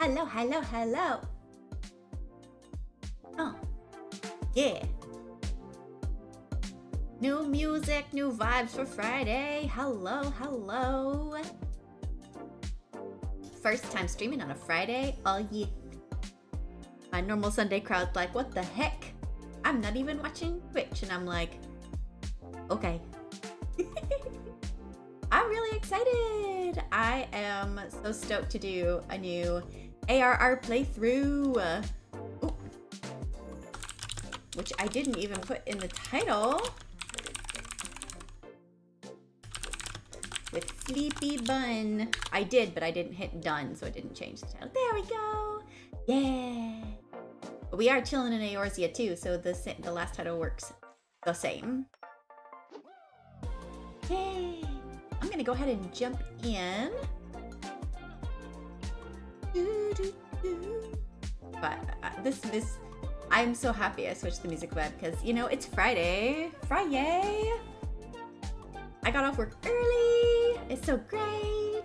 Hello, hello, hello. Oh, yeah. New music, new vibes for Friday. Hello, hello. First time streaming on a Friday. Oh, yeah. My normal Sunday crowd's like, what the heck? I'm not even watching Twitch. And I'm like, okay. I'm really excited. I am so stoked to do a new ARR playthrough. Ooh. Which I didn't even put in the title. With Sleepy Bunn. I did, but I didn't hit done, so it didn't change the title. There we go. Yeah. But we are chilling in Eorzea too, so the last title works the same. Yay. I'm gonna go ahead and jump in. But I'm so happy I switched the music web because, you know, it's Friday. Friday! I got off work early. It's so great.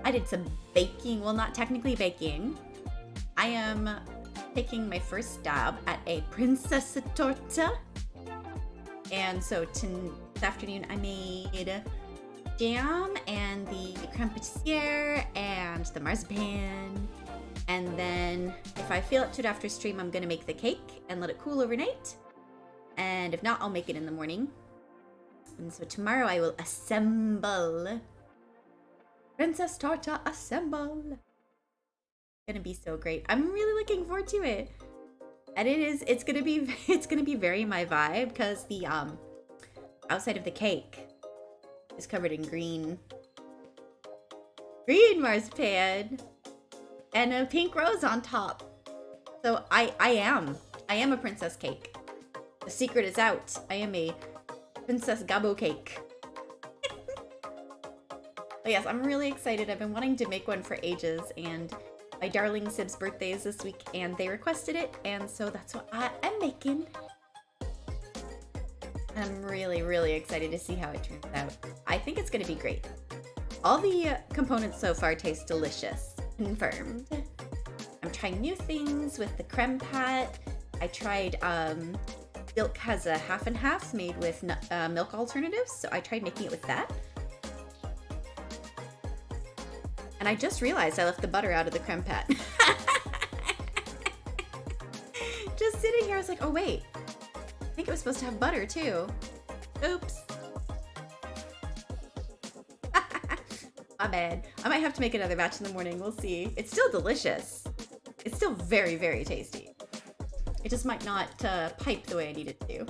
I did some baking. Well, not technically baking. I am taking my first stab at a princess torta. And so this afternoon I made jam and the creme patissiere and the marzipan. And then if I feel up to it after stream, I'm gonna make the cake and let it cool overnight. And if not, I'll make it in the morning. And so tomorrow I will assemble. Princess Torta assemble. Gonna be so great. I'm really looking forward to it. And it's gonna be very my vibe because the outside of the cake is covered in green marzipan and a pink rose on top. So I am a princess cake. The secret is out. I am a Princess Gabo cake. But yes, I'm really excited. I've been wanting to make one for ages, and my darling Sib's birthday is this week, and they requested it, and so that's what I'm making. I'm really, really excited to see how it turns out. I think it's gonna be great. All the components so far taste delicious. Confirmed. I'm trying new things with the creme pat. I tried, Silk has a half and half made with milk alternatives, so I tried making it with that. And I just realized I left the butter out of the creme pat. Just sitting here, I was like, oh wait, I think it was supposed to have butter too. Oops. My bad. I might have to make another batch in the morning, we'll see. It's still delicious. It's still very, very tasty. It just might not pipe the way I need it to.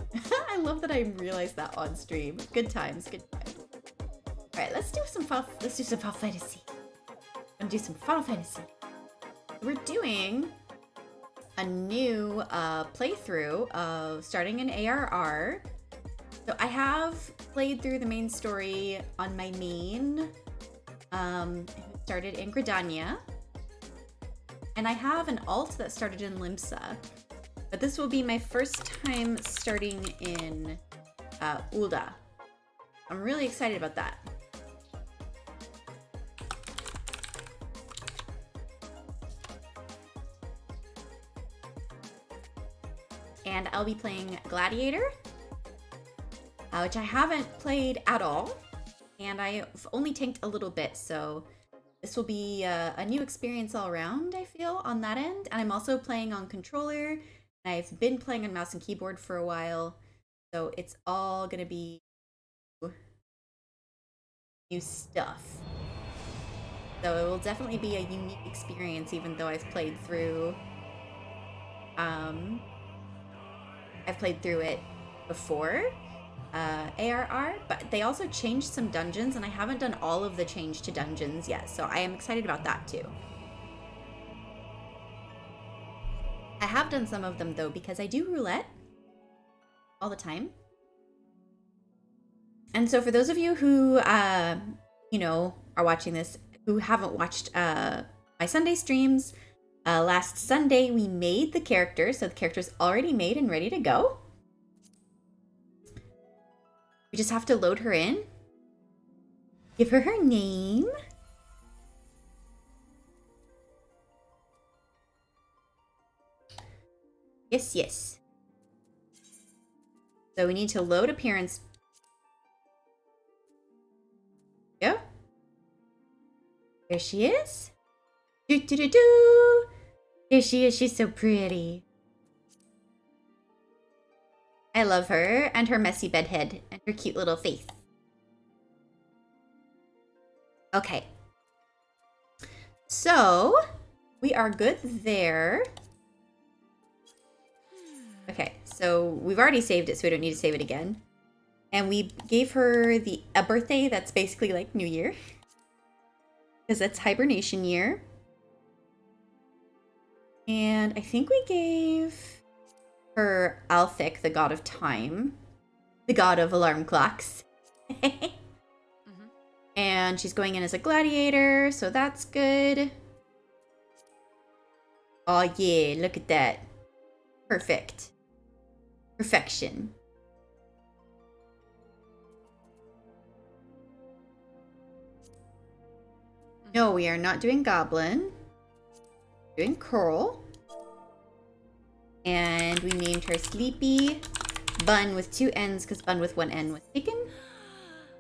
I love that I realized that on stream. Good times, good times. All right, let's do some Final Fantasy. I'm gonna do some Final Fantasy. We're doing a new playthrough of starting an ARR. So I have played through the main story on my main. Started in Gridania. And I have an alt that started in Limsa. But this will be my first time starting in Ul'dah. I'm really excited about that. And I'll be playing Gladiator, which I haven't played at all. And I've only tanked a little bit, so this will be a new experience all around, I feel, on that end. And I'm also playing on controller. I've been playing on mouse and keyboard for a while, so it's all gonna be new stuff. So it will definitely be a unique experience, even though I've played through it before, ARR, but they also changed some dungeons, and I haven't done all of the change to dungeons yet, so I am excited about that too. I have done some of them though, because I do roulette all the time. And so for those of you who, you know, are watching this, who haven't watched my Sunday streams, last Sunday we made the character, so the character's already made and ready to go. We just have to load her in, give her her name, Yes, yes. So we need to load appearance. Go. There she is. Do do do do. Here she is. She's so pretty. I love her and her messy bed head and her cute little face. Okay. So we are good there. Okay, so we've already saved it, so we don't need to save it again. And we gave her a birthday that's basically like New Year. Because that's hibernation year. And I think we gave her Althik, the god of time. The god of alarm clocks. And she's going in as a gladiator, so that's good. Oh yeah, look at that. Perfect. Perfection. No, we are not doing goblin. We're doing Curl. And we named her Sleepy Bunn with 2 N's because Bunn with 1 N was taken.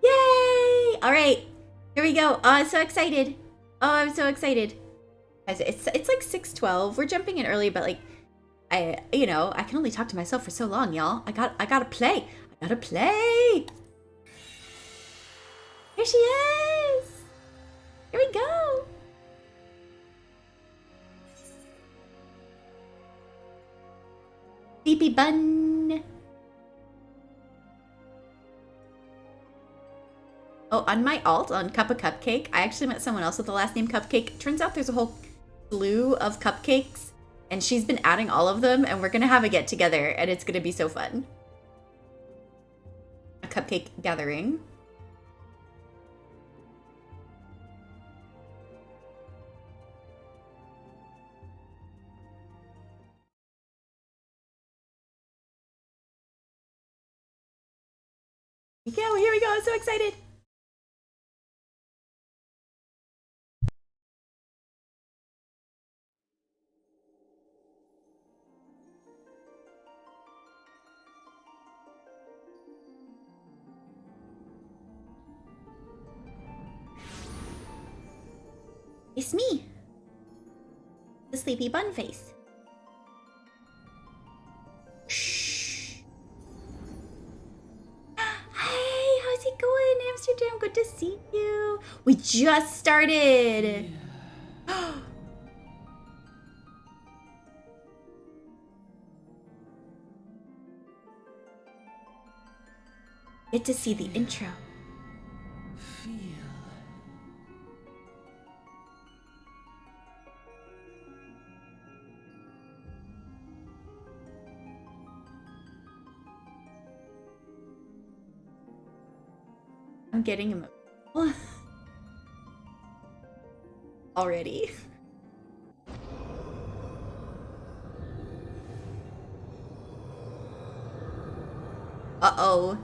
Yay! All right, here we go. Oh, I'm so excited. Oh, I'm so excited. It's like 6:12. We're jumping in early, but like, I can only talk to myself for so long, y'all. I gotta play. I gotta play. Here she is. Here we go. Sleepy Bunn. Oh, on my alt, on Cup of Cupcake, I actually met someone else with the last name Cupcake. Turns out there's a whole slew of cupcakes, and she's been adding all of them, and we're gonna have a get together, and it's gonna be so fun. A cupcake gathering. Here we go, I'm so excited. It's me, the Sleepy Bun face. Shh. Hey, how's it going, Amsterdam? Good to see you. We just started. Yeah. Get to see the intro. I'm getting emotional already. Uh-oh.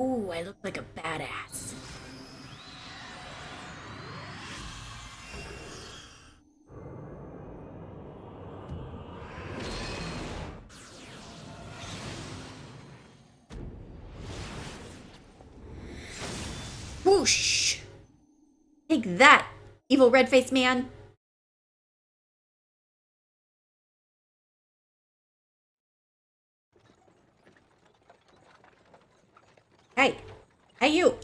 Ooh, I look like a badass. Whoosh! Take that, evil red-faced man! Hey! Hey, you!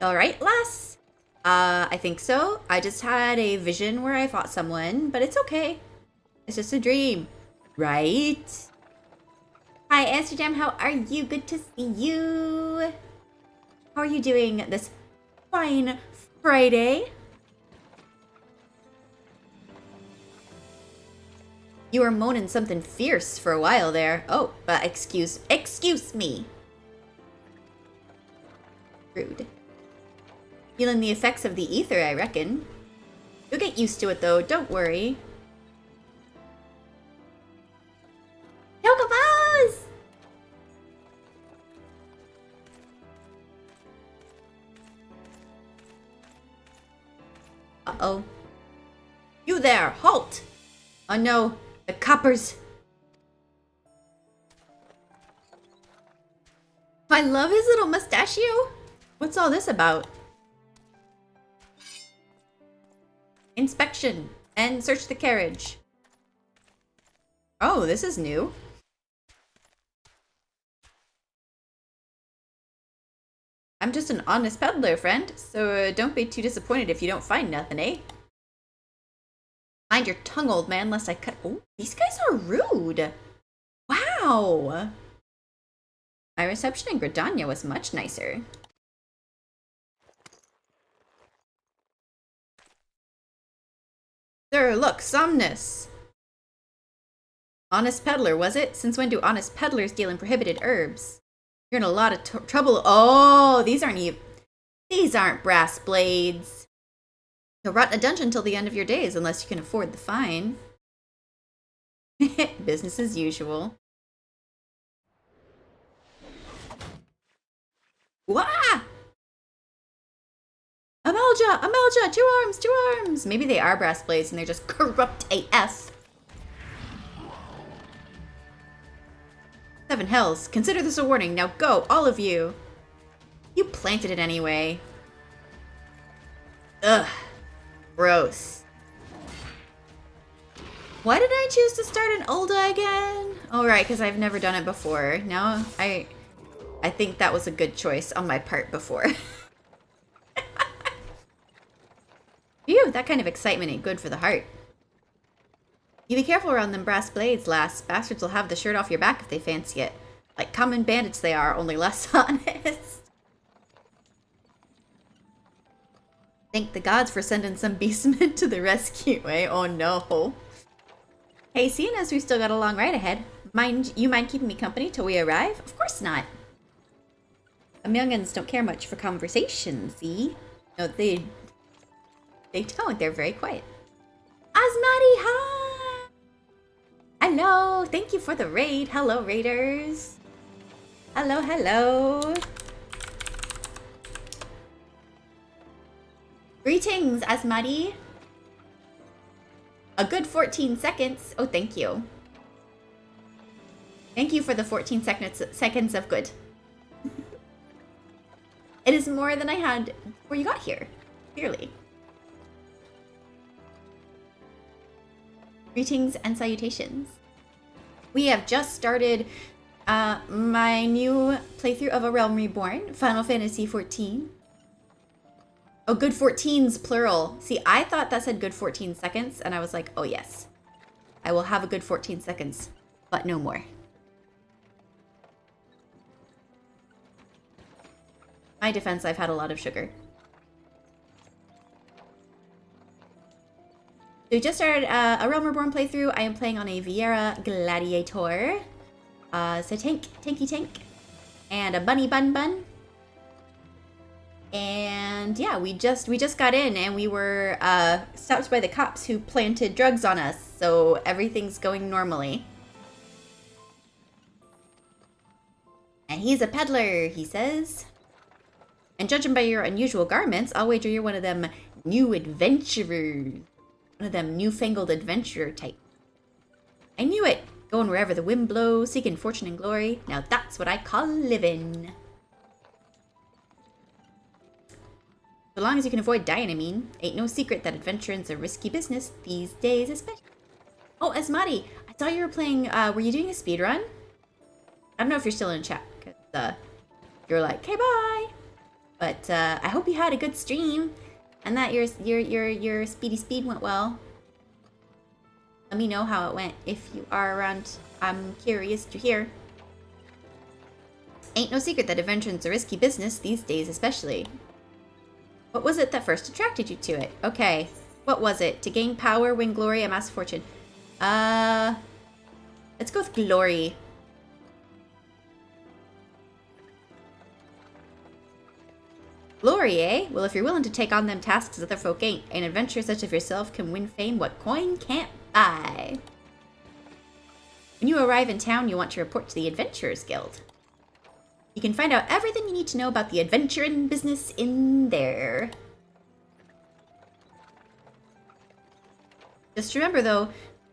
Alright, lass. I think so. I just had a vision where I fought someone, but it's okay. It's just a dream. Right? Hi, Amsterdam. How are you? Good to see you. How are you doing this fine Friday? You were moaning something fierce for a while there. Oh, excuse me. Rude. Feeling the effects of the ether, I reckon. You'll get used to it though, don't worry. Chocobos! Uh-oh. You there, halt! Oh no, the coppers. I love his little mustachio. What's all this about? Inspection and search the carriage. Oh, this is new. I'm just an honest peddler, friend, so don't be too disappointed if you don't find nothing, eh? Mind your tongue, old man, lest I cut— Oh, these guys are rude. Wow. My reception in Gridania was much nicer. Sir, look, Somnus. Honest peddler, was it? Since when do honest peddlers deal in prohibited herbs? You're in a lot of trouble. Oh, these aren't brass blades. You'll rot in a dungeon till the end of your days, unless you can afford the fine. Business as usual. Wah! Amelja, 2 arms! Maybe they are brass blades and they're just corrupt AF. 7 hells. Consider this a warning. Now go, all of you. You planted it anyway. Ugh. Gross. Why did I choose to start an Ul'dah again? Oh, right, because I've never done it before. Now, I think that was a good choice on my part before. Phew, that kind of excitement ain't good for the heart. You be careful around them brass blades, lass. Bastards will have the shirt off your back if they fancy it. Like common bandits they are, only less honest. Thank the gods for sending some beastmen to the rescue, eh? Oh no. Hey, seeing as we've still got a long ride ahead, you mind keeping me company till we arrive? Of course not. Them young'uns don't care much for conversation, see? No, they don't. They're very quiet. Asmati, hi! Hello! Thank you for the raid. Hello, raiders. Hello, hello. Greetings, Asmati. A good 14 seconds. Oh, thank you. Thank you for the 14 seconds of good. It is more than I had before you got here. Clearly. Greetings and salutations. We have just started my new playthrough of A Realm Reborn, Final Fantasy XIV. Oh, good 14s, plural. See, I thought that said good 14 seconds, and I was like, oh yes. I will have a good 14 seconds, but no more. My defense, I've had a lot of sugar. So we just started a Realm Reborn playthrough. I am playing on a Vieira Gladiator. So tanky tank. And a bunny bun. And yeah, we just got in and we were stopped by the cops who planted drugs on us. So everything's going normally. And he's a peddler, he says. And judging by your unusual garments, I'll wager you're one of them new adventurers. One of them newfangled adventurer type. I knew it! Going wherever the wind blows, seeking fortune and glory. Now that's what I call living. So long as you can avoid dying, I mean. Ain't no secret that adventuring's a risky business these days, especially. Oh, Asmati, I saw you were playing, were you doing a speedrun? I don't know if you're still in chat, because, you're like, okay, bye! But, I hope you had a good stream, and that your speedy speed went well. Let me know how it went if you are around. I'm curious to hear. Ain't no secret that adventuring's a risky business these days, especially. What was it that first attracted you to it? Okay, what was it? To gain power, win glory, amass fortune. Let's go with Glory. Glory, eh? Well, if you're willing to take on them tasks other folk ain't, an adventurer such as yourself can win fame what coin can't buy. When you arrive in town, you want to report to the Adventurers Guild. You can find out everything you need to know about the adventuring business in there. Just remember, though,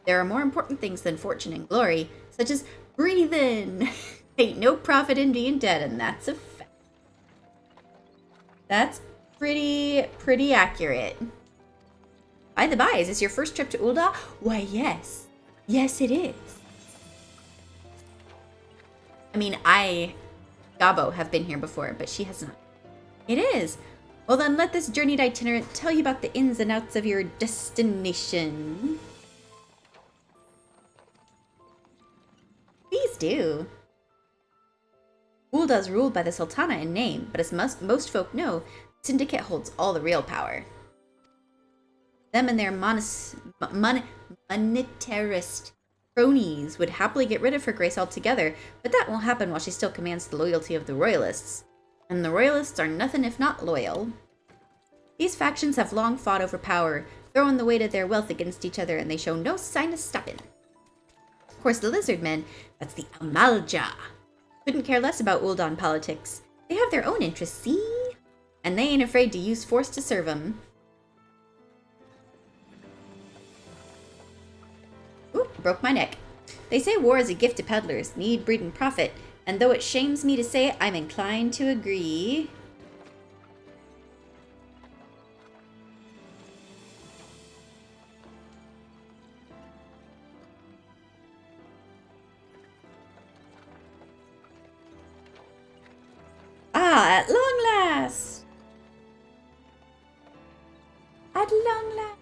there are more important things than fortune and glory, such as breathing. Ain't no profit in being dead, and that's a fact. That's pretty accurate. By the by, is this your first trip to Ul'dah? Why, yes. Yes, it is. I mean, Gabo, have been here before, but she has not. It is. Well then, let this journeyed itinerant tell you about the ins and outs of your destination. Please do. Ul'dah is ruled by the Sultana in name, but as most folk know, the Syndicate holds all the real power. Them and their monetarist cronies would happily get rid of her grace altogether, but that won't happen while she still commands the loyalty of the royalists. And the royalists are nothing if not loyal. These factions have long fought over power, throwing the weight of their wealth against each other, and they show no sign of stopping. Of course, the lizard men, that's the Amalja, couldn't care less about Ul'dah politics. They have their own interests, see? And they ain't afraid to use force to serve them. Ooh, broke my neck. They say war is a gift to peddlers, need, breed, and profit, and though it shames me to say it, I'm inclined to agree. Ah, at long last! At long last!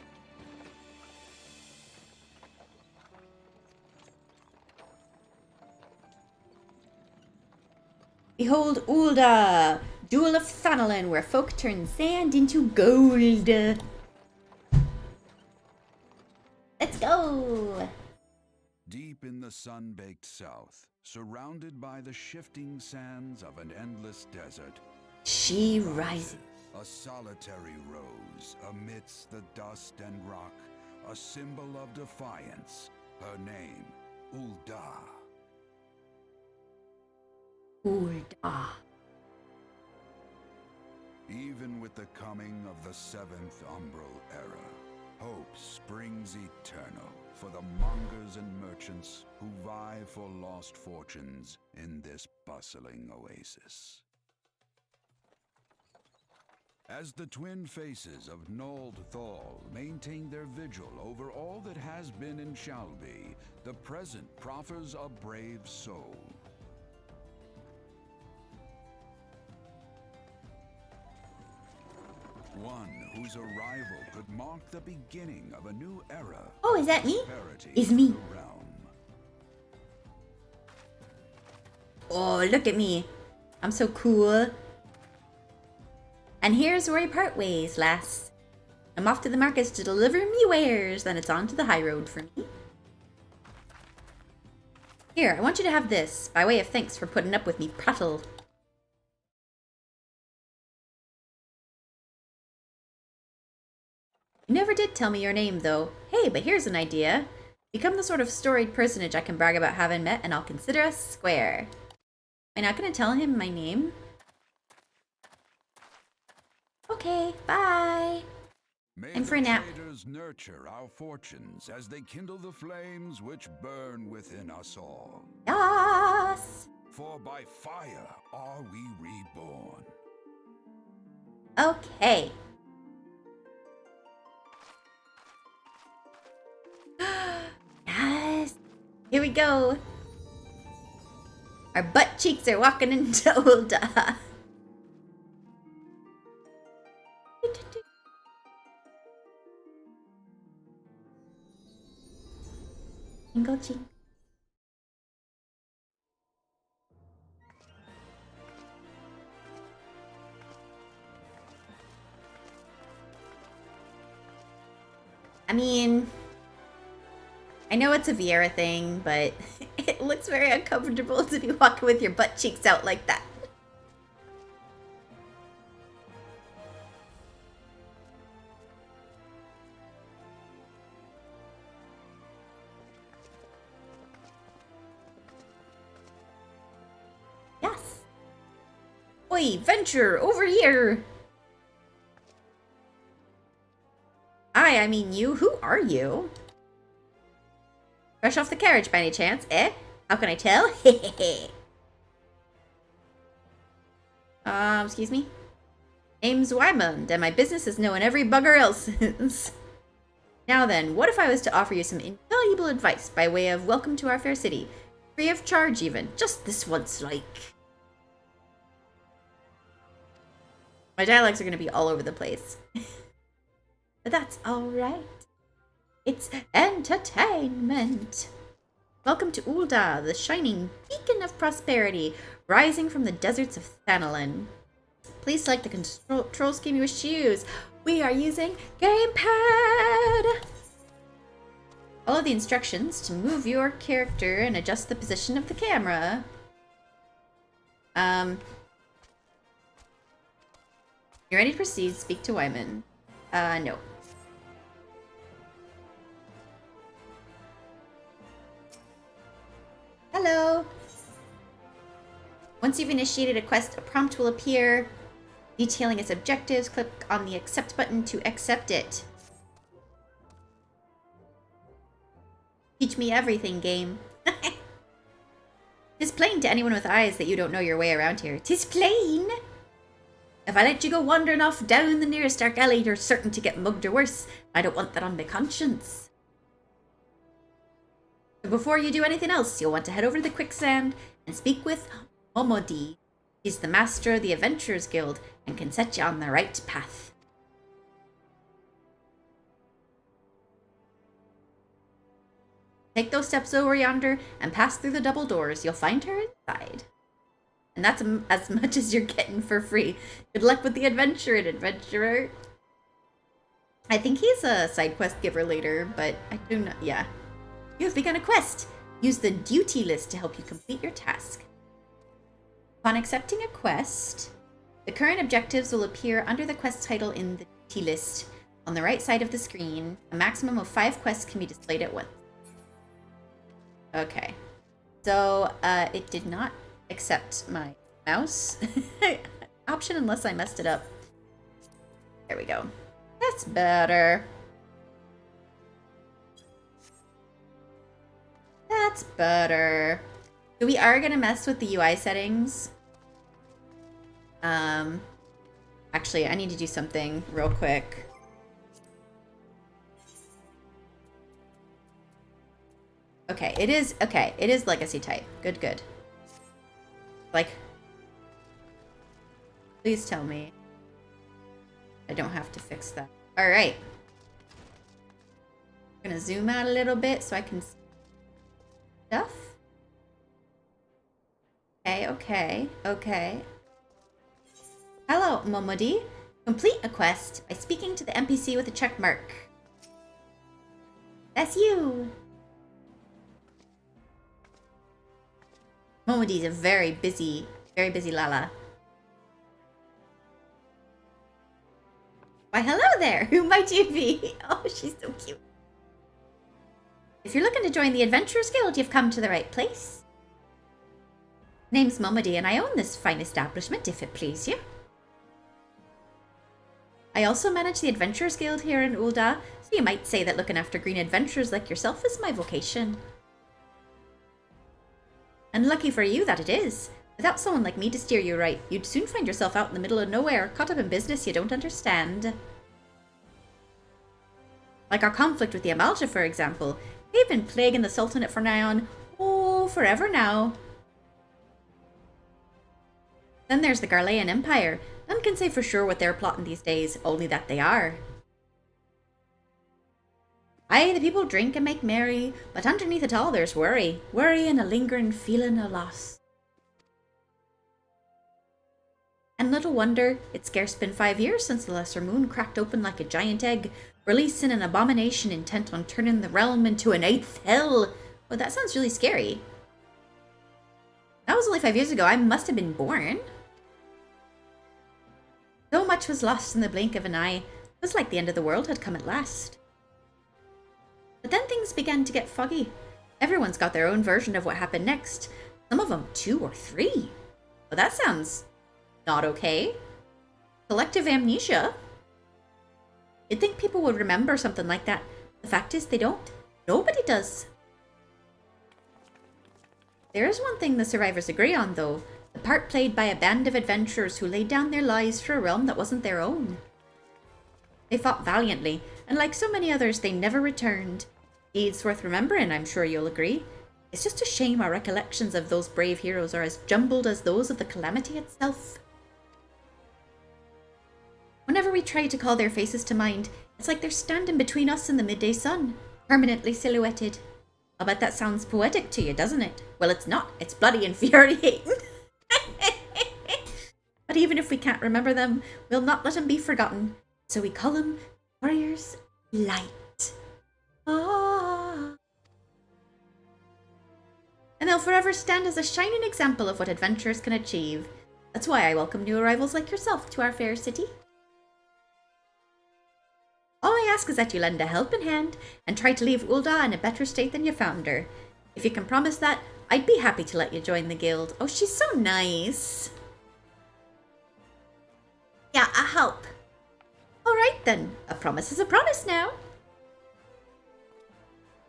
Behold Ul'dah, Jewel of Thanalan, where folk turn sand into gold. Let's go! Deep in the sun-baked south, surrounded by the shifting sands of an endless desert, she rises. A solitary rose amidst the dust and rock, a symbol of defiance. Her name, Ul'dah. Ul'dah. Even with the coming of the seventh umbral era, hope springs eternal for the mongers and merchants who vie for lost fortunes in this bustling oasis. As the twin faces of Nold Thal maintain their vigil over all that has been and shall be, the present proffers a brave soul. One whose arrival could mark the beginning of a new era. Oh, is that me? It's me. Oh, look at me. I'm so cool. And here's where we part ways, lass. I'm off to the markets to deliver me wares, then it's on to the high road for me. Here, I want you to have this, by way of thanks for putting up with me prattle. You never did tell me your name, though. Hey, but here's an idea. Become the sort of storied personage I can brag about having met, and I'll consider us square. Am I not gonna tell him my name? Okay, bye. And for a nap. Nurture our fortunes as they kindle the flames which burn within us all. Yes. For by fire are we reborn. Okay. Yes. Here we go. Our butt cheeks are walking into Ul'dah. Jingle jingle. I know it's a Vieira thing, but it looks very uncomfortable to be walking with your butt cheeks out like that. Yes. Oi, Venture, over here! I mean you. Who are you? Fresh off the carriage by any chance, eh? How can I tell? Hehehe. Excuse me? Name's Wymond, and my business is knowing every bugger else's. Now then, what if I was to offer you some invaluable advice by way of welcome to our fair city? Free of charge even, just this once, like. My dialogues are going to be all over the place. But that's alright. It's entertainment. Welcome to Ul'dah, the shining beacon of prosperity, rising from the deserts of Thanalan. Please select the control scheme you wish to use. We are using Gamepad! Follow the instructions to move your character and adjust the position of the camera. You ready to proceed? Speak to Wyman. No. Hello! Once you've initiated a quest, a prompt will appear detailing its objectives. Click on the accept button to accept it. Teach me everything, game. Tis plain to anyone with eyes that you don't know your way around here. Tis plain! If I let you go wandering off down the nearest dark alley, you're certain to get mugged or worse. I don't want that on my conscience. So before you do anything else, you'll want to head over to the quicksand and speak with Momodi. He's the master of the Adventurers Guild and can set you on the right path. Take those steps over yonder and pass through the double doors. You'll find her inside. And that's as much as you're getting for free. Good luck with the adventure, adventurer. I think he's a side quest giver later, but I do not. Yeah. You have begun a quest. Use the duty list to help you complete your task. Upon accepting a quest, the current objectives will appear under the quest title in the duty list on the right side of the screen. A maximum of 5 quests can be displayed at once. Okay. So, it did not accept my mouse option unless I messed it up. There we go. That's better. That's better. So we are gonna mess with the UI settings. Actually, I need to do something real quick. Okay, it is legacy type. Good, good. Like, please tell me I don't have to fix that. All right. I'm gonna zoom out a little bit so I can see stuff. Okay. Hello, Momodi. Complete a quest by speaking to the NPC with a check mark. That's you. Momodi's a very busy Lala. Why, hello there! Who might you be? Oh, she's so cute. If you're looking to join the Adventurers Guild, you've come to the right place. Name's Momodi, and I own this fine establishment, if it please you. I also manage the Adventurers Guild here in Ul'dah, so you might say that looking after green adventurers like yourself is my vocation. And lucky for you that it is. Without someone like me to steer you right, you'd soon find yourself out in the middle of nowhere, caught up in business you don't understand. Like our conflict with the Amalja, for example. They've been plaguing the Sultanate for nigh on, forever now. Then there's the Garlean Empire. None can say for sure what they're plotting these days, only that they are. Aye, the people drink and make merry, but underneath it all there's worry. Worry and a lingering feeling of loss. And little wonder, it's scarce been 5 years since the Lesser Moon cracked open like a giant egg. releasing an abomination intent on turning the realm into an 8th hell. Oh, that sounds really scary. That was only 5 years ago. I must have been born. So much was lost in the blink of an eye. It was like the end of the world had come at last. But then things began to get foggy. Everyone's got their own version of what happened next. Some of them 2 or 3. Well, that sounds not okay. Collective amnesia. You'd think people would remember something like that. The fact is, they don't. Nobody does. There is one thing the survivors agree on, though. The part played by a band of adventurers who laid down their lives for a realm that wasn't their own. They fought valiantly, and like so many others, they never returned. Deeds worth remembering, I'm sure you'll agree. It's just a shame our recollections of those brave heroes are as jumbled as those of the calamity itself. Whenever we try to call their faces to mind, it's like they're standing between us and the midday sun, permanently silhouetted. I'll bet that sounds poetic to you, doesn't it? Well, it's not. It's bloody infuriating. But even if we can't remember them, we'll not let them be forgotten. So we call them Warriors Light. Ah. And they'll forever stand as a shining example of what adventurers can achieve. That's why I welcome new arrivals like yourself to our fair city. All I ask is that you lend a helping hand and try to leave Ul'dah in a better state than you found her. If you can promise that, I'd be happy to let you join the guild. Oh, she's so nice. Yeah, I help. All right then, a promise is a promise now.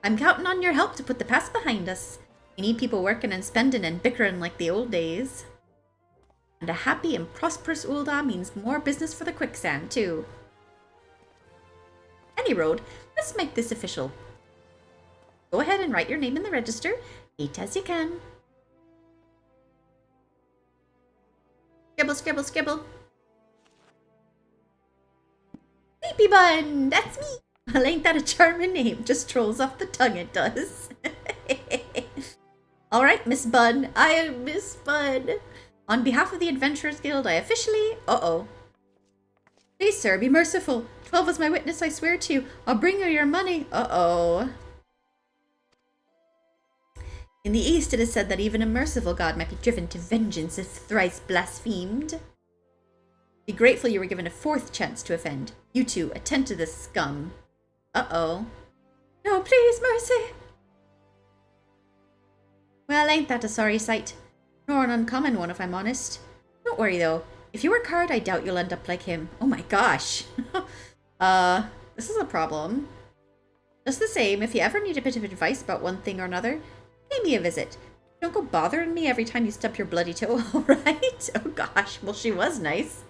I'm counting on your help to put the past behind us. We need people working and spending and bickering like the old days. And a happy and prosperous Ul'dah means more business for the quicksand too. Any road, let's make this official. Go ahead and write your name in the register, neat as you can. Scribble, scribble, scribble. Sleepy Bunn, that's me. Well, ain't that a charming name? Just trolls off the tongue, it does. All right, Miss Bunn. I am Miss Bunn. On behalf of the Adventurers Guild, I officially... Please, sir, be merciful. 12 is my witness, I swear to you. I'll bring you your money. In the East, it is said that even a merciful god might be driven to vengeance if thrice blasphemed. Be grateful you were given a 4th chance to offend. You two, attend to this scum. No, please, mercy. Well, ain't that a sorry sight? Nor an uncommon one, if I'm honest. Don't worry, though. If you work hard, I doubt you'll end up like him. Oh my gosh. This is a problem. Just the same, if you ever need a bit of advice about one thing or another, pay me a visit. Don't go bothering me every time you stub your bloody toe, alright? Oh gosh, well she was nice.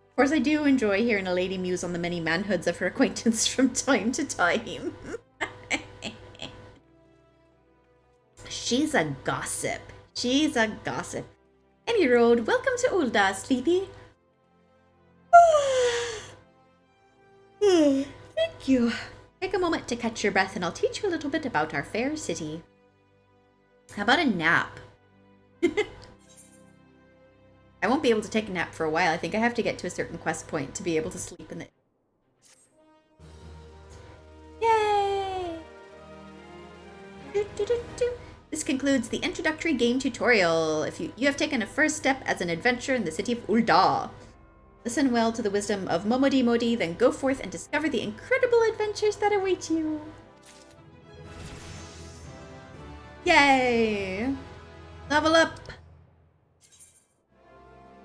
Of course I do enjoy hearing a lady muse on the many manhoods of her acquaintance from time to time. She's a gossip. She's a gossip. Any road, welcome to Ul'dah, Sleepy. Thank you. Take a moment to catch your breath and I'll teach you a little bit about our fair city. How about a nap? I won't be able to take a nap for a while. I think I have to get to a certain quest point to be able to sleep in it. Yay! This concludes the introductory game tutorial. If you have taken a first step as an adventurer in the city of Ul'dah. Listen well to the wisdom of Momodi Modi, then go forth and discover the incredible adventures that await you. Yay! Level up!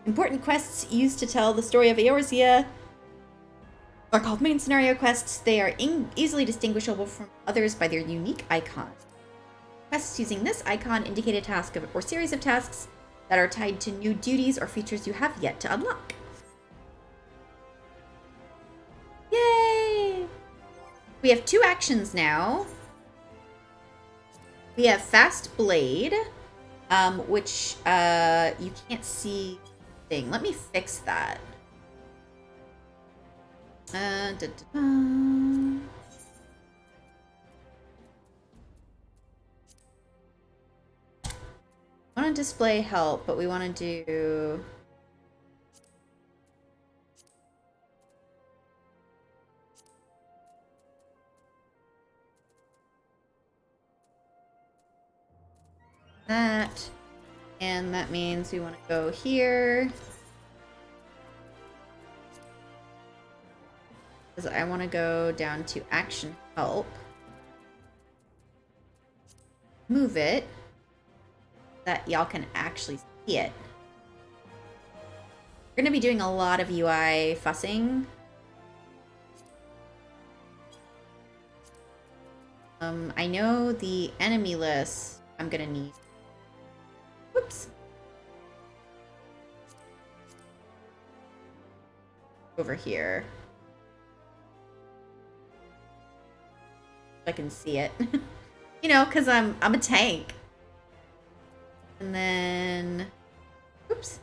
Important quests used to tell the story of Eorzea are called main scenario quests. They are easily distinguishable from others by their unique icon. Quests using this icon indicate a task or series of tasks that are tied to new duties or features you have yet to unlock. Yay! We have 2 actions now. We have Fast Blade, which you can't see thing. Let me fix that. I want to display help, but we want to do... that. And that means we want to go here. Because I want to go down to action help. Move it. That y'all can actually see it. We're going to be doing a lot of UI fussing. I know the enemy list I'm going to need. Whoops. Over here. I can see it. You know, because I'm a tank. And then, oops.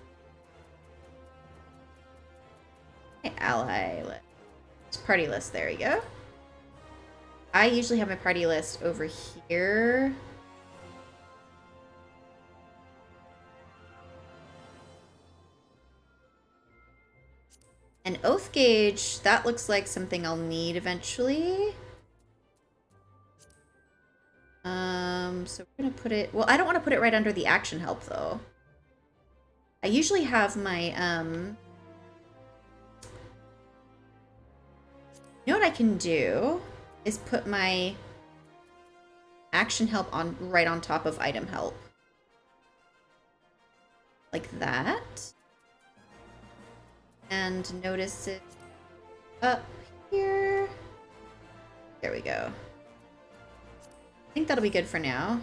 My ally list. Party list, there we go. I usually have my party list over here. An oath gauge, that looks like something I'll need eventually. So we're gonna put it, well, I don't want to put it right under the action help though. I usually have my, you know what I can do is put my action help on right on top of item help. Like that. And notice it up here. There we go. I think that'll be good for now.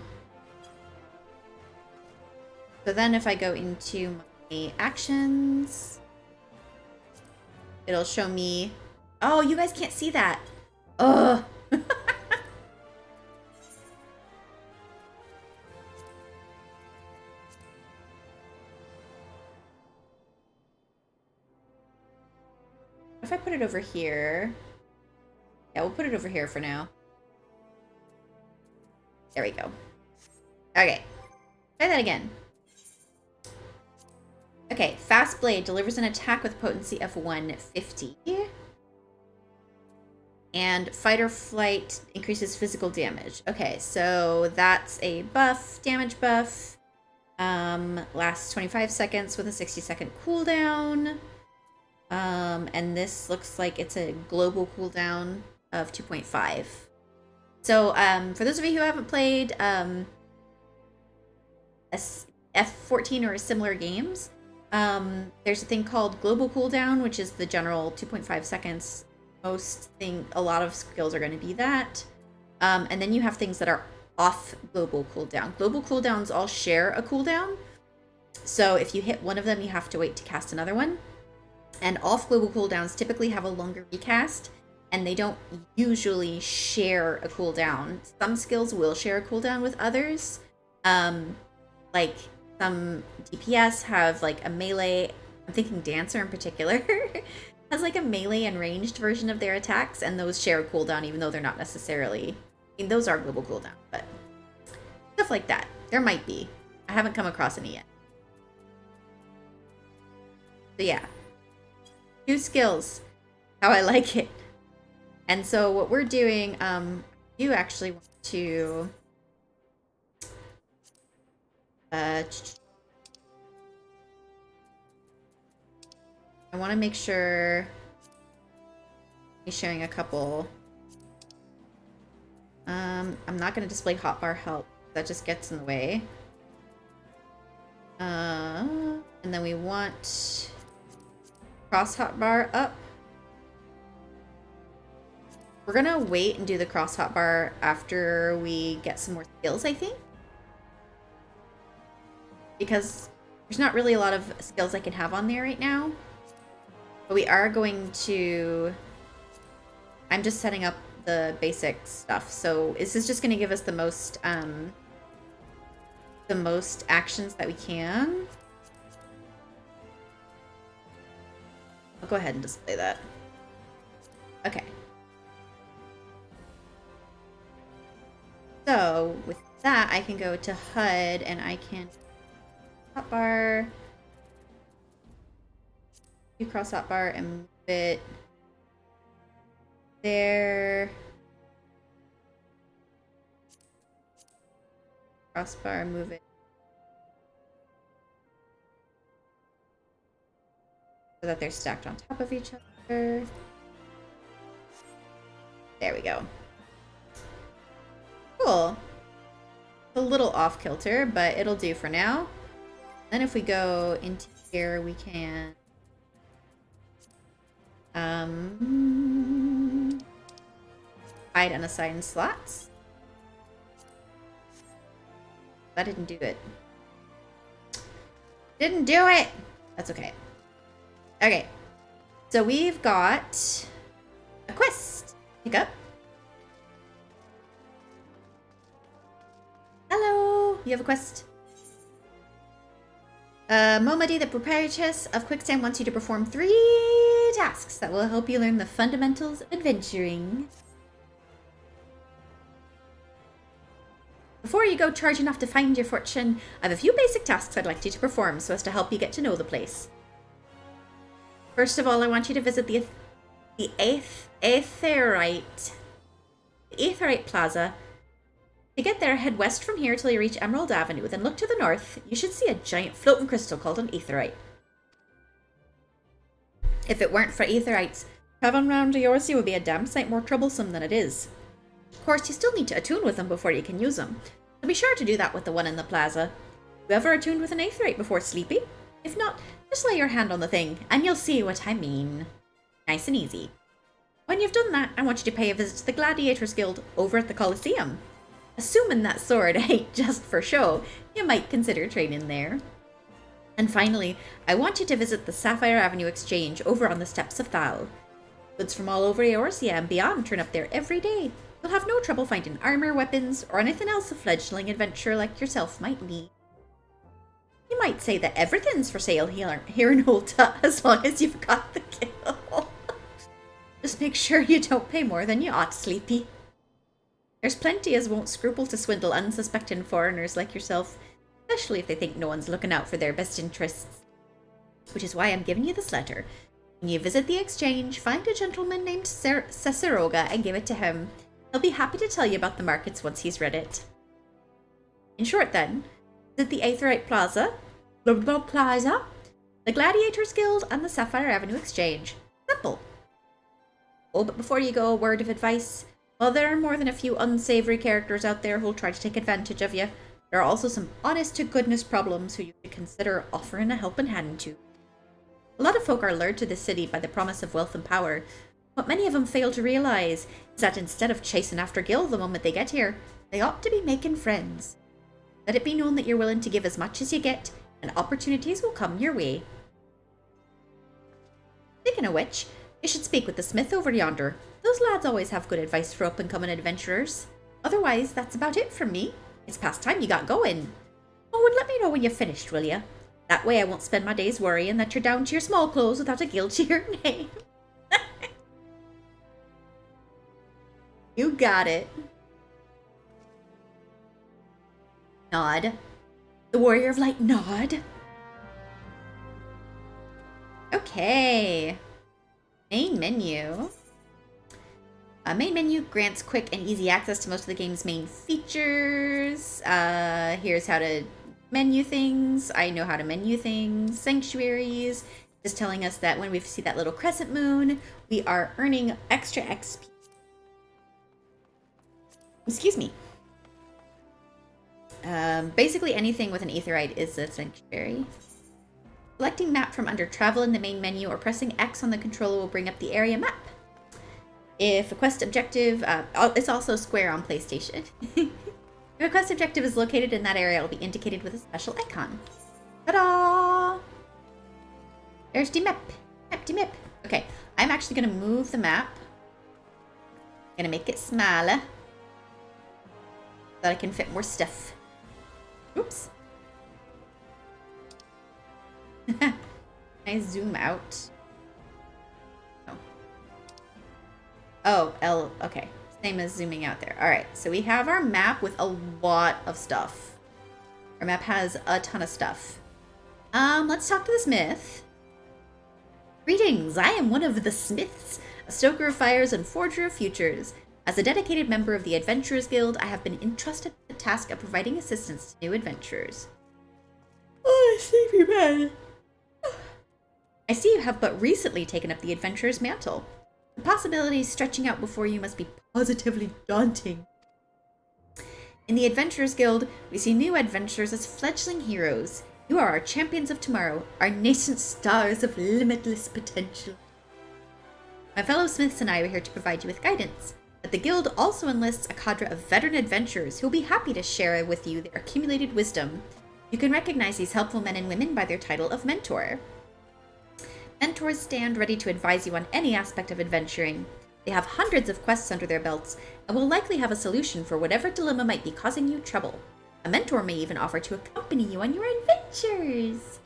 So then if I go into my actions, it'll show me, oh, you guys can't see that. Ugh. If I put it over here, yeah, we'll put it over here for now. There we go. Okay, try that again. Okay, Fast Blade delivers an attack with potency of 150. And Fight or Flight increases physical damage. Okay, so that's a buff, damage buff. Lasts 25 seconds with a 60-second cooldown. And this looks like it's a global cooldown of 2.5. So, for those of you who haven't played F14 or similar games, there's a thing called global cooldown, which is the general 2.5 seconds. A lot of skills are going to be that. And then you have things that are off global cooldown. Global cooldowns all share a cooldown. So if you hit one of them, you have to wait to cast another one. And off global cooldowns typically have a longer recast, and they don't usually share a cooldown. Some skills will share a cooldown with others. Like some DPS have like a melee, I'm thinking Dancer in particular, has like a melee and ranged version of their attacks, and those share a cooldown even though they're not necessarily, I mean, those are global cooldown, but stuff like that. There might be. I haven't come across any yet. So yeah. 2 skills. How I like it. And so what we're doing, you actually want to I want to make sure he's showing a couple. I'm not going to display hotbar help. That just gets in the way. And then we want cross hotbar up. We're gonna wait and do the cross hotbar after we get some more skills, I think. Because there's not really a lot of skills I can have on there right now. But we are going to... I'm just setting up the basic stuff. So this is just gonna give us the most actions that we can. I'll go ahead and display that. Okay. So with that, I can go to HUD and I can hotbar, do cross hotbar and move it there. Crossbar, move it so that they're stacked on top of each other. There we go. Cool. A little off kilter, but it'll do for now. Then if we go into here, we can hide unassigned slots. That didn't do it. Didn't do it! That's okay. Okay. So we've got a quest. Pick up. Hello! You have a quest. Momadi, the proprietress of Quicksand, wants you to perform 3 tasks that will help you learn the fundamentals of adventuring. Before you go charging off to find your fortune, I have a few basic tasks I'd like you to perform so as to help you get to know the place. First of all, I want you to visit the Aetheryte Plaza. To get there, head west from here till you reach Emerald Avenue, then look to the north. You should see a giant floating crystal called an Aetheryte. If it weren't for Aetherites, traveling around Eorzea would be a damn sight more troublesome than it is. Of course, you still need to attune with them before you can use them, so be sure to do that with the one in the plaza. You ever attuned with an Aetheryte before sleeping? If not, just lay your hand on the thing, and you'll see what I mean. Nice and easy. When you've done that, I want you to pay a visit to the Gladiators Guild over at the Colosseum. Assuming that sword ain't just for show, you might consider training there. And finally, I want you to visit the Sapphire Avenue Exchange over on the steps of Thal. Goods from all over Eorzea and beyond turn up there every day. You'll have no trouble finding armor, weapons, or anything else a fledgling adventurer like yourself might need. You might say that everything's for sale here in Ul'dah, as long as you've got the kill. Just make sure you don't pay more than you ought, Sleepy. There's plenty as won't scruple to swindle unsuspecting foreigners like yourself, especially if they think no one's looking out for their best interests. Which is why I'm giving you this letter. When you visit the exchange, find a gentleman named Cesaroga and give it to him. He'll be happy to tell you about the markets once he's read it. In short then, visit the Aetheryte Plaza, the Gladiators Guild, and the Sapphire Avenue Exchange. Simple. Oh, but before you go, a word of advice. While there are more than a few unsavory characters out there who'll try to take advantage of you, there are also some honest-to-goodness problems who you should consider offering a helping hand to. A lot of folk are lured to the city by the promise of wealth and power. What many of them fail to realize is that instead of chasing after Gil the moment they get here, they ought to be making friends. Let it be known that you're willing to give as much as you get, and opportunities will come your way. Speaking of which, you should speak with the smith over yonder. Those lads always have good advice for up-and-coming adventurers. Otherwise, that's about it from me. It's past time you got going. Oh, and let me know when you've finished, will you? That way I won't spend my days worrying that you're down to your small clothes without a guild to your name. You got it. Nod. The Warrior of Light nod. Okay. Main menu. Main menu grants quick and easy access to most of the game's main features. Here's how to menu things. I know how to menu things. Sanctuaries. Just telling us that when we see that little crescent moon, we are earning extra XP. Excuse me. Basically anything with an Aetheryte is a sanctuary. Selecting map from under travel in the main menu or pressing X on the controller will bring up the area map. If a quest objective, it's also square on PlayStation. If a quest objective is located in that area, it will be indicated with a special icon. Ta-da! There's the map. Map. Okay, I'm actually going to move the map. I'm going to make it smaller. So that I can fit more stuff. Oops. Can I zoom out? Oh, L, okay. Same as zooming out there. Alright, so we have our map with a lot of stuff. Our map has a ton of stuff. Let's talk to the smith. Greetings, I am one of the smiths, a stoker of fires and forger of futures. As a dedicated member of the Adventurers Guild, I have been entrusted with the task of providing assistance to new adventurers. Oh, sleepy man. I see you have but recently taken up the adventurer's mantle. The possibilities stretching out before you must be positively daunting. In the Adventurers Guild, we see new adventurers as fledgling heroes. You are our champions of tomorrow, our nascent stars of limitless potential. My fellow smiths and I are here to provide you with guidance, but the guild also enlists a cadre of veteran adventurers who will be happy to share with you their accumulated wisdom. You can recognize these helpful men and women by their title of mentor. Mentors stand ready to advise you on any aspect of adventuring. They have hundreds of quests under their belts and will likely have a solution for whatever dilemma might be causing you trouble. A mentor may even offer to accompany you on your adventures.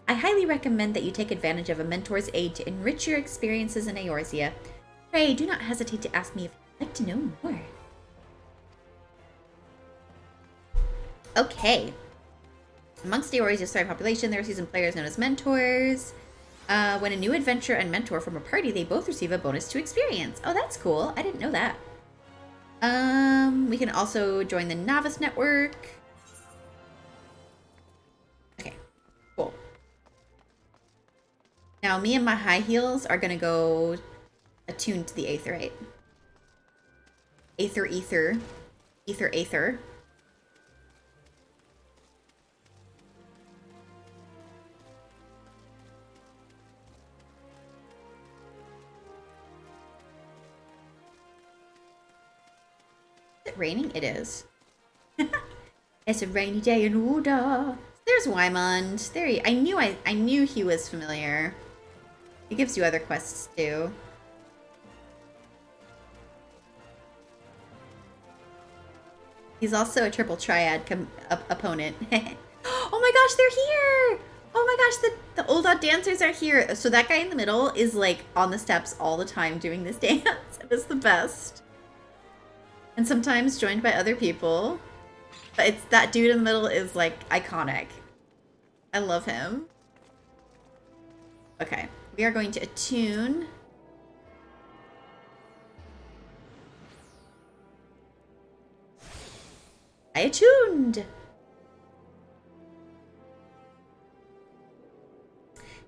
I highly recommend that you take advantage of a mentor's aid to enrich your experiences in Eorzea. Pray do not hesitate to ask me if you'd like to know more. Okay. Amongst Eorzea's thriving population, there are seasoned players known as mentors. When a new adventurer and mentor from a party, they both receive a bonus to experience. Oh, that's cool. I didn't know that. We can also join the Novice Network. Okay, cool. Now, me and my high heels are going to go attuned to the Aetherite. Aether. Is it raining? It is. It's a rainy day in Ul'dah. There's Wymond. There I knew he was familiar. He gives you other quests too. He's also a triple triad opponent. Oh my gosh, they're here! Oh my gosh, the Ul'dah dancers are here. So that guy in the middle is like on the steps all the time doing this dance. It is the best. And sometimes joined by other people. But it's that dude in the middle is like iconic. I love him. Okay, we are going to attune. I attuned!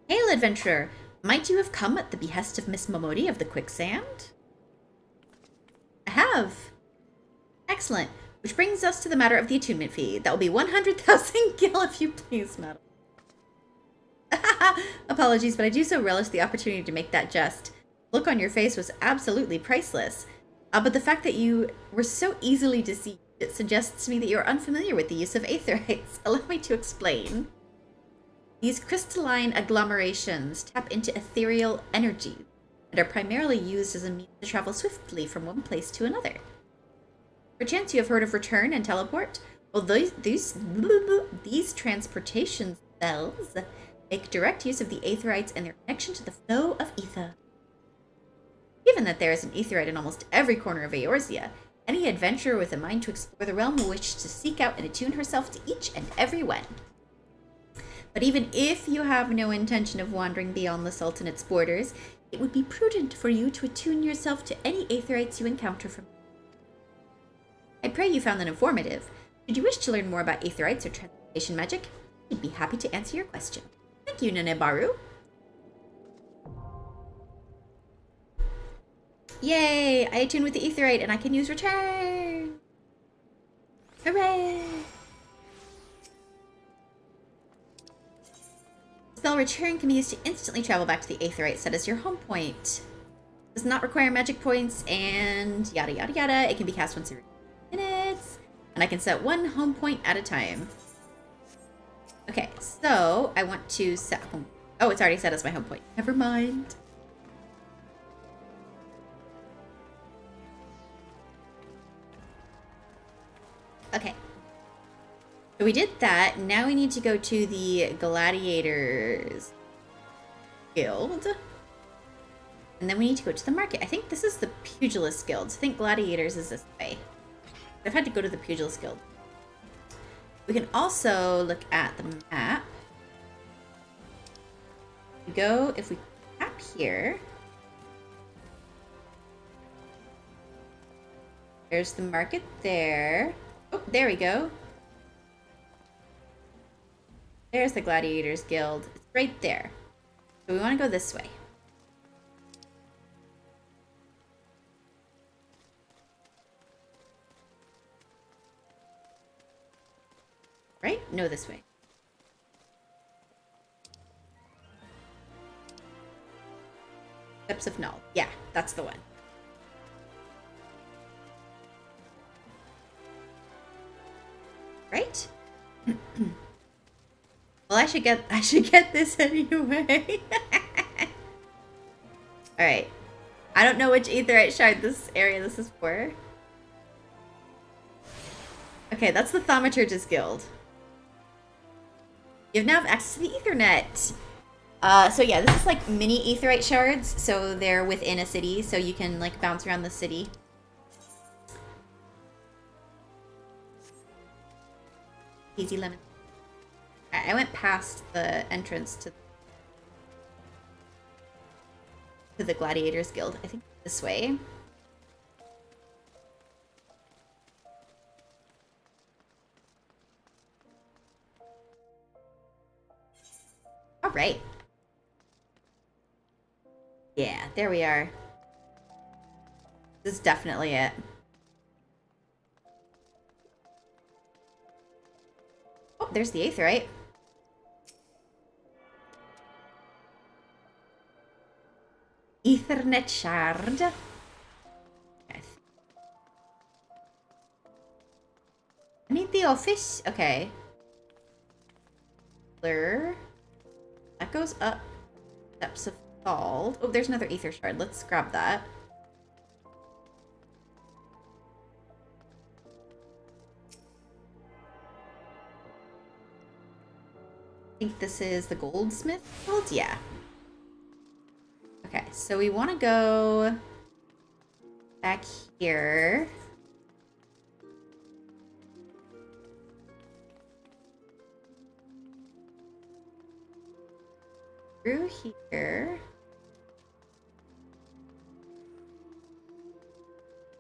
Hail, adventurer! Might you have come at the behest of Miss Momodi of the Quicksand? I have. Excellent. Which brings us to the matter of the attunement fee. That will be 100,000 gil if you please, madam. Apologies, but I do so relish the opportunity to make that jest. The look on your face was absolutely priceless. But the fact that you were so easily deceived, it suggests to me that you're unfamiliar with the use of aetherites. Allow me to explain. These crystalline agglomerations tap into ethereal energy and are primarily used as a means to travel swiftly from one place to another. Perchance you have heard of return and teleport? Well, these transportation spells make direct use of the aetherites and their connection to the flow of ether. Given that there is an aetherite in almost every corner of Eorzea, any adventurer with a mind to explore the realm will wish to seek out and attune herself to each and every one. But even if you have no intention of wandering beyond the Sultanate's borders, it would be prudent for you to attune yourself to any aetherites you encounter from. I pray you found that informative. Should you wish to learn more about aetherites or transmutation magic, I'd be happy to answer your question. Thank you, Nanebaru. Yay! I attune with the aetherite and I can use return! Hooray! Spell return can be used to instantly travel back to the aetherite set as your home point. Does not require magic points and yada yada yada. It can be cast once every minutes. And I can set one home point at a time. Okay, so I want to set home. Oh, it's already set as my home point. Never mind. Okay. So we did that. Now we need to go to the Gladiators Guild. And then we need to go to the market. I think this is the Pugilist Guild. I think Gladiators is this way. I've had to go to the Pugilist Guild. We can also look at the map. We go, if we tap here, there's the market there. Oh, there we go. There's the Gladiators Guild. It's right there. So we want to go this way. Right? No, this way. Steps of Null. Yeah, that's the one. Right? Well, I should get this anyway. All right. I don't know which aetheryte shard this is for. Okay, that's the Thaumaturge's Guild. You now have access to the Ethernet. So yeah, this is like mini aetheryte shards. So they're within a city, so you can like bounce around the city. Easy lemon. I went past the entrance to the Gladiator's Guild. I think this way. All right. Yeah, there we are. This is definitely it. Oh, there's the aetheryte. Ethernet shard. Yes. I need the office. Okay. Blur. That goes up. Steps of Thald. Oh, there's another ether shard. Let's grab that. I think this is the Goldsmith Guild? Yeah. Okay, so we want to go back here. Through here.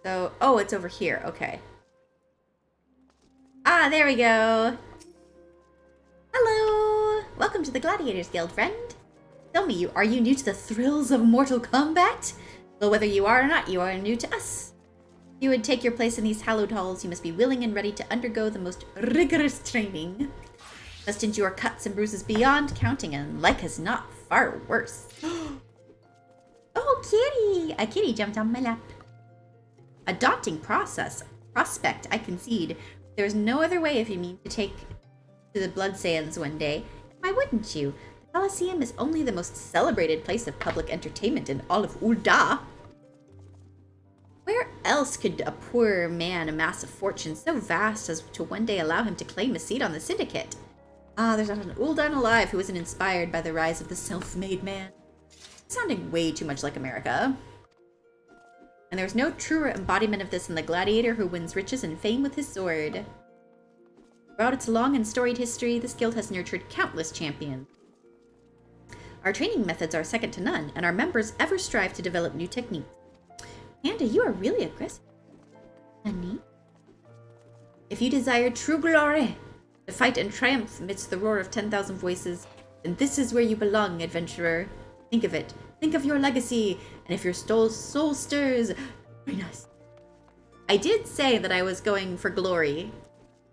So, oh, it's over here. Okay. Ah, there we go. Hello. Welcome to the Gladiators Guild, friend. Tell me, are you new to the thrills of mortal combat? Well, whether you are or not, you are new to us. If you would take your place in these hallowed halls, you must be willing and ready to undergo the most rigorous training. You must endure cuts and bruises beyond counting, and like as not, far worse. Oh, kitty! A kitty jumped on my lap. A daunting prospect, I concede. There's no other way if you mean to take to the Blood Sands one day. Why wouldn't you? The Colosseum is only the most celebrated place of public entertainment in all of Ul'dah. Where else could a poor man amass a fortune so vast as to one day allow him to claim a seat on the syndicate? Ah, there's not an Ul'dah alive who isn't inspired by the rise of the self-made man. Sounding way too much like America. And there's no truer embodiment of this than the gladiator who wins riches and fame with his sword. Throughout its long and storied history, this guild has nurtured countless champions. Our training methods are second to none, and our members ever strive to develop new techniques. Panda, you are really aggressive. Honey? If you desire true glory, to fight and triumph amidst the roar of 10,000 voices, then this is where you belong, adventurer. Think of it. Think of your legacy, and if your soul stirs, join us. I did say that I was going for glory.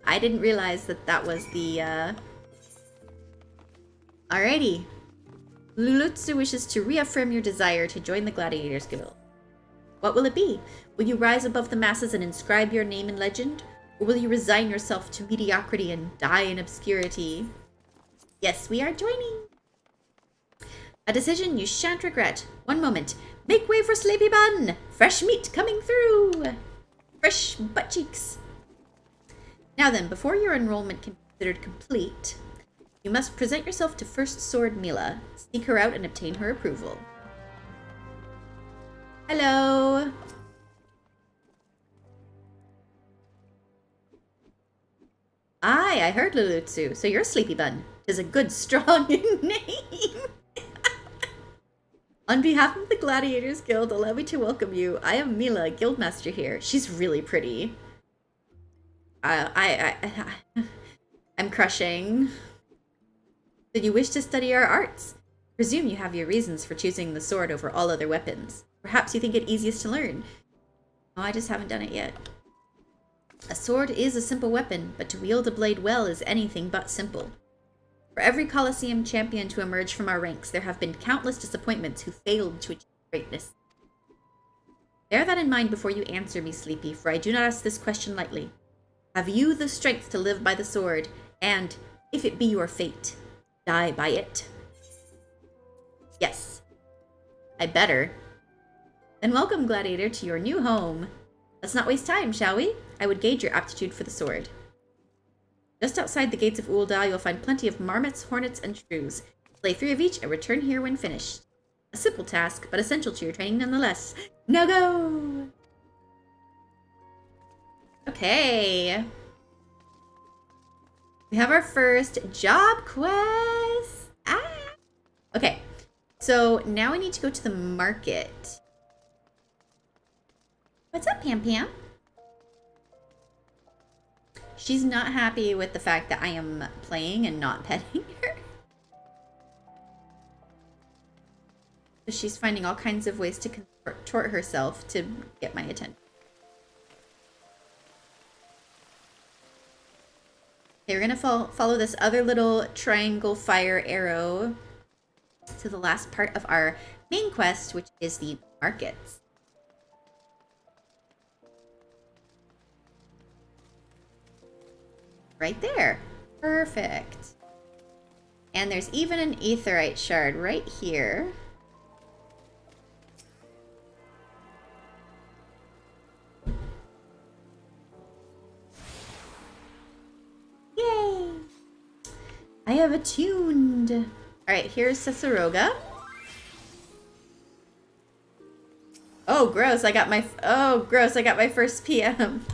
I didn't realize that that was the, Alrighty. Lulutsu wishes to reaffirm your desire to join the Gladiators Guild. What will it be? Will you rise above the masses and inscribe your name in legend? Or will you resign yourself to mediocrity and die in obscurity? Yes, we are joining. A decision you shan't regret. One moment. Make way for Sleepy Bunn! Fresh meat coming through! Fresh butt cheeks. Now then, before your enrollment can be considered complete, you must present yourself to First Sword Mila, seek her out and obtain her approval. Hello! Aye, I heard Lulutsu, so you're Sleepy Bunn. 'Tis a good, strong name! On behalf of the Gladiators Guild, allow me to welcome you. I am Mila, Guildmaster here. She's really pretty. I'm crushing. Did you wish to study our arts? Presume you have your reasons for choosing the sword over all other weapons. Perhaps you think it easiest to learn. Oh, I just haven't done it yet. A sword is a simple weapon, but to wield a blade well is anything but simple. For every Colosseum champion to emerge from our ranks, there have been countless disappointments who failed to achieve greatness. Bear that in mind before you answer me, Sleepy, for I do not ask this question lightly. Have you the strength to live by the sword, and, if it be your fate, die by it? Yes. I better. Then welcome, Gladiator, to your new home. Let's not waste time, shall we? I would gauge your aptitude for the sword. Just outside the gates of Ul'dah, you'll find plenty of marmots, hornets, and shrews. Slay 3 of each and return here when finished. A simple task, but essential to your training nonetheless. Now go! Okay. We have our first job quest. Okay. So now we need to go to the market. What's up, Pam Pam? She's not happy with the fact that I am playing and not petting her. So she's finding all kinds of ways to contort herself to get my attention. Okay, we're gonna follow this other little triangle fire arrow to the last part of our main quest, which is the markets. Right there. Perfect. And there's even an aetheryte shard right here. Yay! I have attuned. Alright, here's Cesaroga. Oh, gross. I got my first PM.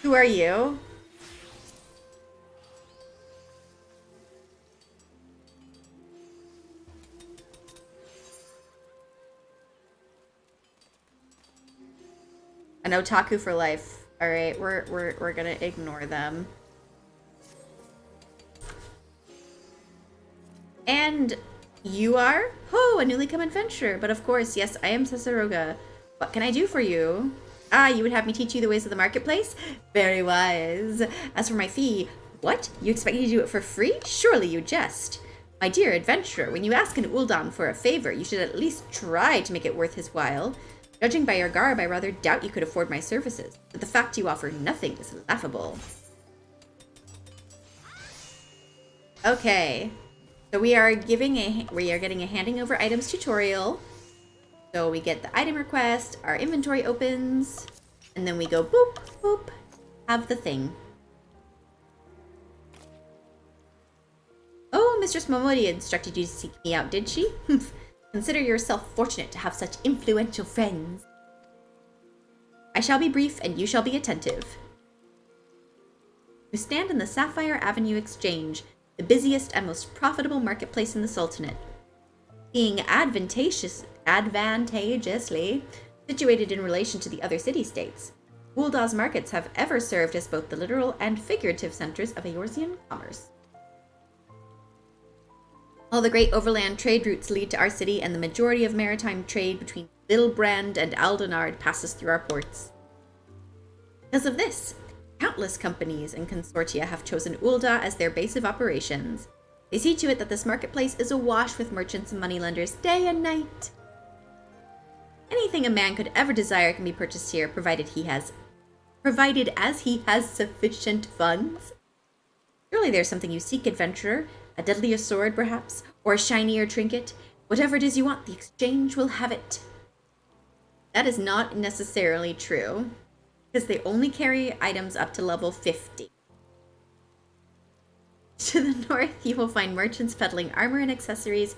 Who are you? An otaku for life. All right, we're gonna ignore them. And you are? Oh, a newly come adventurer. But of course, yes, I am Cesaroga. What can I do for you? Ah, you would have me teach you the ways of the marketplace? Very wise. As for my fee, what? You expect me to do it for free? Surely you jest. My dear adventurer, when you ask an Ul'dah for a favor, you should at least try to make it worth his while. Judging by your garb, I rather doubt you could afford my services, but the fact you offer nothing is laughable. Okay, so we are getting a handing over items tutorial. So we get the item request, our inventory opens, and then we go boop, boop, have the thing. Oh, Mistress Momori instructed you to seek me out, did she? Consider yourself fortunate to have such influential friends. I shall be brief and you shall be attentive. We stand in the Sapphire Avenue Exchange, the busiest and most profitable marketplace in the Sultanate. Being advantageously situated in relation to the other city-states, Ul'dah's markets have ever served as both the literal and figurative centers of Eorzean commerce. All the great overland trade routes lead to our city, and the majority of maritime trade between Vilbrand and Aldenard passes through our ports. Because of this, countless companies and consortia have chosen Ul'dah as their base of operations. They see to it that this marketplace is awash with merchants and moneylenders day and night. Anything a man could ever desire can be purchased here, provided as he has sufficient funds. Surely there's something you seek, adventurer. A deadlier sword, perhaps? Or a shinier trinket? Whatever it is you want, the exchange will have it. That is not necessarily true, because they only carry items up to level 50. To the north, you will find merchants peddling armor and accessories,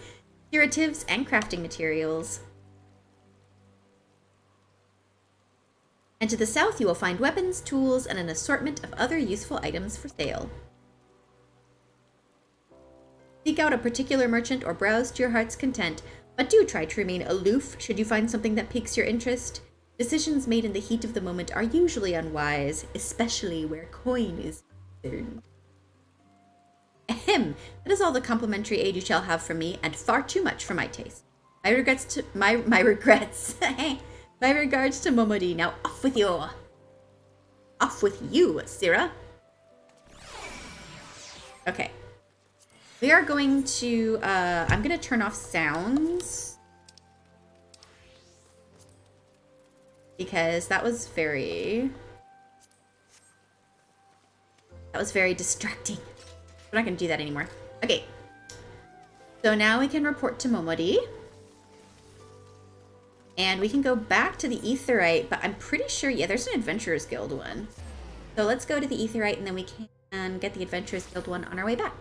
curatives, and crafting materials. And to the south, you will find weapons, tools, and an assortment of other useful items for sale. Seek out a particular merchant or browse to your heart's content, but do try to remain aloof should you find something that piques your interest. Decisions made in the heat of the moment are usually unwise, especially where coin is concerned. him. That is all the complimentary aid you shall have from me, and far too much for my taste. My regrets to my regrets. My regards to Momodi. Now off with you. Off with you, Syrah. Okay. We are going to, I'm going to turn off sounds. Because that was very distracting. We're not going to do that anymore. Okay. So now we can report to Momodi. And we can go back to the Aetheryte, but I'm pretty sure, yeah, there's an Adventurers Guild one. So let's go to the Aetheryte and then we can get the Adventurers Guild one on our way back.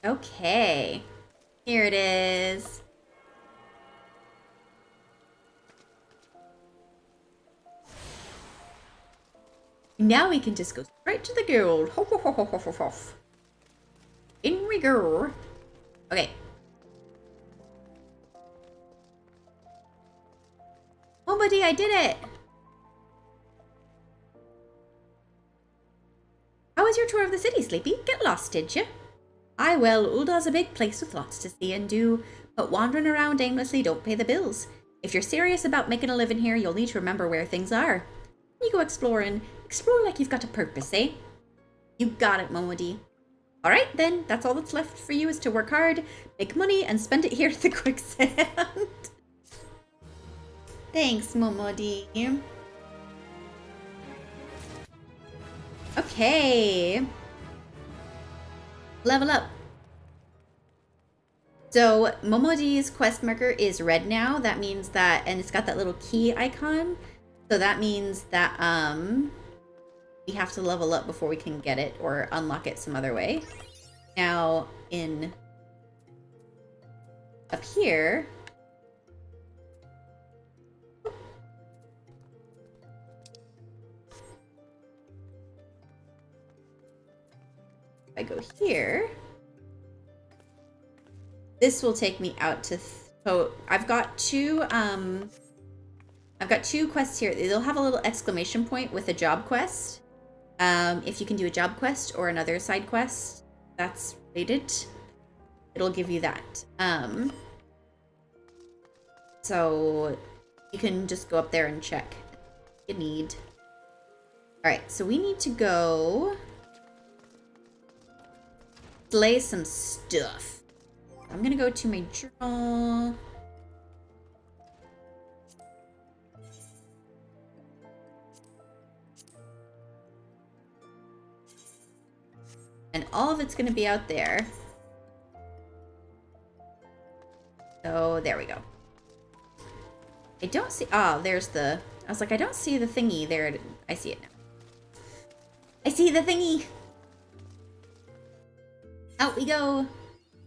Okay, here it is. Now we can just go straight to the guild. Ho, ho, ho, ho, ho, ho, ho. In we go. Okay. Oh, buddy, I did it. How was your tour of the city, Sleepy? Get lost, did you? Aye, well, Ul'dah's a big place with lots to see and do, but wandering around aimlessly don't pay the bills. If you're serious about making a living here, you'll need to remember where things are. When you go exploring, explore like you've got a purpose, eh? You got it, Momodi. Alright then, that's all that's left for you is to work hard, make money, and spend it here at the quicksand. Thanks, Momodi. Okay. Level up. So Momodi's quest marker is red now. That means that, and it's got that little key icon. So that means that we have to level up before we can get it or unlock it some other way. Now in up here, if I go here, this will take me out to, so I've got two quests here. They'll have a little exclamation point with a job quest. If you can do a job quest or another side quest that's related, it'll give you that. So you can just go up there and check what you need. All right, so we need to go slay some stuff. I'm gonna go to my journal. And all of it's gonna be out there. So there we go. I don't see, oh, there's the, I was like, I don't see the thingy there. I see it now. I see the thingy. Out we go.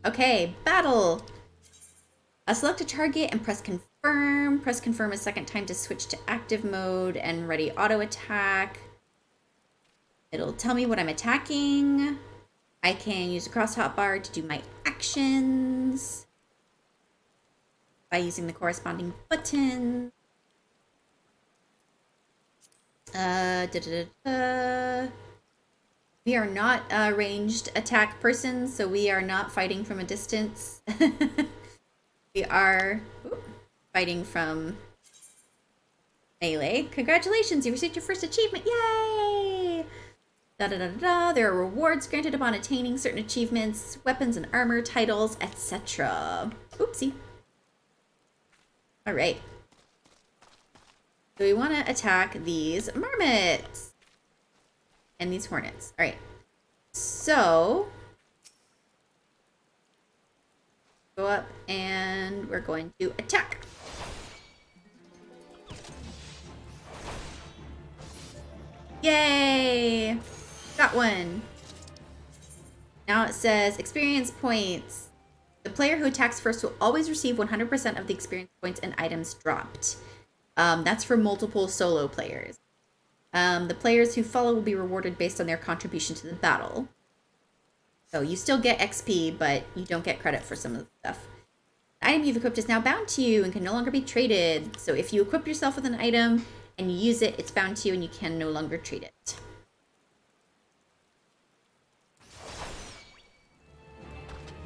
Okay, battle. Select a target and press confirm. Press confirm a second time to switch to active mode and ready auto attack. It'll tell me what I'm attacking. I can use a cross hotbar to do my actions by using the corresponding button. We are not a ranged attack person, so we are not fighting from a distance. We are fighting from melee. Congratulations, you received your first achievement. Yay! Da da da da. There are rewards granted upon attaining certain achievements, weapons and armor, titles, etc. Oopsie. All right. So we want to attack these marmots and these hornets. All right. So go up and we're going to attack. Yay! Got one. Now it says experience points. The player who attacks first will always receive 100% of the experience points and items dropped. That's for multiple solo players. The players who follow will be rewarded based on their contribution to the battle. So you still get XP, but you don't get credit for some of the stuff. The item you've equipped is now bound to you and can no longer be traded. So if you equip yourself with an item and you use it, it's bound to you and you can no longer trade it.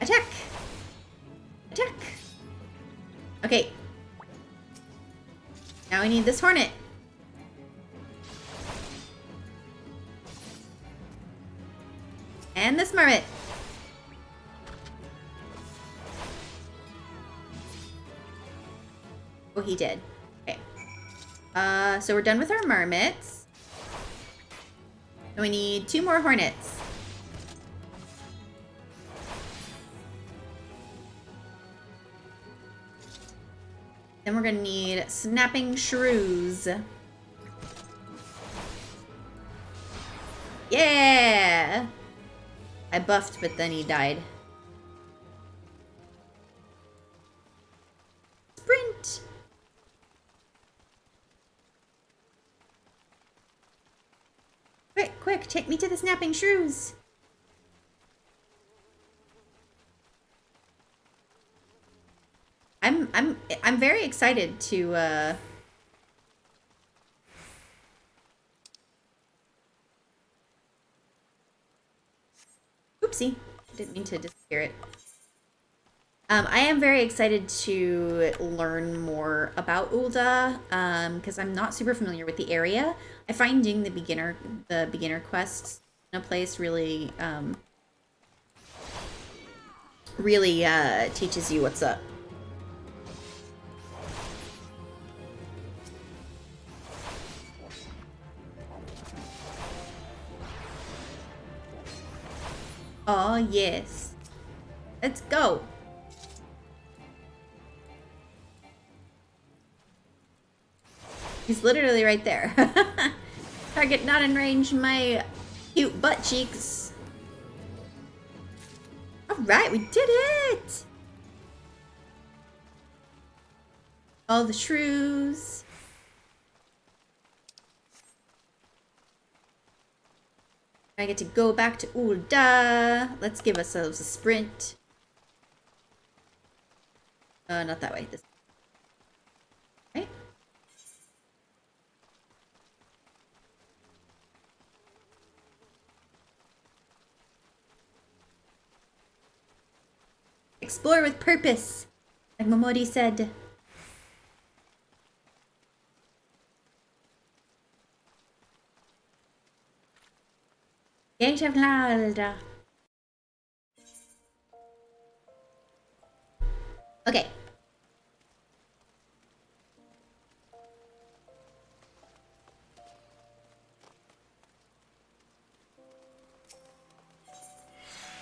Attack! Attack! Okay. Now we need this hornet. And this marmot. Oh, he did. Okay. So we're done with our marmots. And we need 2 more hornets. Then we're gonna need snapping shrews. Yeah! I buffed, but then he died. Sprint! Quick, quick, take me to the snapping shrews. I'm very excited to Oopsie, didn't mean to disappear it. I am very excited to learn more about Ul'dah, because I'm not super familiar with the area. I find doing the beginner quests in a place really teaches you what's up. Oh, yes. Let's go. He's literally right there. Target not in range, my cute butt cheeks. Alright, we did it! All the shrews. I get to go back to Ul'dah. Let's give ourselves a sprint. Not that way. This way. Explore with purpose, like Momori said. Gate of Ul'dah. Okay.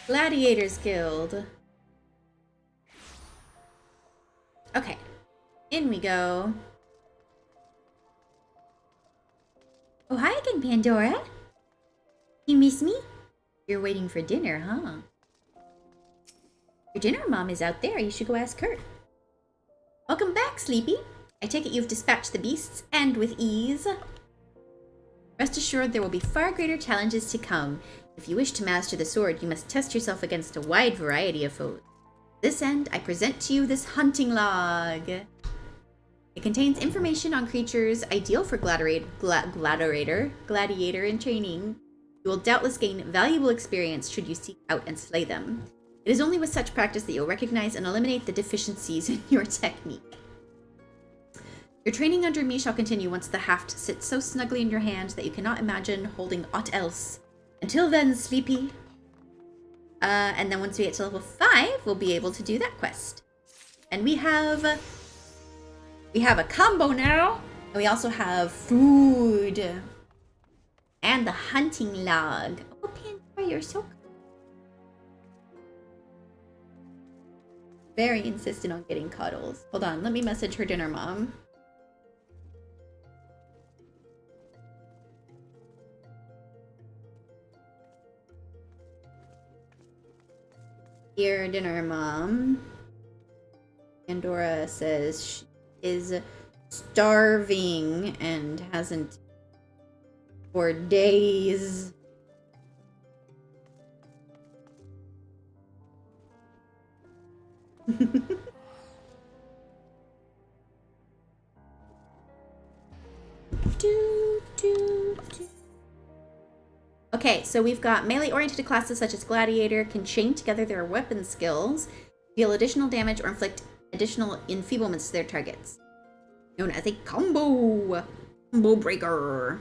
Gladiators Guild. Okay. In we go. Oh, hi again, Pandora. You miss me? You're waiting for dinner, huh? Your dinner mom is out there. You should go ask her. Welcome back, Sleepy. I take it you've dispatched the beasts, and with ease. Rest assured there will be far greater challenges to come. If you wish to master the sword, you must test yourself against a wide variety of foes. To this end, I present to you this hunting log. It contains information on creatures ideal for gladiator in training. You will doubtless gain valuable experience should you seek out and slay them. It is only with such practice that you'll recognize and eliminate the deficiencies in your technique. Your training under me shall continue once the haft sits so snugly in your hand that you cannot imagine holding aught else. Until then, Sleepy. And then once we get to level 5, we'll be able to do that quest. And we have a combo now. And we also have food. And the hunting log. Oh, Pandora, you're so cool. Very insistent on getting cuddles. Hold on, let me message her dinner mom. Your dinner, Mom. Pandora says she is starving and hasn't for days. Okay, so we've got melee-oriented classes such as Gladiator can chain together their weapon skills, deal additional damage, or inflict additional enfeeblements to their targets. Known as a combo breaker.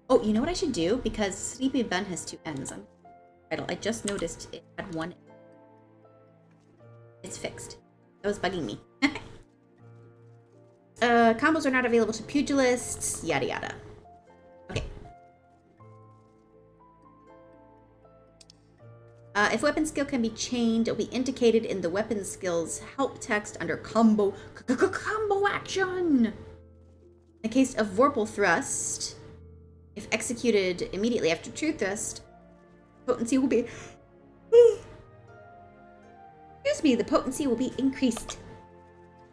Oh, you know what I should do? Because Sleepy Bunn has 2 ends. I just noticed it had 1 end. It's fixed. That was bugging me. Combos are not available to pugilists, yada yada. Okay. If weapon skill can be chained, it'll be indicated in the weapon skills help text under combo action. In the case of Vorpal Thrust, if executed immediately after True Thrust, potency will be... Excuse me, the potency will be increased.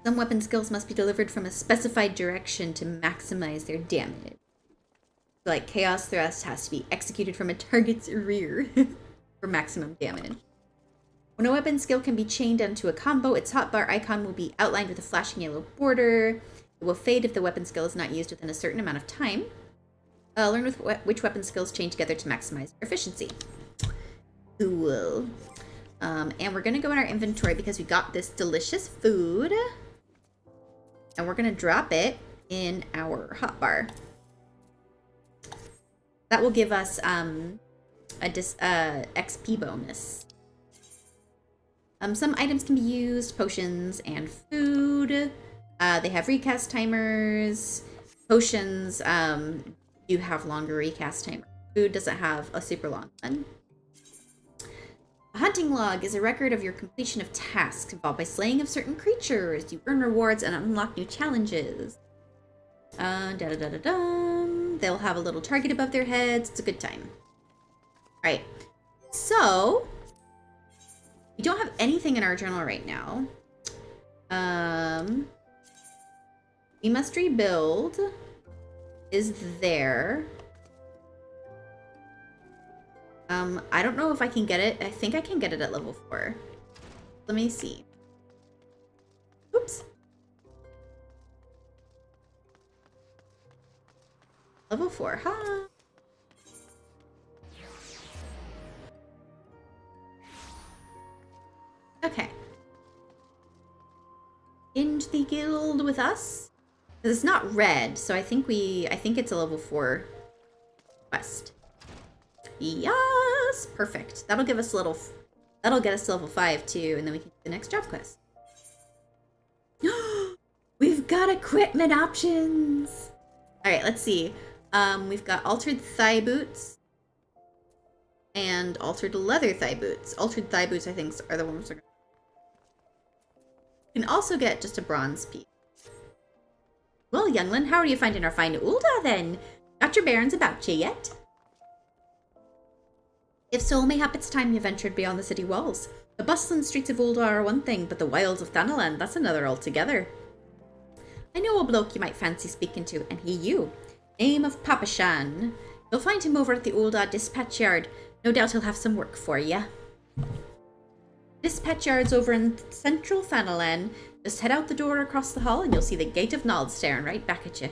Some weapon skills must be delivered from a specified direction to maximize their damage. Like Chaos Thrust has to be executed from a target's rear for maximum damage. When a weapon skill can be chained onto a combo, its hotbar icon will be outlined with a flashing yellow border. It will fade if the weapon skill is not used within a certain amount of time. Learn which weapon skills chain together to maximize their efficiency. Cool. And we're gonna go in our inventory because we got this delicious food. And we're gonna drop it in our hotbar. That will give us XP bonus. Some items can be used, potions and food. They have recast timers. Potions do have longer recast timer. Food doesn't have a super long one. A hunting log is a record of your completion of tasks involved by slaying of certain creatures. You earn rewards and unlock new challenges. They'll have a little target above their heads. It's a good time. Alright, so we don't have anything in our journal right now. We must rebuild is there. I don't know if I can get it. I think I can get it at level 4. Let me see. Oops. Level 4, huh? Okay. Into the guild with us? It's not red, so I think it's a level 4 quest. Yes! Perfect. That'll get us to level 5 too, and then we can do the next job quest. We've got equipment options! Alright, let's see. We've got altered thigh boots and altered leather thigh boots. Altered thigh boots, I think, are the ones we're gonna... You can also get just a bronze piece. Well, youngling, how are you finding our fine Ul'dah then? Got your bearings about you yet? If so, mayhap it's time you ventured beyond the city walls. The bustling streets of Ul'dah are one thing, but the wilds of Thanalan, that's another altogether. I know a bloke you might fancy speaking to, and he you. Name of Papashan. You'll find him over at the Ul'dah dispatch yard. No doubt he'll have some work for you. Dispatch yard's over in central Thanalan. Just head out the door across the hall and you'll see the Gate of Nod staring right back at you.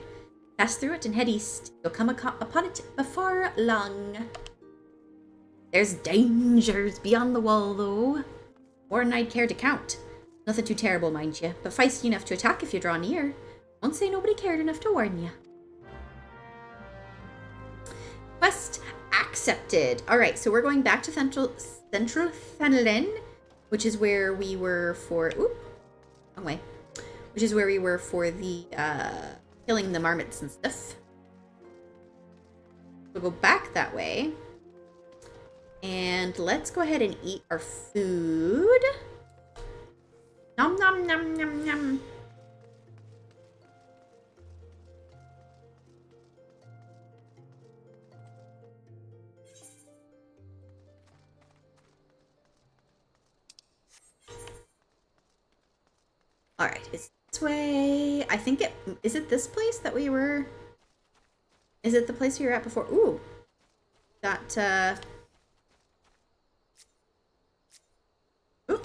Pass through it and head east. You'll come upon it before long. There's dangers beyond the wall, though. More than I'd care to count. Nothing too terrible, mind you, but feisty enough to attack if you draw near. Won't say nobody cared enough to warn you. Quest accepted. Alright, so we're going back to Central Thanalan, which is where we were for... Oop. Wrong way. Which is where we were for the, killing the marmots and stuff. We'll go back that way. And let's go ahead and eat our food. Nom nom nom nom nom. Alright, it's this way. I think it... Is it this place that we were... Is it the place we were at before? Ooh. Got, Ooh.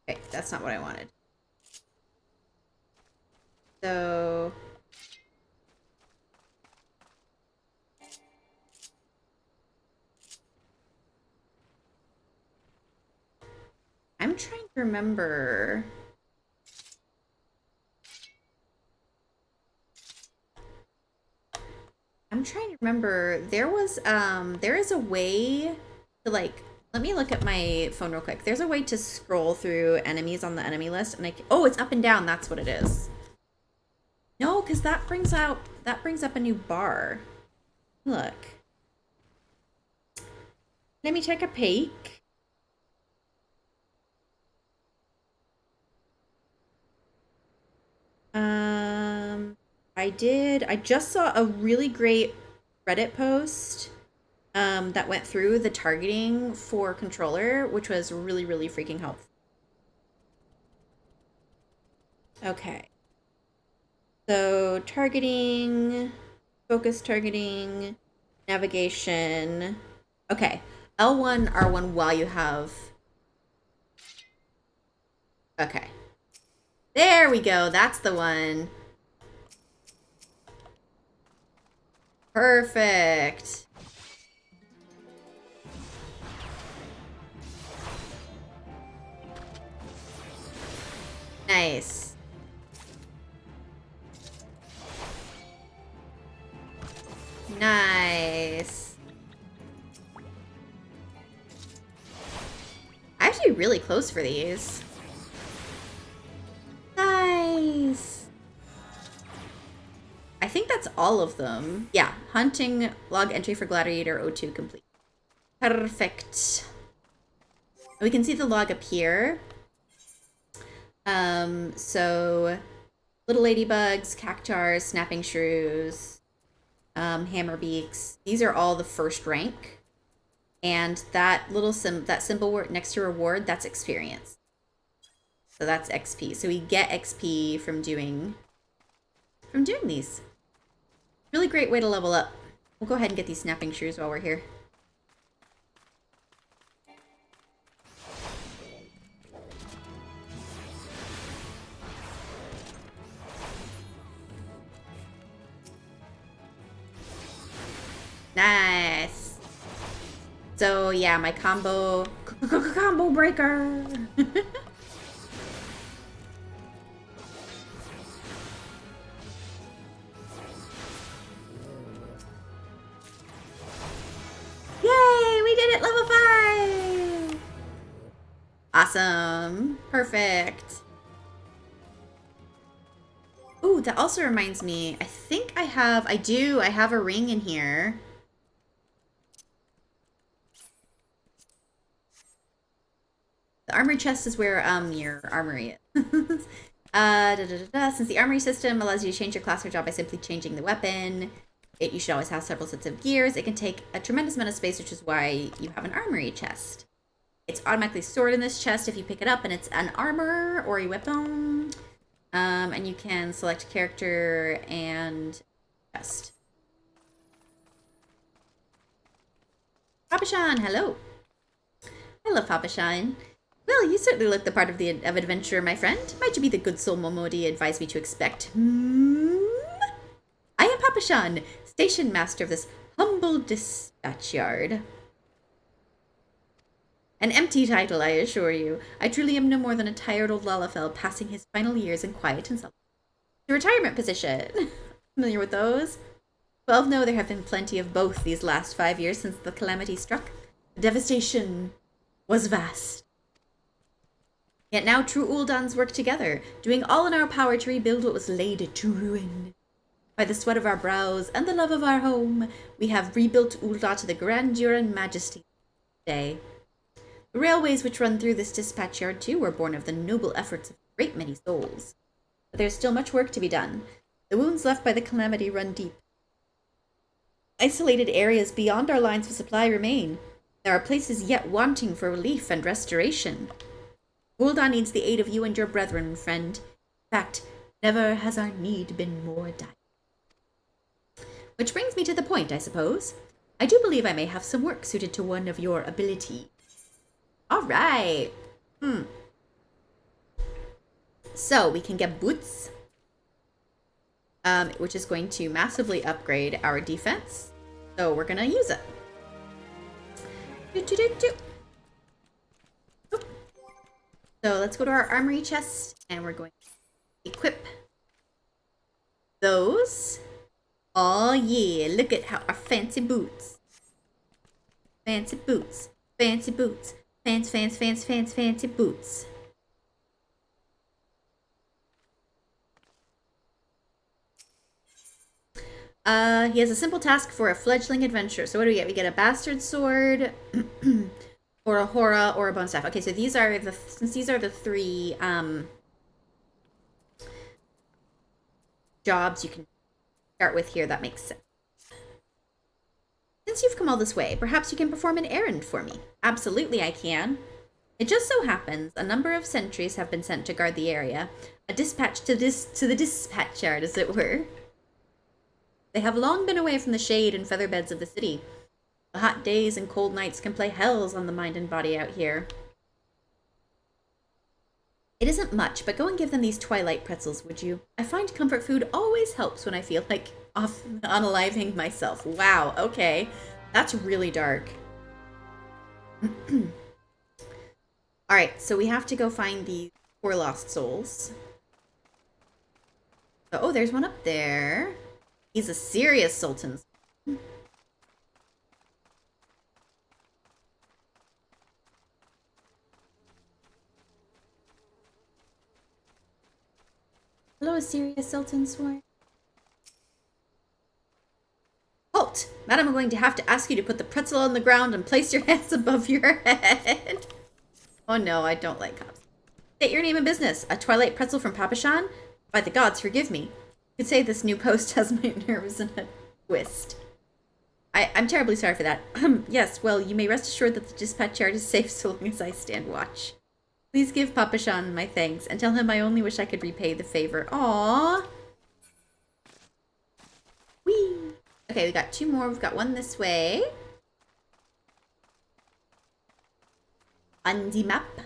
Okay, that's not what I wanted. So... I'm trying to remember... there is a way to, like, let me look at my phone real quick. There's a way to scroll through enemies on the enemy list, and oh, it's up and down, that's what it is. No, because that brings up a new bar. Look. Let me take a peek. I just saw a really great Reddit post that went through the targeting for controller, which was really, really freaking helpful. Okay. So targeting, focus targeting, navigation. Okay. L1, R1 while you have... Okay. There we go. That's the one. Perfect. Nice. Nice. Actually really close for these. Nice. I think that's all of them. Yeah, hunting log entry for Gladiator O2 complete. Perfect. We can see the log up here. So little ladybugs, cactars, snapping shrews, hammerbeaks. These are all the first rank. And that little symbol next to reward, that's experience. So that's XP. So we get XP from doing these. Really great way to level up. We'll go ahead and get these snapping shrews while we're here. Nice. So yeah, my combo breaker. Yay, we did it, level 5. Awesome. Perfect. Ooh, that also reminds me, I think I have a ring in here. The armory chest is where your armory is. Since the armory system allows you to change your class or job by simply changing the weapon, you should always have several sets of gears. It can take a tremendous amount of space, which is why you have an armory chest. It's automatically stored in this chest if you pick it up, and it's an armor or a weapon. And you can select character and chest. Papashan, hello. Hello, Papashan. Well, you certainly look the part of adventurer, my friend. Might you be the good soul Momodi advised me to expect? I am Papashan, station master of this humble dispatch yard. An empty title, I assure you. I truly am no more than a tired old Lalafell passing his final years in quiet and solitude. The retirement position. Familiar with those? 12 know there have been plenty of both these last 5 years since the calamity struck. The devastation was vast. Yet now true Ul'dahs work together, doing all in our power to rebuild what was laid to ruin. By the sweat of our brows and the love of our home, we have rebuilt Ul'dah to the grandeur and majesty today. The railways which run through this dispatch yard, too, were born of the noble efforts of a great many souls. But there's still much work to be done. The wounds left by the calamity run deep. Isolated areas beyond our lines of supply remain. There are places yet wanting for relief and restoration. Ul'dah needs the aid of you and your brethren, friend. In fact, never has our need been more dire. Which brings me to the point, I suppose. I do believe I may have some work suited to one of your abilities. All right. So we can get boots, which is going to massively upgrade our defense. So we're gonna use it. So let's go to our armory chest, and we're going to equip those. Oh yeah, look at how our fancy boots. Fancy boots. Fancy boots. Fancy boots. He has a simple task for a fledgling adventurer. So what do we get? We get a bastard sword, or a hora, or a bone staff. Okay, so these are the three jobs you can start with here. That makes sense. Since you've come all this way, perhaps you can perform an errand for me. Absolutely, I can. It just so happens a number of sentries have been sent to guard the area. A dispatch to the dispatch yard, as it were. They have long been away from the shade and feather beds of the city. The hot days and cold nights can play hells on the mind and body out here. It isn't much, but go and give them these twilight pretzels, would you? I find comfort food always helps when I feel like unaliving myself. Wow, okay. That's really dark. Alright, so we have to go find the 4 lost souls. Oh, there's one up there. He's a serious sultan. Hello, serious sultan sworn. Halt! Madam, I'm going to have to ask you to put the pretzel on the ground and place your hands above your head. Oh no, I don't like cops. State your name and business. A twilight pretzel from Papashan? By the gods, forgive me. You could say this new post has my nerves in a twist. I'm terribly sorry for that. Yes, well, you may rest assured that the dispatch yard is safe so long as I stand watch. Please give Papashan my thanks and tell him I only wish I could repay the favor. Aww. Whee. Okay, we got 2 more. We've got one this way. On the map.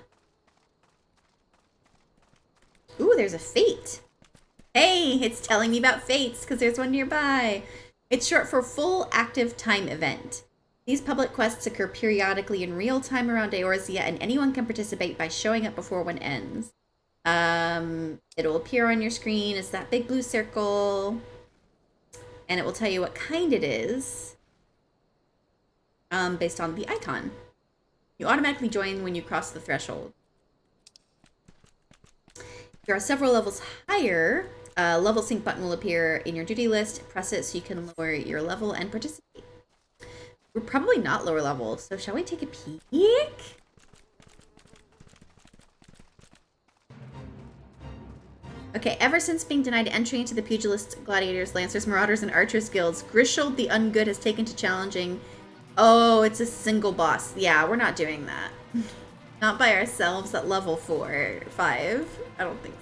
Ooh, there's a fate. Hey, it's telling me about fates because there's one nearby. It's short for Full Active Time Event. These public quests occur periodically in real time around Eorzea, and anyone can participate by showing up before one ends. It'll appear on your screen as that big blue circle, and it will tell you what kind it is, based on the icon. You automatically join when you cross the threshold. If you are several levels higher, a level sync button will appear in your duty list. Press it so you can lower your level and participate. We're probably not lower level, so shall we take a peek? Okay, ever since being denied entry into the Pugilists, Gladiators, Lancers, Marauders, and Archers guilds, Grishold the Ungood has taken to challenging... Oh, it's a single boss. Yeah, we're not doing that. Not by ourselves at level 4, 5. I don't think so.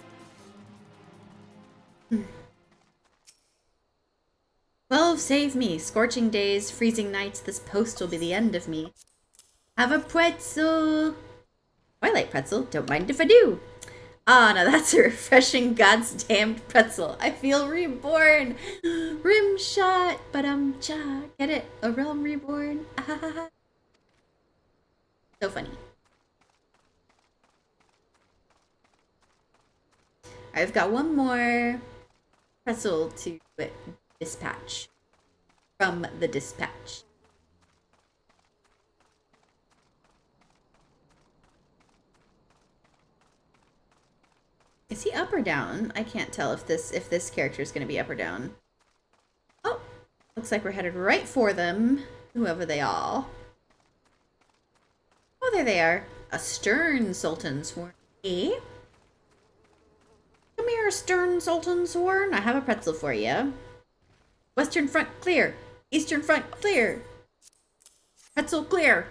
12, save me. Scorching days, freezing nights, this post will be the end of me. Have a pretzel. Twilight pretzel? Don't mind if I do. Ah, now that's a refreshing God's damned pretzel. I feel reborn. Rim shot, cha. Get it? A realm reborn. So funny. I've got one more pretzel to dispatch from the dispatch. Is he up or down? I can't tell if this character is going to be up or down. Oh, looks like we're headed right for them, whoever they are. Oh, there they are. A stern Sultan sworn. Eh? Come here, stern Sultan sworn. I have a pretzel for you. Western front clear. Eastern front, clear. Pretzel, clear.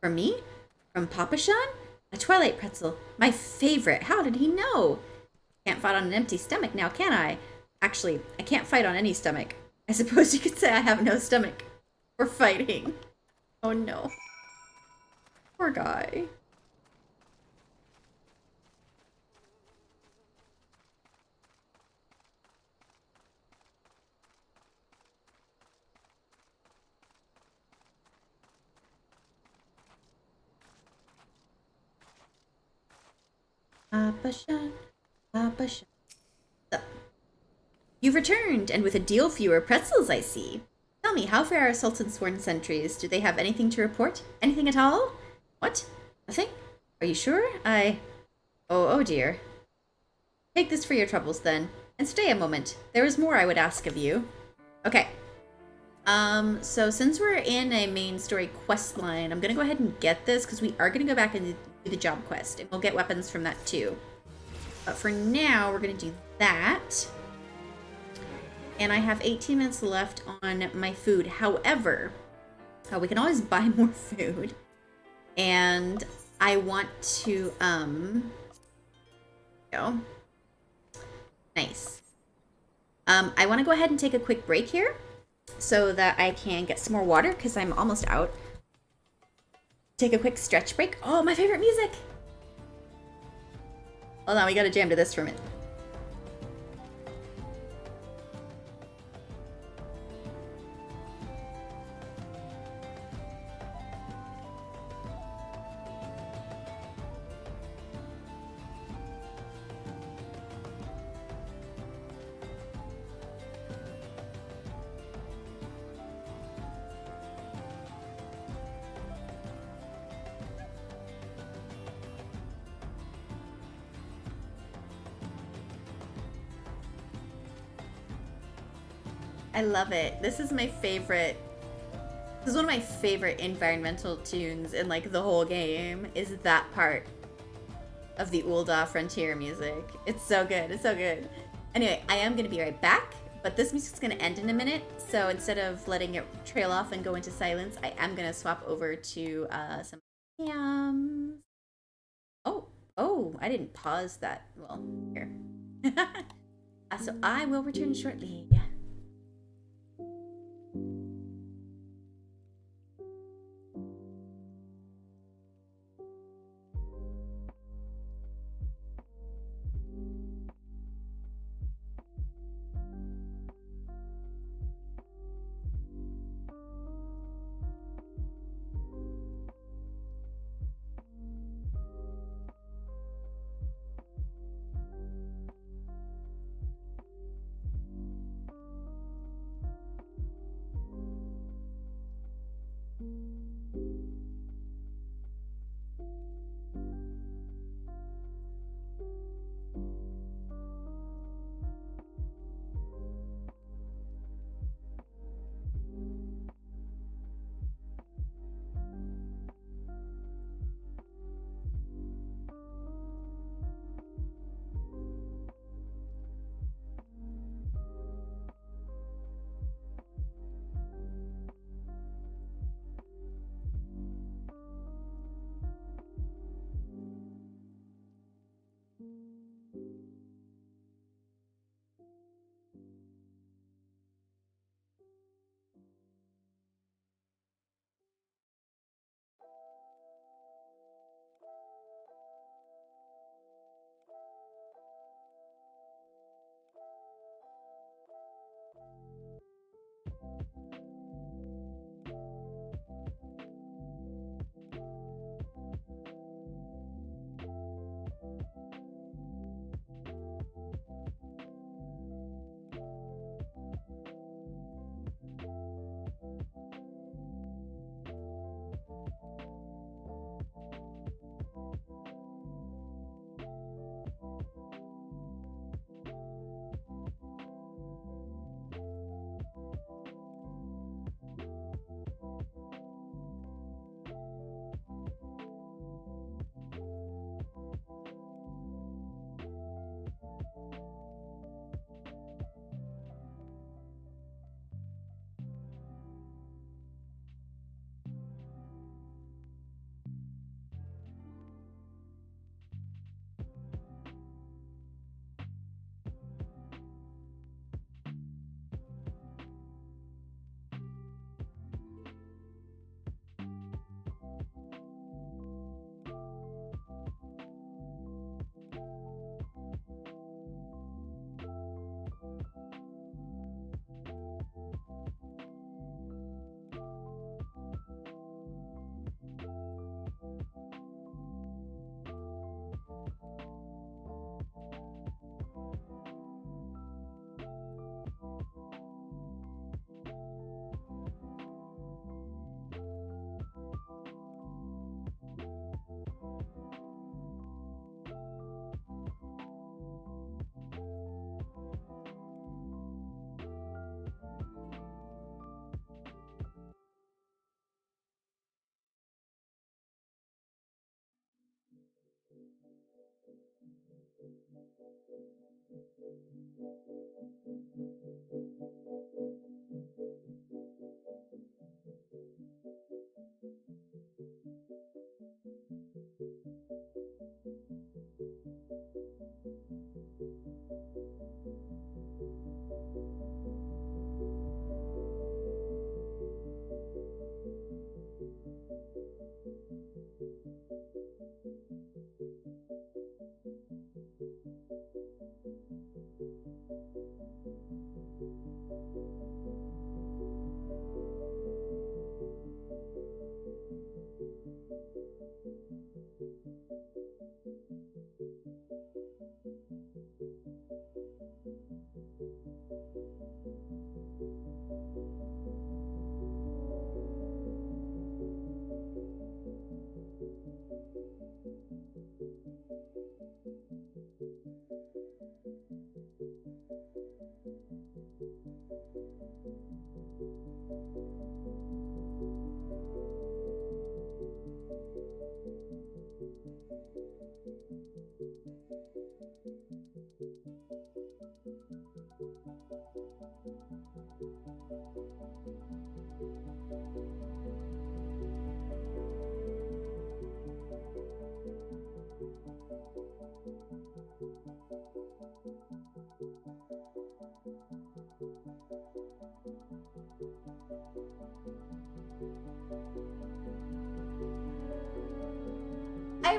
From me? From Papa Sean? A Twilight pretzel. My favorite. How did he know? Can't fight on an empty stomach now, can I? Actually, I can't fight on any stomach. I suppose you could say I have no stomach for fighting. Oh no. Poor guy. Papa Sean, Papa Sean. So, you've returned, and with a deal fewer pretzels, I see. Tell me, how fare our Sultan's sworn sentries? Do they have anything to report? Anything at all? What? Nothing? Are you sure? Oh dear. Take this for your troubles, then. And stay a moment. There is more I would ask of you. Okay. So since we're in a main story quest line, I'm gonna go ahead and get this, because we are gonna go back and do the job quest, and we'll get weapons from that too. But for now, we're gonna do that. And I have 18 minutes left on my food. However, we can always buy more food. And I want to, go. Nice. I want to go ahead and take a quick break here so that I can get some more water because I'm almost out. Take a quick stretch break. Oh, my favorite music. Hold on, we gotta jam to this for a minute. I love it. This is my favorite. This is one of my favorite environmental tunes in like the whole game, is that part of the Ul'dah frontier music. It's so good. It's so good. Anyway, I am going to be right back, but this music's going to end in a minute. So instead of letting it trail off and go into silence, I am going to swap over to some yams. Oh, I didn't pause that. Well, here. So I will return shortly.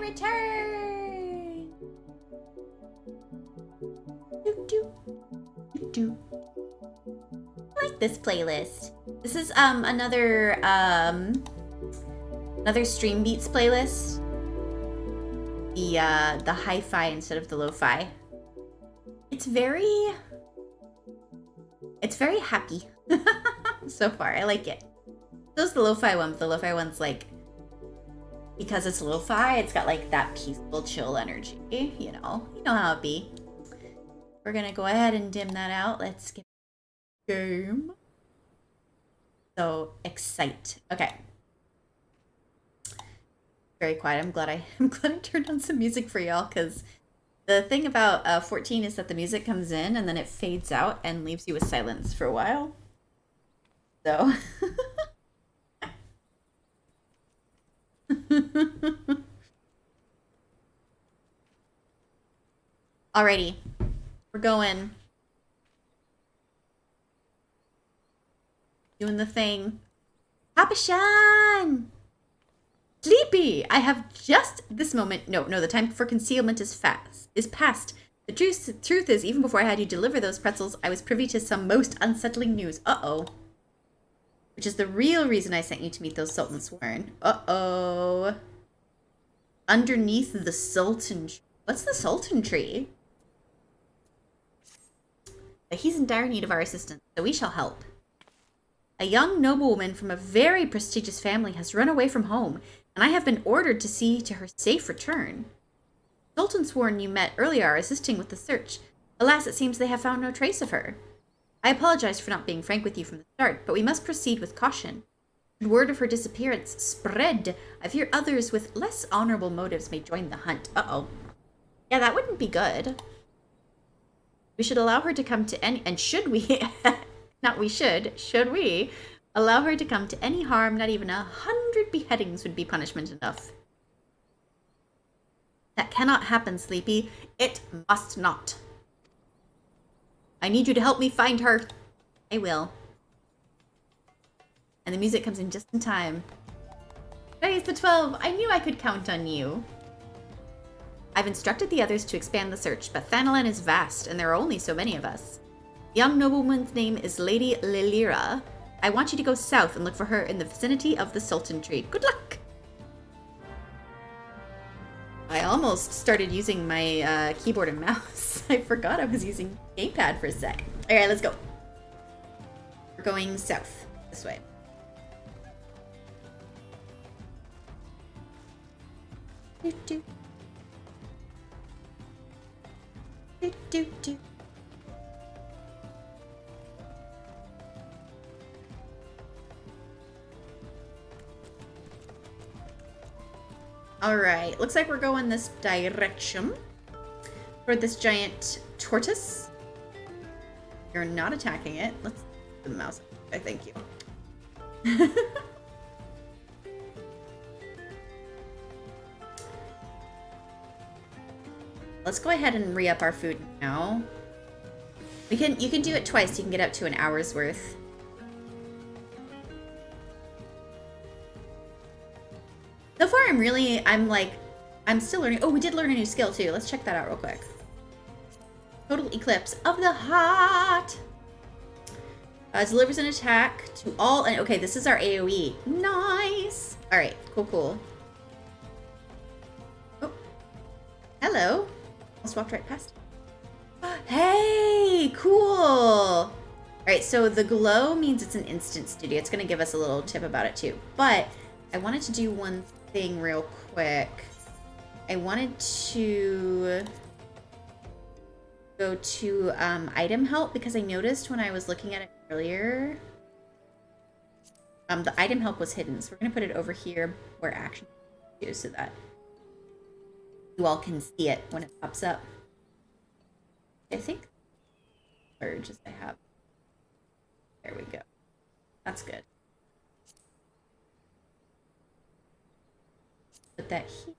return. I like this playlist. This is another Stream Beats playlist. The hi-fi instead of the lo-fi. It's very happy so far. I like it. So is the lo-fi one, but the lo-fi one's like, because it's lo-fi, it's got like that peaceful, chill energy. You know how it be. We're gonna go ahead and dim that out. Let's get game. So excite. Okay. Very quiet. I'm glad I turned on some music for y'all, because the thing about 14 is that the music comes in and then it fades out and leaves you with silence for a while. So alrighty. We're going. Doing the thing. Papa Shan! Sleepy! I have just this moment. No, the time for concealment is past. The truth is, even before I had you deliver those pretzels, I was privy to some most unsettling news. Uh-oh. Which is the real reason I sent you to meet those sultans, Warren. Uh-oh. Underneath the sultan tree. What's the sultan tree? But he's in dire need of our assistance, so we shall help. A young noblewoman from a very prestigious family has run away from home, and I have been ordered to see to her safe return. The sultans Warren you met earlier are assisting with the search. Alas, it seems they have found no trace of her. I apologize for not being frank with you from the start, but we must proceed with caution. Should word of her disappearance spread, I fear others with less honorable motives may join the hunt. Uh-oh. Yeah, that wouldn't be good. We should allow her to come to any... And should we... Not we should we allow her to come to any harm? Not even 100 beheadings would be punishment enough. That cannot happen, Sleepy. It must not. I need you to help me find her. I will. And the music comes in just in time. Raise the 12. I knew I could count on you. I've instructed the others to expand the search, but Thanalan is vast, and there are only so many of us. The young noblewoman's name is Lady Lilira. I want you to go south and look for her in the vicinity of the Sultan Tree. Good luck! I almost started using my keyboard and mouse. I forgot I was using gamepad for a sec. Alright, let's go. We're going south. This way. Do, do. Do, do, do. Alright, looks like we're going this direction. Toward this giant tortoise. You're not attacking it. Let's put the mouse. I thank you. Let's go ahead and re-up our food now. You can do it twice. You can get up to an hour's worth. So far, I'm still learning. Oh, we did learn a new skill too. Let's check that out real quick. Total Eclipse of the Heart. Delivers an attack to all. And okay, this is our AoE. Nice. All right, cool. Oh, hello. Almost walked right past. Hey, cool. All right, so the glow means it's an instant studio. It's gonna give us a little tip about it too. But I wanted to do one thing real quick. I wanted to go to item help because I noticed when I was looking at it earlier, the item help was hidden. So we're gonna put it over here where action is so that you all can see it when it pops up. I think urges I have. There we go. That's good. Put that here.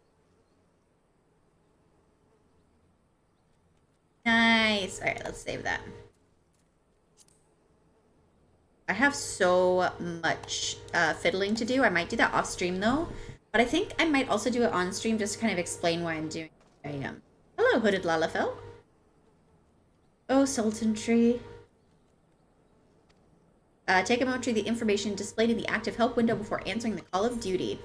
Nice. All right, let's save that. I have so much fiddling to do. I might do that off stream though. But I think I might also do it on stream just to kind of explain why I'm doing what I am. Hello, Hooded Lalafell. Oh, Sultan Tree. Take a moment to read the information displayed in the active help window before answering the call of duty.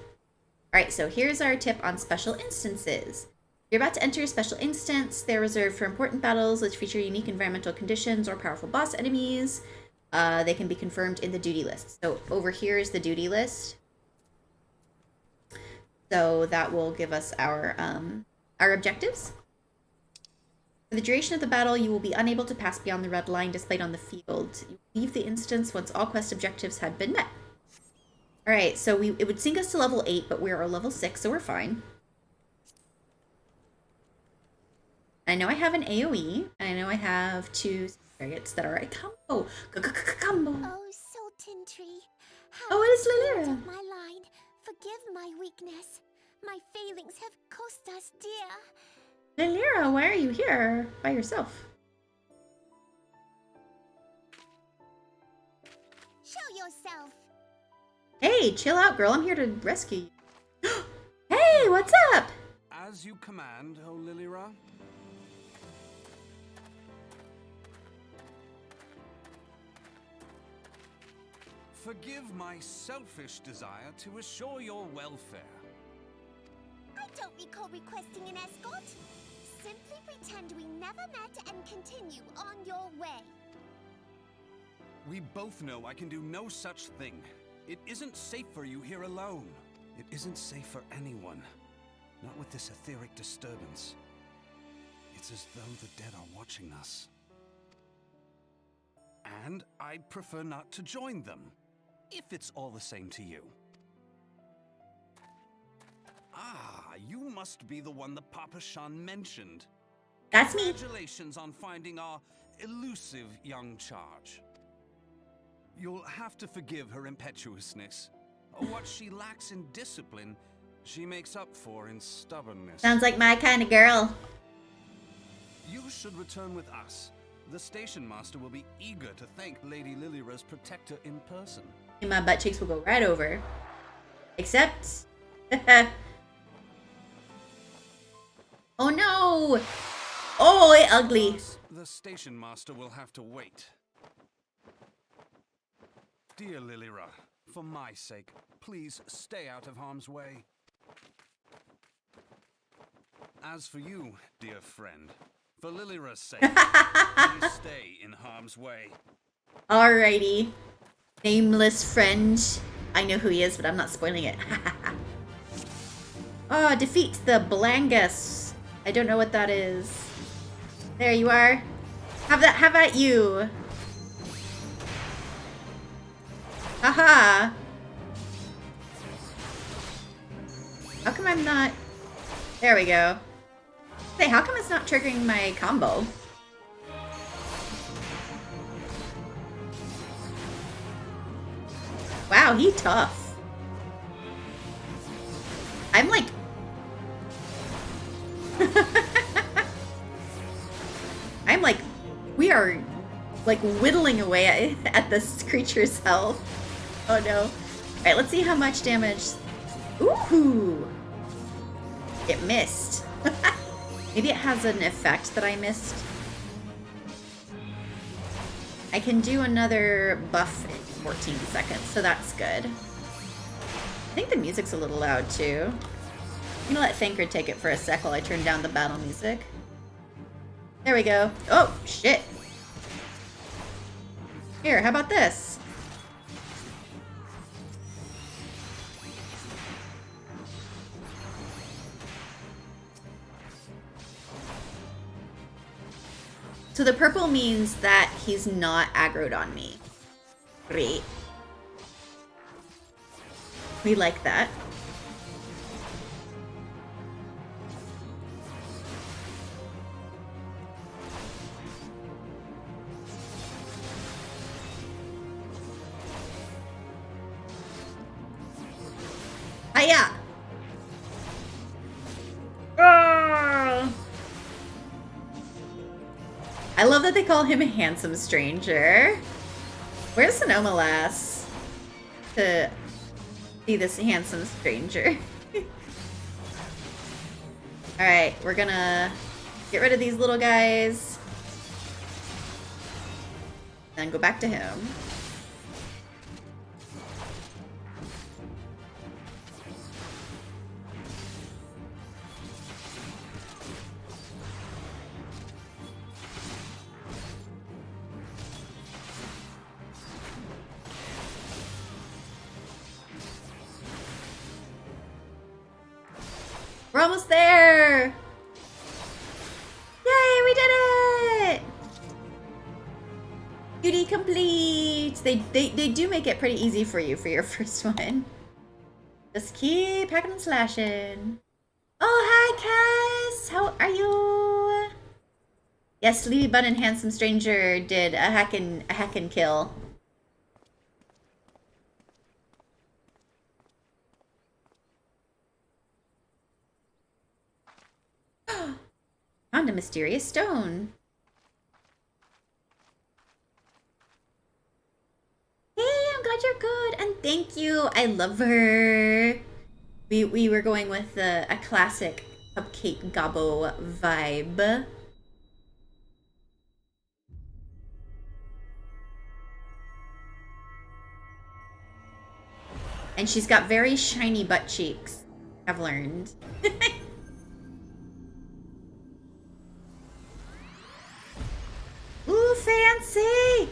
Alright, so here's our tip on special instances. You're about to enter a special instance. They're reserved for important battles which feature unique environmental conditions or powerful boss enemies. They can be confirmed in the duty list. So over here is the duty list. So that will give us our objectives. For the duration of the battle, you will be unable to pass beyond the red line displayed on the field. You leave the instance once all quest objectives have been met. Alright, so it would sink us to level 8, but we're level 6, so we're fine. I know I have an AoE, and I know I have 2 targets that are a combo. Combo. Oh, Sultan Tree. Oh, it is Lilira. My line. Forgive my weakness. My failings have cost us dear. Lilira, why are you here by yourself? Show yourself. Hey, chill out, girl. I'm here to rescue you. Hey, what's up? As you command, O Lilira. Forgive my selfish desire to assure your welfare. I don't recall requesting an escort. Simply pretend we never met and continue on your way. We both know I can do no such thing. It isn't safe for you here alone. It isn't safe for anyone. Not with this etheric disturbance. It's as though the dead are watching us. And I'd prefer not to join them, if it's all the same to you. Ah, you must be the one that Papa Shan mentioned. That's me. Congratulations on finding our elusive young charge. You'll have to forgive her impetuousness. What she lacks in discipline, she makes up for in stubbornness. Sounds like my kind of girl. You should return with us. The station master will be eager to thank Lady Lilira's protector in person. And my butt cheeks will go right over. Except... Oh no! Oh, it ugly. The station master will have to wait. Dear Lilira, for my sake, please stay out of harm's way. As for you, dear friend, for Lilira's sake, please stay in harm's way. Alrighty. Nameless friend. I know who he is, but I'm not spoiling it. Oh, defeat the Blangus. I don't know what that is. There you are. Have at you. Haha. How come I'm not... There we go. Say, how come it's not triggering my combo? Wow, he tough. I'm like... I'm like... We are like whittling away at this creature's health. Oh no. Alright, let's see how much damage... Ooh! It missed. Maybe it has an effect that I missed. I can do another buff in 14 seconds, so that's good. I think the music's a little loud too. I'm gonna let Thancred take it for a sec while I turn down the battle music. There we go. Oh, shit. Here, how about this? So the purple means that he's not aggroed on me. Great. We like that. Hiya! I love that they call him a handsome stranger. Where's Sonoma Lass to see this handsome stranger? Alright, we're gonna get rid of these little guys. Then go back to him. We're almost there! Yay, we did it! Duty complete! They do make it pretty easy for you for your first one. Just keep hacking and slashing. Oh, hi, Cass! How are you? Yes, Sleepy Bunn and Handsome Stranger did a hack and kill. Found a mysterious stone. Hey, I'm glad you're good, and thank you. I love her. We were going with a classic Cupcake Gobbo vibe. And she's got very shiny butt cheeks, I've learned. Ooh, fancy!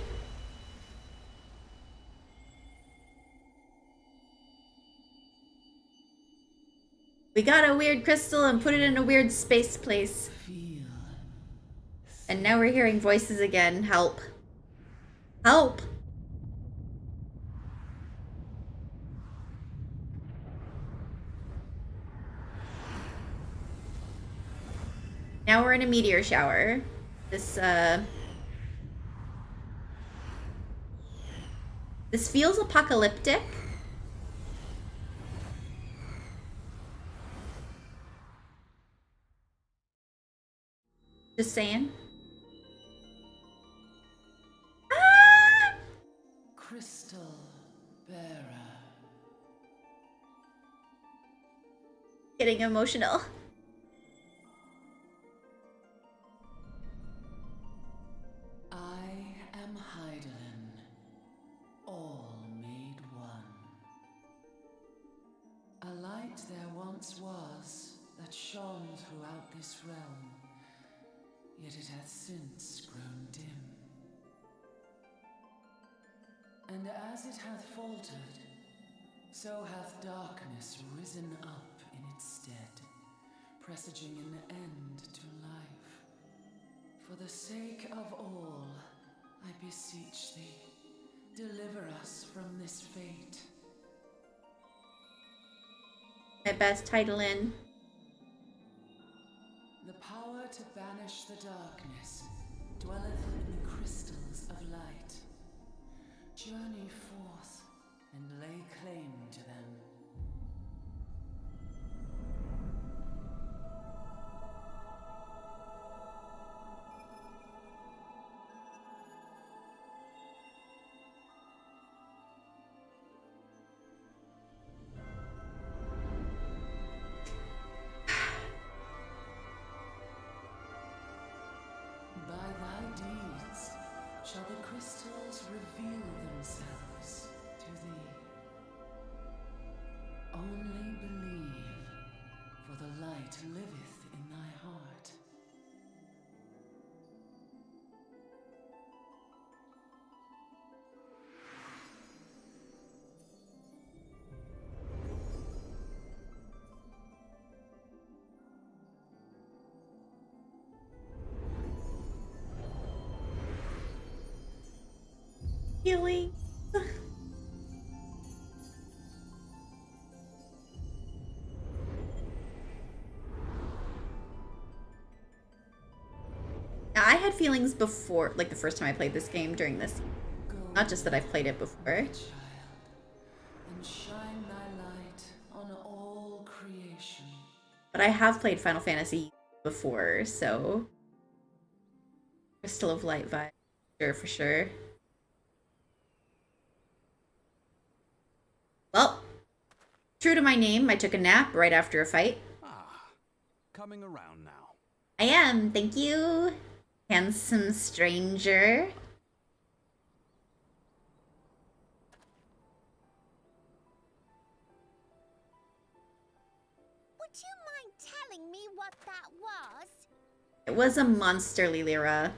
We got a weird crystal and put it in a weird space place. And now we're hearing voices again. Help. Help! Now we're in a meteor shower. This feels apocalyptic. Just saying. Ah! Crystal Bearer. Getting emotional. Was that shone throughout this realm, yet it hath since grown dim. And as it hath faltered, so hath darkness risen up in its stead, presaging an end to life. For the sake of all, I beseech thee, deliver us from this fate. My best title in. The power to banish the darkness dwelleth in the crystals of light. Journey forth and lay claim to them. Shall the crystals reveal themselves to thee? Only believe, for the light liveth in thy heart. Healing. Now, I had feelings before, like the first time I played this game during this. Not just that I've played it before. And shine thy light on all creation. But I have played Final Fantasy before, so Crystal of Light vibe, sure, for sure. Well, true to my name, I took a nap right after a fight. coming around now. I am, thank you, handsome stranger. Would you mind telling me what that was? It was a monster, Lilira.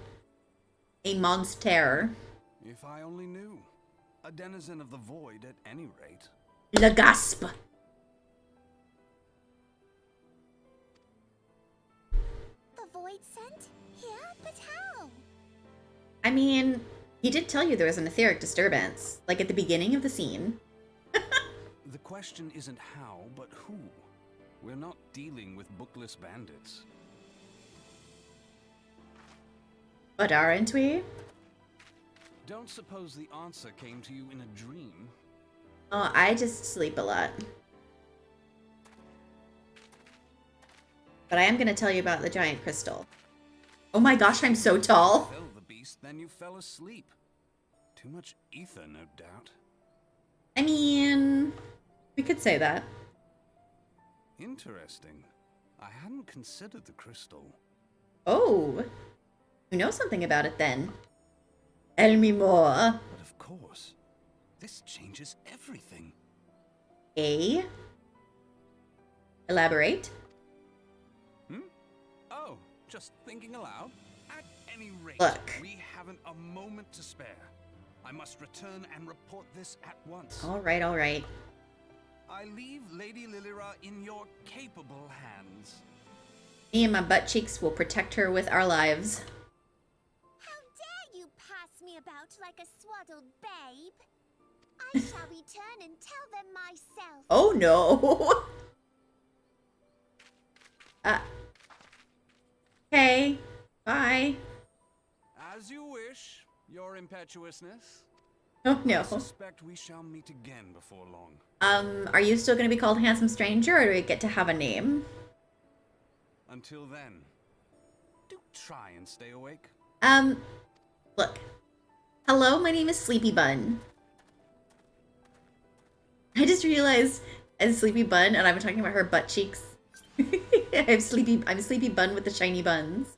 A monster. If I only knew. A denizen of the void at any rate. Le gasp. The void sent? Here? But how? I mean, he did tell you there was an etheric disturbance, like at the beginning of the scene. The question isn't how, but who. We're not dealing with bookless bandits. But aren't we? Don't suppose the answer came to you in a dream? Oh, I just sleep a lot. But I am going to tell you about the giant crystal. Oh my gosh, I'm so tall. You fell the beast, then you fell asleep. Too much ether, no doubt. I mean, we could say that. Interesting. I hadn't considered the crystal. Oh, you know something about it then. Tell me more. But of course, this changes everything. Elaborate. Oh, just thinking aloud? At any rate, Look. we haven't a moment to spare. I must return and report this at once. All right, all right. I leave Lady Lilira in your capable hands. Me and my butt cheeks will protect her with our lives. How dare you pass me about like a swaddled babe? I shall return and tell them myself. Oh no. Okay. Bye. As you wish, your impetuousness. Oh no. I suspect we shall meet again before long. Are you still going to be called Handsome Stranger, or do we get to have a name? Until then, do try and stay awake. Look. Hello, my name is Sleepy Bunn. I just realized as Sleepy Bunn, and I've been talking about her butt cheeks. I'm Sleepy Bunn with the shiny buns.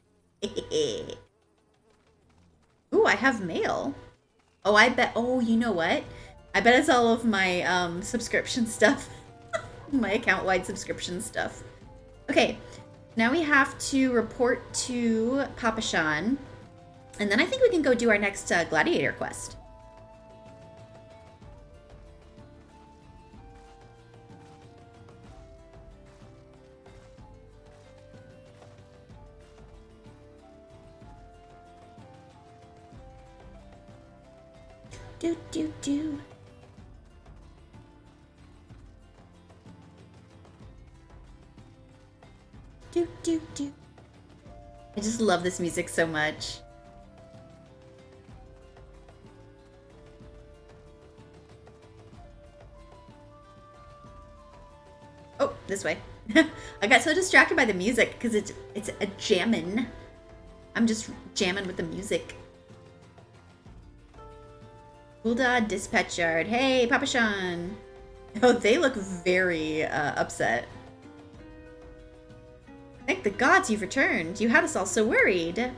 Ooh, I have mail. Oh, I bet. Oh, you know what? I bet it's all of my subscription stuff. My account-wide subscription stuff. Okay, now we have to report to Papa Shan. And then I think we can go do our next Gladiator quest. Do, do, do. Do, do, do. I just love this music so much. Oh, this way. I got so distracted by the music because it's a jammin'. I'm just jamming with the music. Ul'dah Dispatch Yard. Hey, Papa Shan. Oh, they look very upset. Thank the gods you've returned. You had us all so worried.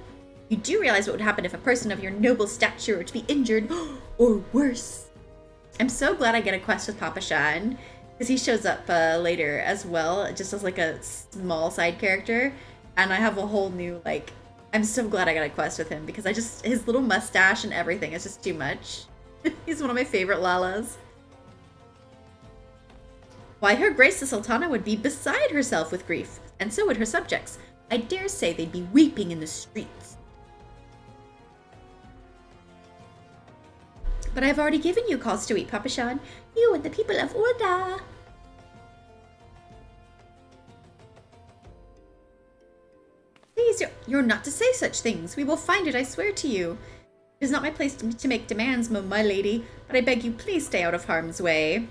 You do realize what would happen if a person of your noble stature were to be injured, or worse. I'm so glad I get a quest with Papa Shan, because he shows up later as well, just as like a small side character. And I have a whole new, like, I'm so glad I got a quest with him, because his little mustache and everything is just too much. He's one of my favorite Lalas. Why, Her Grace the Sultana would be beside herself with grief, and so would her subjects. I dare say they'd be weeping in the streets. But I've already given you cause to weep, Papa Shan. You and the people of Ul'dah. Please, you're not to say such things. We will find it, I swear to you. It is not my place to make demands, my lady, but I beg you please stay out of harm's way.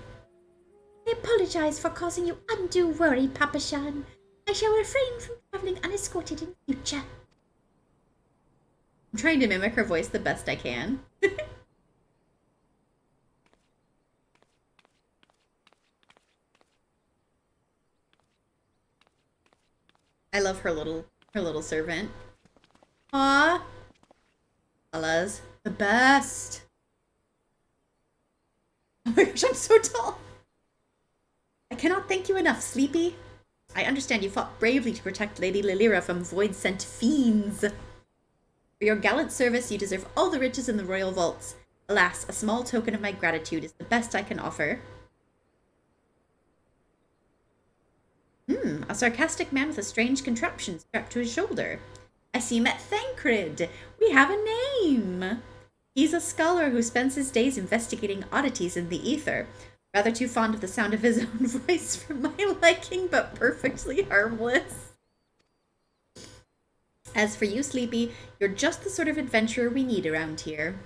I apologize for causing you undue worry, Papa Shan. I shall refrain from traveling unescorted in future. I'm trying to mimic her voice the best I can. I love her little servant. Aw. Allah's the best. Oh my gosh, I'm so tall. I cannot thank you enough, Sleepy. I understand you fought bravely to protect Lady Lilira from void-sent fiends. For your gallant service, you deserve all the riches in the royal vaults. Alas, a small token of my gratitude is the best I can offer. A sarcastic man with a strange contraption strapped to his shoulder. I see you met Thancred. We have a name. He's a scholar who spends his days investigating oddities in the ether. Rather too fond of the sound of his own voice for my liking, but perfectly harmless. As for you, Sleepy, you're just the sort of adventurer we need around here.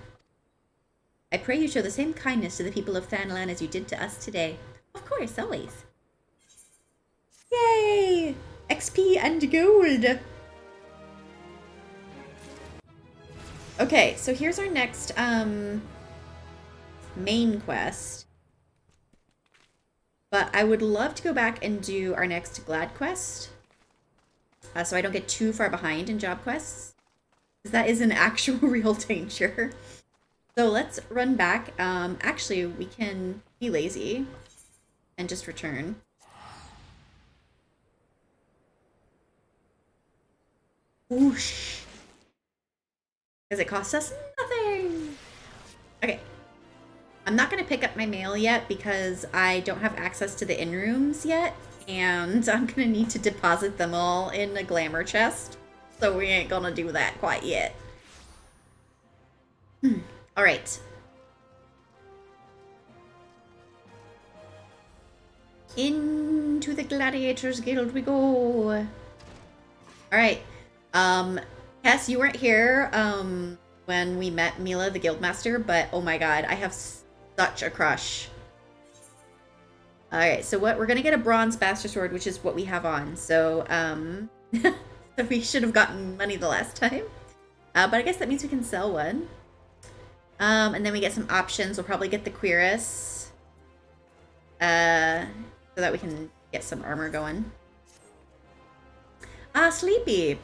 I pray you show the same kindness to the people of Thanalan as you did to us today. Of course, always. Yay! XP and gold! Okay, so here's our next, main quest. But I would love to go back and do our next Glad quest. So I don't get too far behind in job quests. Because that is an actual real danger. So let's run back. Actually, we can be lazy and just return. Whoosh. Because it costs us nothing. Okay. I'm not going to pick up my mail yet because I don't have access to the inn rooms yet. And I'm going to need to deposit them all in a glamour chest. So we ain't going to do that quite yet. Alright. Into the Gladiators Guild we go. Alright. Cass, you weren't here when we met Mila, the Guildmaster, but oh my god, I have such a crush. Alright, so what we're gonna get a bronze Bastard Sword, which is what we have on. So, so we should have gotten money the last time. But I guess that means we can sell one. And then we get some options. We'll probably get the Cuirass. So that we can get some armor going. Ah, Sleepy.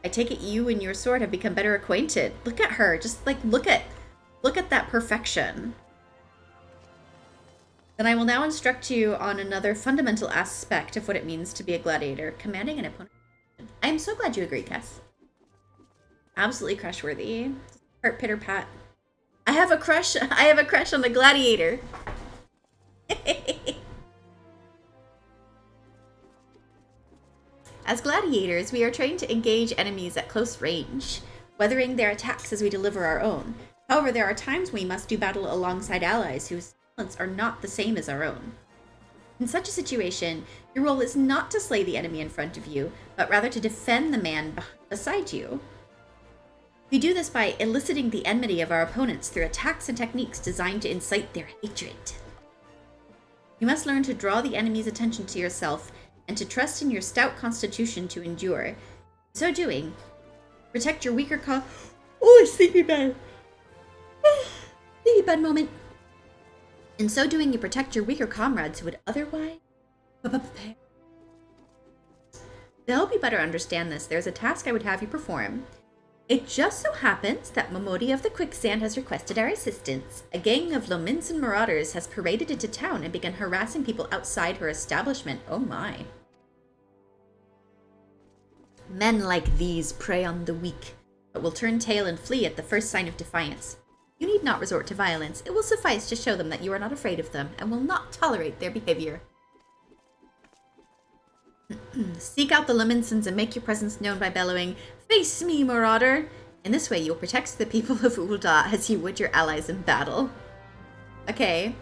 I take it you and your sword have become better acquainted. Look at her. Just like look at that perfection. Then I will now instruct you on another fundamental aspect of what it means to be a gladiator, commanding an opponent. I am so glad you agree, Cass. Absolutely crush-worthy. Heart pitter-pat. I have a crush on the gladiator. As gladiators, we are trained to engage enemies at close range, weathering their attacks as we deliver our own. However, there are times we must do battle alongside allies whose talents are not the same as our own. In such a situation, your role is not to slay the enemy in front of you, but rather to defend the man beside you. We do this by eliciting the enmity of our opponents through attacks and techniques designed to incite their hatred. You must learn to draw the enemy's attention to yourself and to trust in your stout constitution to endure. In so doing, protect your weaker Oh, sleepy bed. Sleepy bed moment. In so doing, you protect your weaker comrades who would otherwise... To help you better understand this, there's a task I would have you perform. It just so happens that Momodi of the Quicksand has requested our assistance. A gang of Lominsan marauders has paraded into town and begun harassing people outside her establishment. Oh my. Men like these prey on the weak, but will turn tail and flee at the first sign of defiance. You need not resort to violence. It will suffice to show them that you are not afraid of them and will not tolerate their behavior. Seek out the Lominsans and make your presence known by bellowing, "Face me, marauder!" In this way, you'll protect the people of Ul'dah as you would your allies in battle. Okay.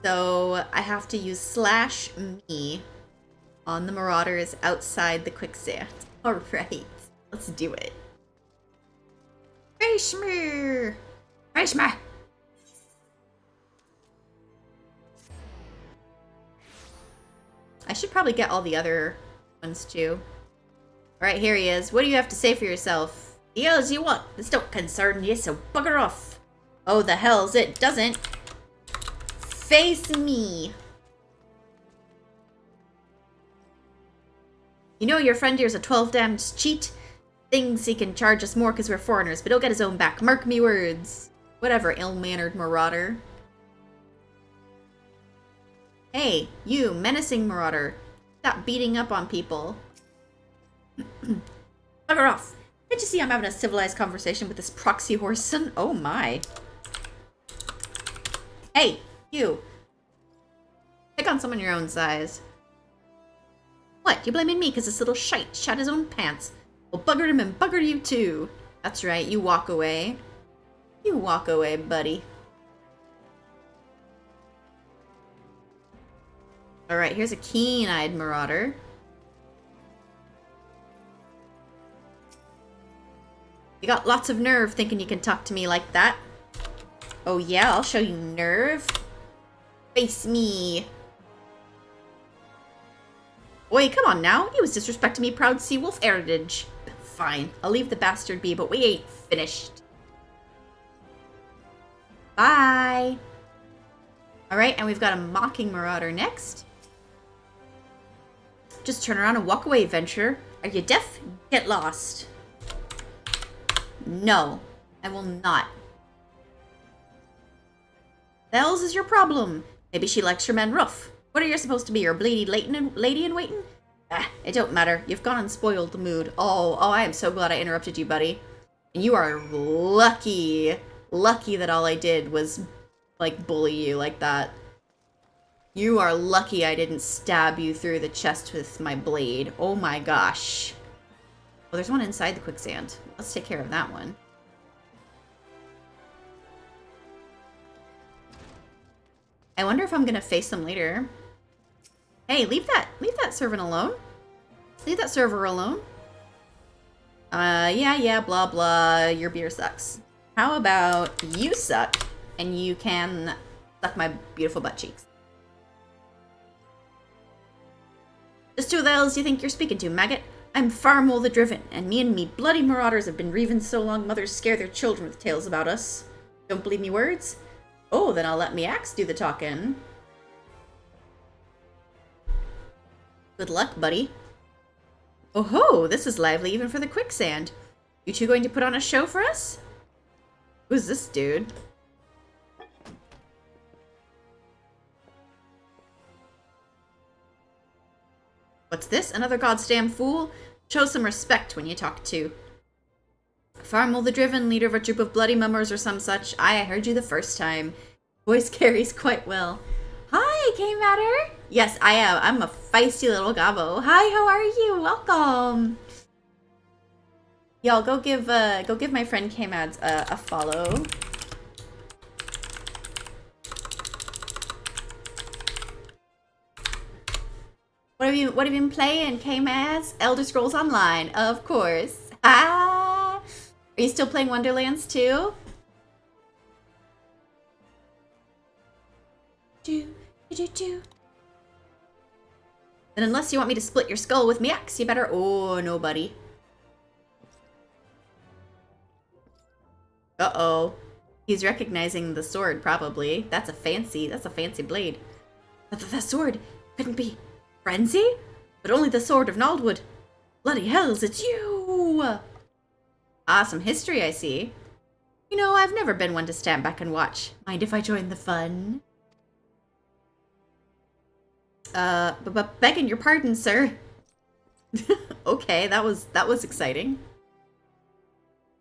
So, I have to use /me on the marauders outside the quicksand. Alright, let's do it. Face me! Face me! I should probably get all the other ones too. Alright, here he is. What do you have to say for yourself? Yell as you want. This don't concern you, so bugger off. Oh, the hells it doesn't. Face me. You know your friend here's a 12 damage cheat? Thinks he can charge us more because we're foreigners, but he'll get his own back. Mark me words. Whatever, ill-mannered marauder. Hey, you, menacing marauder. Stop beating up on people. Bugger off. Can't you see I'm having a civilized conversation with this proxy horse son? Oh my. Hey, you. Pick on someone your own size. What, you blaming me because this little shite shot his own pants? Well, buggered him and buggered you too. That's right, you walk away. You walk away, buddy. Alright, here's a keen-eyed marauder. You got lots of nerve thinking you can talk to me like that. Oh yeah, I'll show you nerve. Face me. Oi, come on now. He was disrespecting me proud sea wolf heritage. Fine, I'll leave the bastard be, but we ain't finished. Bye. Alright, and we've got a mocking marauder next. Just turn around and walk away, Venture. Are you deaf? Get lost. No, I will not. The hell's is your problem? Maybe she likes your men rough. What are you supposed to be, your bleedy lady in waiting? Ah, it don't matter. You've gone and spoiled the mood. Oh, I am so glad I interrupted you, buddy. And you are lucky. Lucky that all I did was, like, bully you like that. You are lucky I didn't stab you through the chest with my blade. Oh my gosh. Oh, there's one inside the quicksand. Let's take care of that one. I wonder if I'm gonna face them later. Hey, leave that servant alone. Leave that server alone. Yeah, blah, blah. Your beer sucks. How about you suck, and you can suck my beautiful butt cheeks? Just who the hells do you think you're speaking to, maggot? I'm Farmole the Driven, and me bloody marauders have been reaving so long mothers scare their children with tales about us. Don't believe me words? Oh, then I'll let me axe do the talking. Good luck, buddy. Oh ho, this is lively even for the quicksand. You two going to put on a show for us? Who's this dude? What's this? Another goddamn fool? Show some respect when you talk to. Farmole the Driven, leader of a troop of bloody mummers or some such. I heard you the first time. Voice carries quite well. Hi, K-Matter. Yes, I am. I'm a feisty little gobbo. Hi, how are you? Welcome. Y'all, go give my friend K-Mads a follow. What have you been playing, K-Mads? Elder Scrolls Online, of course. Ah! Are you still playing Wonderlands too? Do. Then unless you want me to split your skull with me axe, you better... Oh, no, buddy. Uh-oh. He's recognizing the sword, probably. That's a fancy blade. That sword couldn't be Frenzy? But only the sword of Naldwood. Bloody hells, it's you! Ah, some history, I see. You know, I've never been one to stand back and watch. Mind if I join the fun? But begging your pardon, sir. Okay, that was exciting.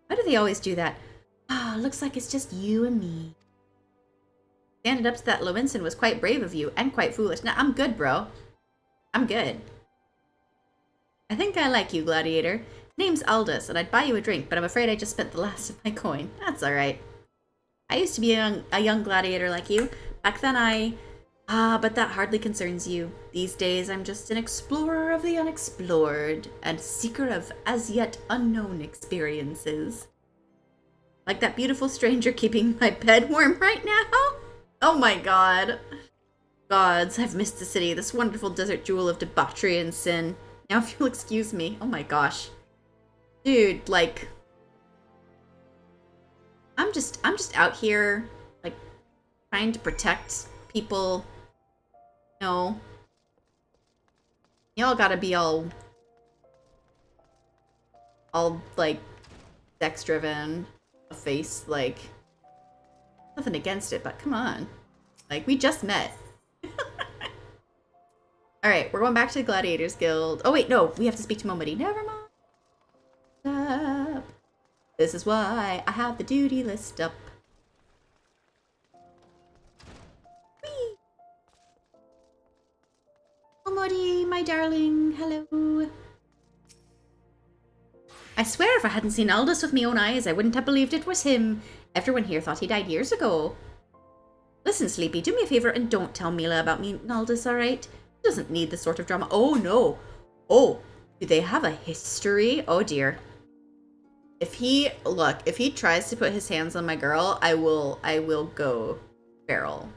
Why do they always do that? Ah, looks like it's just you and me. Standing up to that Lewinson was quite brave of you, and quite foolish. Nah, I'm good, bro. I'm good. I think I like you, Gladiator. Name's Ul'dah, and I'd buy you a drink, but I'm afraid I just spent the last of my coin. That's alright. I used to be a young gladiator like you. Back then but that hardly concerns you. These days, I'm just an explorer of the unexplored, and seeker of as-yet unknown experiences. Like that beautiful stranger keeping my bed warm right now? Oh my god. Gods, I've missed the city, this wonderful desert jewel of debauchery and sin. Now if you'll excuse me. Oh my gosh. Dude, like... I'm just out here, like, trying to protect people. No. Y'all gotta be all all, like, sex-driven, a face, like, nothing against it, but come on. Like, we just met. Alright, we're going back to the Gladiators Guild. Oh, wait, no, we have to speak to Momody. Never mind. This is why I have the duty list up. Whee! Momody, my darling, hello. I swear if I hadn't seen Ul'dah with my own eyes, I wouldn't have believed it was him. Everyone here thought he died years ago. Listen, Sleepy, do me a favor and don't tell Mila about me and Ul'dah, alright? He doesn't need this sort of drama. Oh, no. Oh, do they have a history? Oh, dear. If he tries to put his hands on my girl, I will go feral.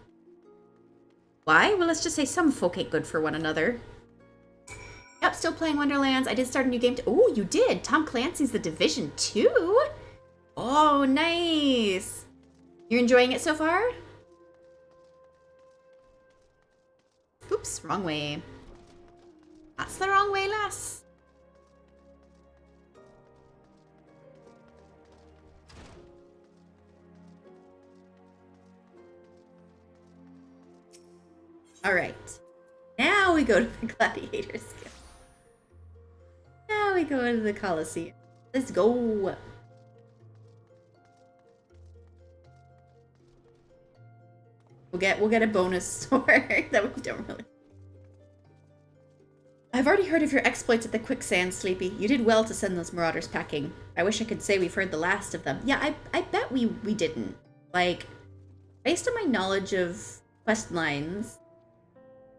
Why? Well, let's just say some folk ain't good for one another. Yep, still playing Wonderlands. I did start a new game. Oh, you did. Tom Clancy's The Division 2? Oh, nice. You're enjoying it so far? Oops, wrong way. That's the wrong way, lass. All right. Now we go to the Gladiators Guild. Now we go to the Coliseum. Let's go. We'll get a bonus sword that we don't really. I've already heard of your exploits at the quicksand, Sleepy. You did well to send those marauders packing. I wish I could say we've heard the last of them. Yeah, I bet we didn't. Like, based on my knowledge of quest lines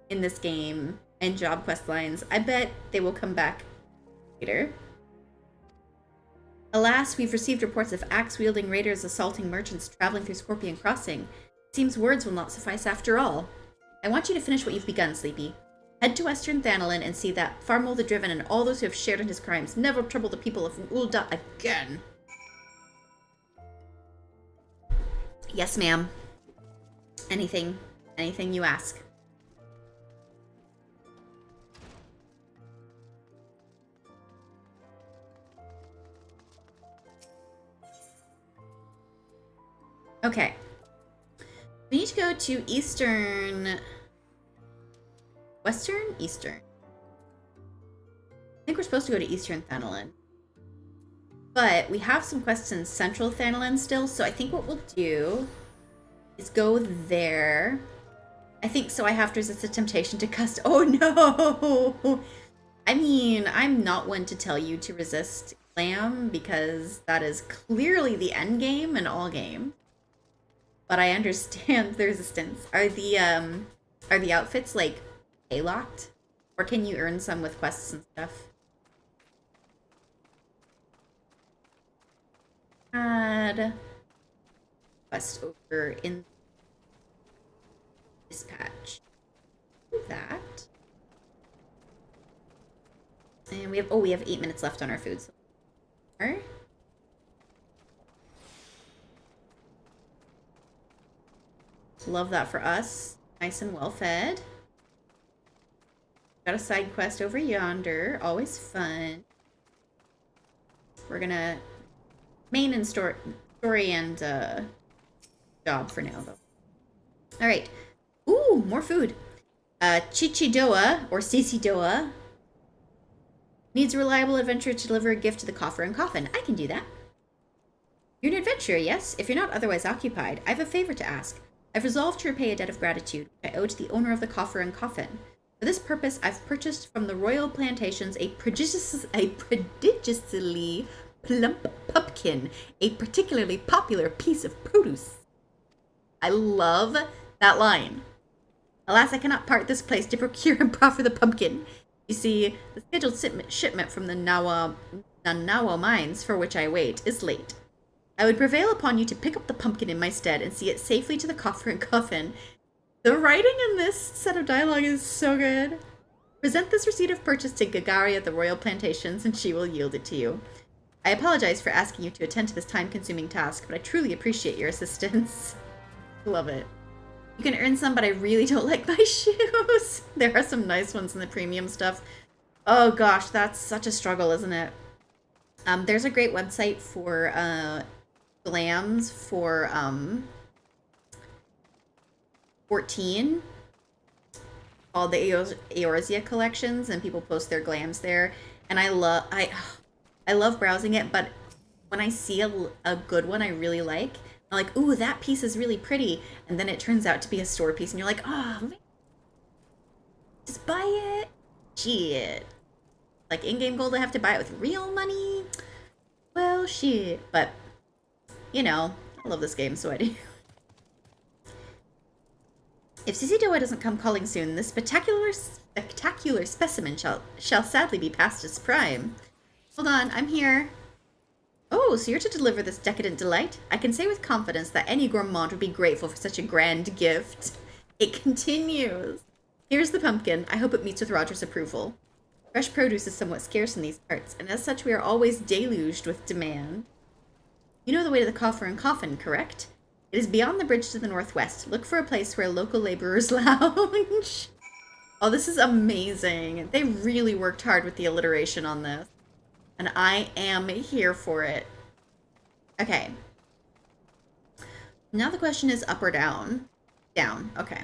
in this game and job quest lines, I bet they will come back later. Alas, we've received reports of axe-wielding raiders assaulting merchants traveling through Scorpion Crossing. It seems words will not suffice after all. I want you to finish what you've begun, Sleepy. Head to Western Thanalin and see that Farmol the Driven and all those who have shared in his crimes never trouble the people of Ul'dah again. Yes, ma'am. Anything you ask. Okay. We need to go to Western? Eastern. I think we're supposed to go to Eastern Thanalin. But we have some quests in Central Thanalin still, so I think what we'll do is go there. I think so I have to resist the temptation to cust- Oh no! I mean, I'm not one to tell you to resist Glam, because that is clearly the end game in all games. But I understand the resistance. Are the outfits like pay-locked? Or can you earn some with quests and stuff? Add quest over in dispatch. Do that. And we have 8 minutes left on our food. So love that for us. Nice and well fed. Got a side quest over yonder. Always fun. We're gonna main and story and job for now though. Alright. Ooh, more food. Chichidoa or Cicidoa needs a reliable adventurer to deliver a gift to the coffer and coffin. I can do that. You're an adventurer, yes? If you're not otherwise occupied, I have a favor to ask. I've resolved to repay a debt of gratitude which I owe to the owner of the coffer and coffin. For this purpose, I've purchased from the royal plantations a prodigiously plump pumpkin, a particularly popular piece of produce. I love that line. Alas, I cannot part this place to procure and proffer the pumpkin. You see, the scheduled shipment from the Nanawa mines, for which I wait, is late. I would prevail upon you to pick up the pumpkin in my stead and see it safely to the coffer and coffin. The writing in this set of dialogue is so good. Present this receipt of purchase to Gagari at the royal plantations and she will yield it to you. I apologize for asking you to attend to this time-consuming task, but I truly appreciate your assistance. Love it. You can earn some, but I really don't like my shoes. There are some nice ones in the premium stuff. Oh gosh, that's such a struggle, isn't it? There's a great website for glams for 14 called the Eorzea collections, and people post their glams there. And I love browsing it, but when I see a good one I really like, I'm like, ooh, that piece is really pretty, and then it turns out to be a store piece, and you're like, oh, man, just buy it. Shit. Like in-game gold, I have to buy it with real money. Well, shit. But, you know, I love this game, so I do. If Sisidoa doesn't come calling soon, this spectacular specimen shall sadly be past its prime. Hold on, I'm here. Oh, so you're to deliver this decadent delight? I can say with confidence that any gourmand would be grateful for such a grand gift. It continues. Here's the pumpkin. I hope it meets with Roger's approval. Fresh produce is somewhat scarce in these parts, and as such we are always deluged with demand. You know the way to the coffer and coffin, correct? It is beyond the bridge to the northwest. Look for a place where local laborers lounge. Oh, this is amazing. They really worked hard with the alliteration on this. And I am here for it. Okay. Now the question is up or down? Down, okay.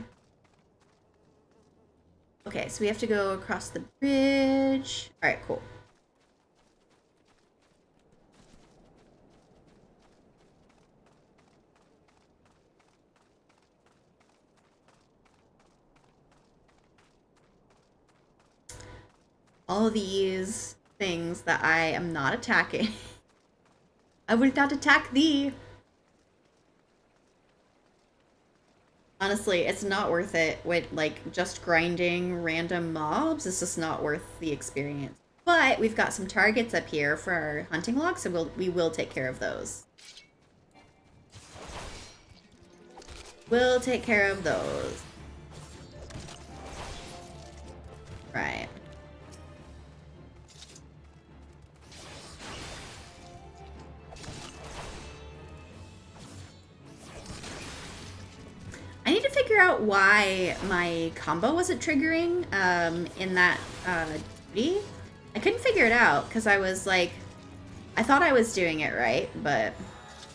Okay, so we have to go across the bridge. Alright, cool. All these things that I am not attacking. I will not attack thee. Honestly, it's not worth it with, like, just grinding random mobs. It's just not worth the experience. But we've got some targets up here for our hunting log, so we will take care of those. We'll take care of those. Right. I need to figure out why my combo wasn't triggering in that duty. I couldn't figure it out because I was like, I thought I was doing it right, but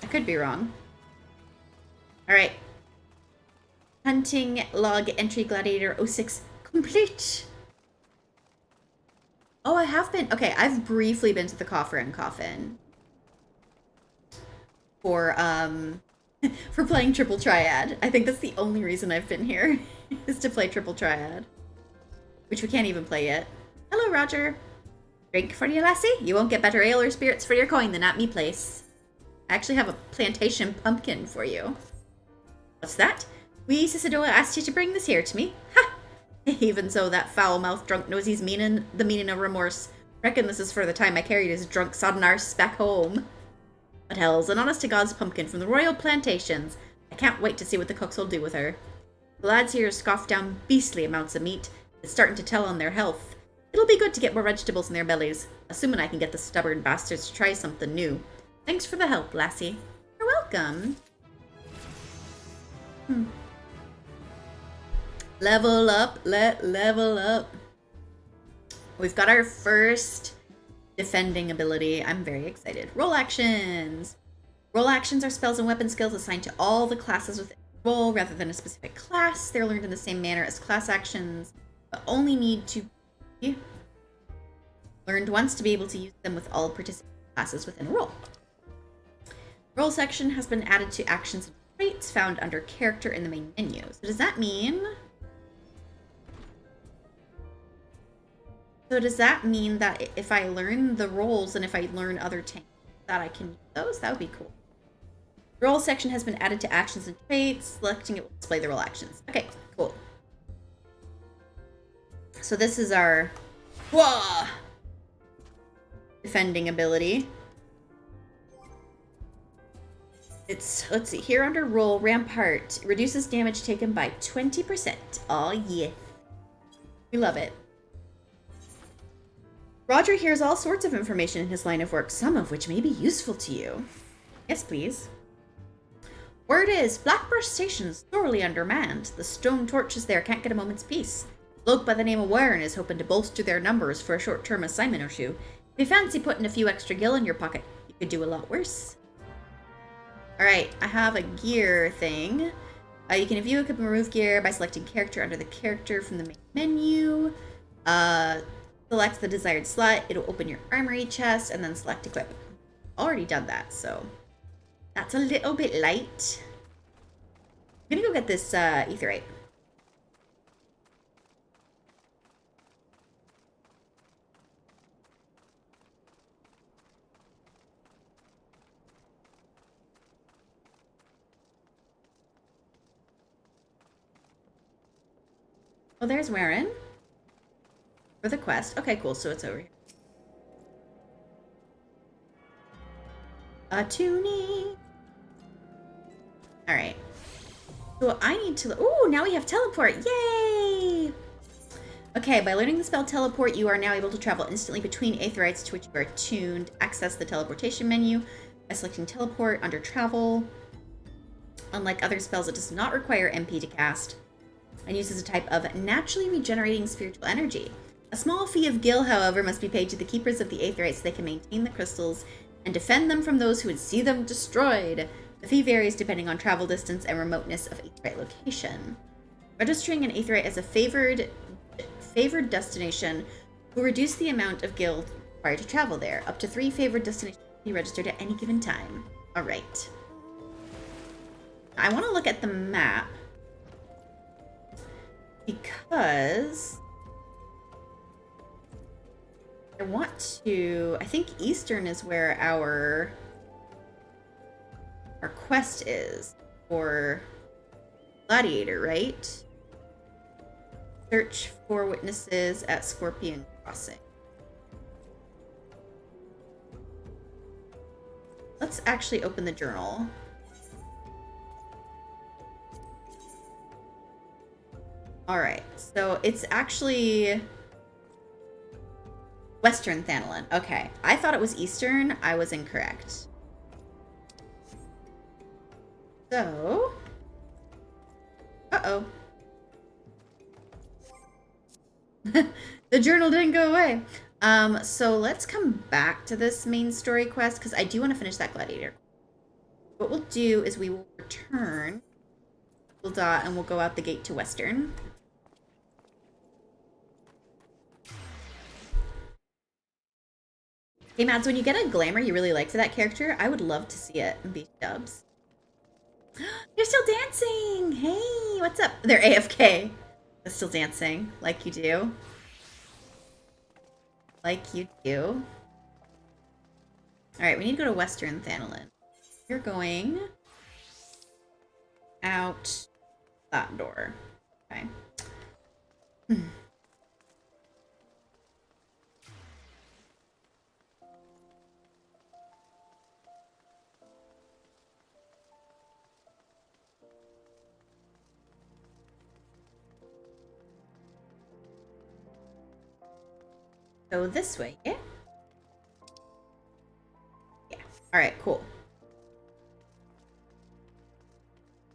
I could be wrong. All right. Hunting log entry Gladiator 06 complete. Oh, I have been. Okay, I've briefly been to the coffer and coffin for for playing Triple Triad. I think that's the only reason I've been here, is to play Triple Triad. Which we can't even play yet. Hello, Roger. Drink for you, lassie? You won't get better ale or spirits for your coin than at me place. I actually have a plantation pumpkin for you. What's that? Wee Sisidoa asked you to bring this here to me. Ha! Even so, that foul-mouthed drunk knows he's meaning the meaning of remorse. Reckon this is for the time I carried his drunk sodden arse back home. But hell's an honest-to-God's pumpkin from the royal plantations. I can't wait to see what the cooks will do with her. The lads here scoff down beastly amounts of meat. It's starting to tell on their health. It'll be good to get more vegetables in their bellies, assuming I can get the stubborn bastards to try something new. Thanks for the help, lassie. You're welcome. Level up, level up. We've got our first defending ability. I'm very excited. Roll actions. Roll actions are spells and weapon skills assigned to all the classes within a roll rather than a specific class. They're learned in the same manner as class actions, but only need to be learned once to be able to use them with all participating classes within a roll. Roll section has been added to actions and traits found under character in the main menu. So does that mean... that if I learn the rolls and if I learn other tanks that I can use those? That would be cool. The roll section has been added to actions and traits. Selecting it will display the roll actions. Okay, cool. So this is our defending ability. It's, let's see, here under roll, Rampart reduces damage taken by 20%. Oh yeah. We love it. Roger hears all sorts of information in his line of work, some of which may be useful to you. Yes, please. Word is, Blackbrush Station's thoroughly undermanned. The stone torches there can't get a moment's peace. A bloke by the name of Warren is hoping to bolster their numbers for a short-term assignment or two. If you fancy putting a few extra gil in your pocket, you could do a lot worse. Alright, I have a gear thing. You can view, equip, and remove gear by selecting character under the character from the main menu. Select the desired slot. It'll open your armory chest and then select equip. Already done that, so that's a little bit light. I'm gonna go get this etherite. Oh, there's Warren. For the quest. Okay, cool. So it's over here. Tuning. Alright. So I need to... Ooh, now we have teleport. Yay! Okay, by learning the spell teleport, you are now able to travel instantly between aetherites to which you are tuned. Access the teleportation menu by selecting teleport under travel. Unlike other spells, it does not require MP to cast, and uses a type of naturally regenerating spiritual energy. A small fee of gil, however, must be paid to the keepers of the aetherites so they can maintain the crystals and defend them from those who would see them destroyed. The fee varies depending on travel distance and remoteness of aetherite location. Registering an aetherite as a favored destination will reduce the amount of gil required to travel there. Up to 3 favored destinations can be registered at any given time. Alright. I want to look at the map, because I want to... I think Eastern is where our quest is for Gladiator, right? Search for witnesses at Scorpion Crossing. Let's actually open the journal. Alright, so it's actually Western Thanalan. Okay, I thought it was Eastern. I was incorrect. So... Uh-oh. The journal didn't go away. So let's come back to this main story quest, because I do want to finish that Gladiator. What we'll do is we will return Ul'dah and we'll go out the gate to Western. Hey Mads, when you get a glamour you really like for that character, I would love to see it in Beach Dubs. You're still dancing! Hey, what's up? They're AFK. They're still dancing, like you do. Like you do. Alright, we need to go to Western Thanalan. You're going out that door. Okay. Go this way, yeah? Yeah. Alright, cool.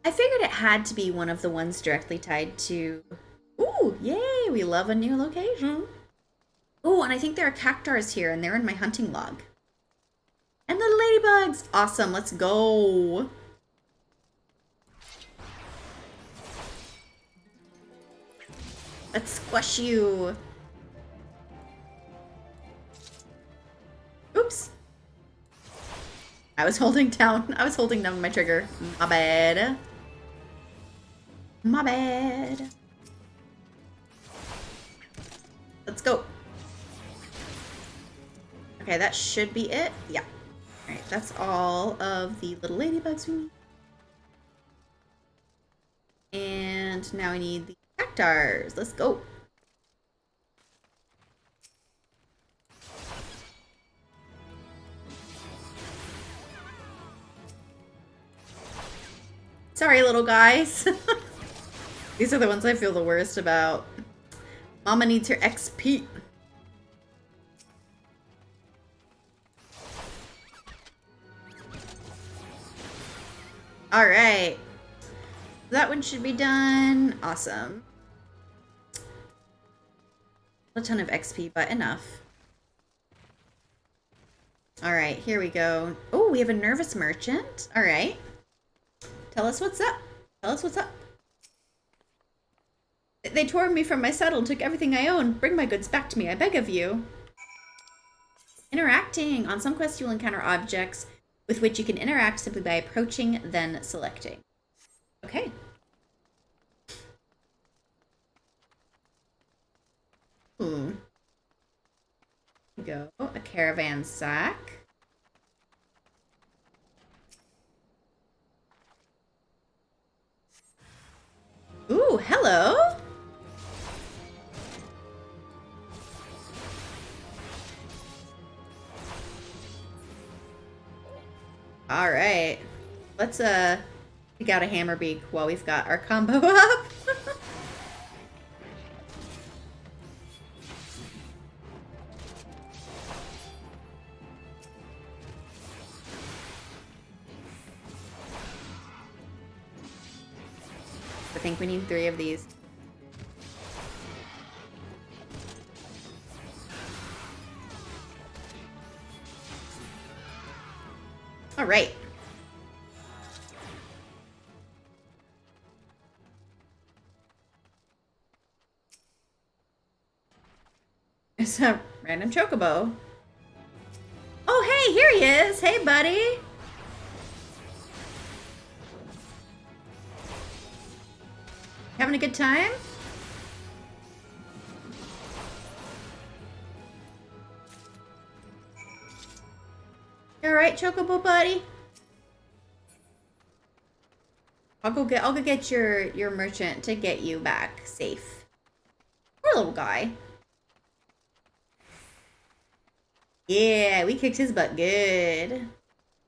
I figured it had to be one of the ones directly tied to... Ooh, yay! We love a new location. Ooh, and I think there are cactars here, and they're in my hunting log. And little ladybugs! Awesome, let's go! Let's squash you! Oops. I was holding down my trigger. My bad. My bad. Let's go. Okay, that should be it. Yeah. Alright, that's all of the little ladybugs we need. And now I need the cactars. Let's go. Sorry, little guys. These are the ones I feel the worst about. Mama needs her XP. Alright. That one should be done. Awesome. A ton of XP, but enough. All right, here we go. Oh, we have a nervous merchant. All right. Tell us what's up. Tell us what's up. They tore me from my saddle, took everything I own. Bring my goods back to me, I beg of you. Interacting. On some quests, you'll encounter objects with which you can interact simply by approaching, then selecting. Okay. Ooh. Go. A caravan sack. Ooh, hello. All right. Let's pick out a hammerbeak while we've got our combo up. I think we need 3 of these. All right. It's a random chocobo. Oh, hey, here he is. Hey, buddy. Having a good time? You all right, chocobo buddy? I'll go get your merchant to get you back safe. Poor little guy. Yeah, we kicked his butt good.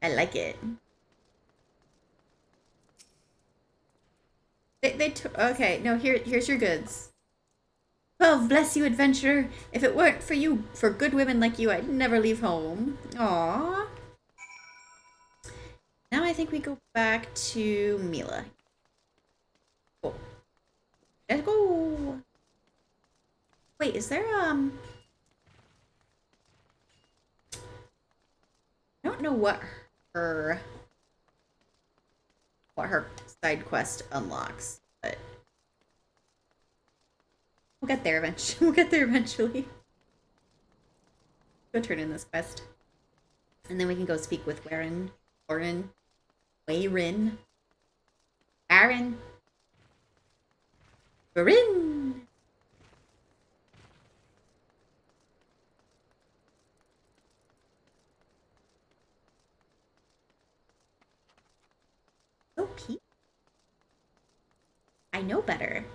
I like it. Okay, no, here's your goods. Well, bless you, adventurer. If it weren't for you, for good women like you, I'd never leave home. Aww. Now I think we go back to Mila. Cool. Let's go. Wait, is there, I don't know what her side quest unlocks, but we'll get there eventually. We'll get there eventually. Go turn in this quest, and then we can go speak with Wayrin. So cute. I know better.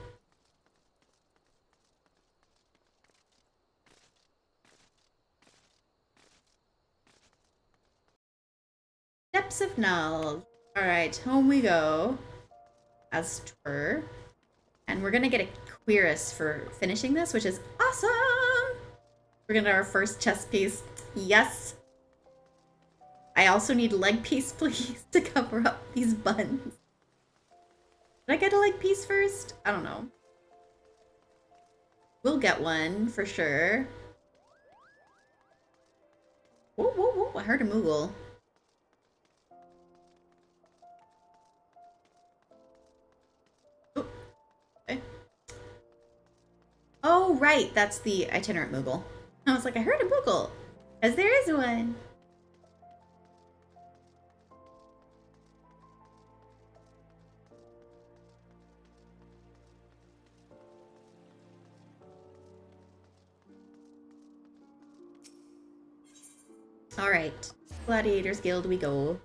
Depths of Null. Alright, home we go. As twir. And we're gonna get a cuirass for finishing this, which is awesome! We're gonna get our first chest piece. Yes! I also need leg piece, please, to cover up these buns. Did I get a leg piece first? I don't know. We'll get one, for sure. Whoa, whoa, whoa, I heard a Moogle. Oh, okay. Oh, right, that's the itinerant Moogle. I was like, I heard a Moogle, because there is one. Alright, Gladiators Guild we go.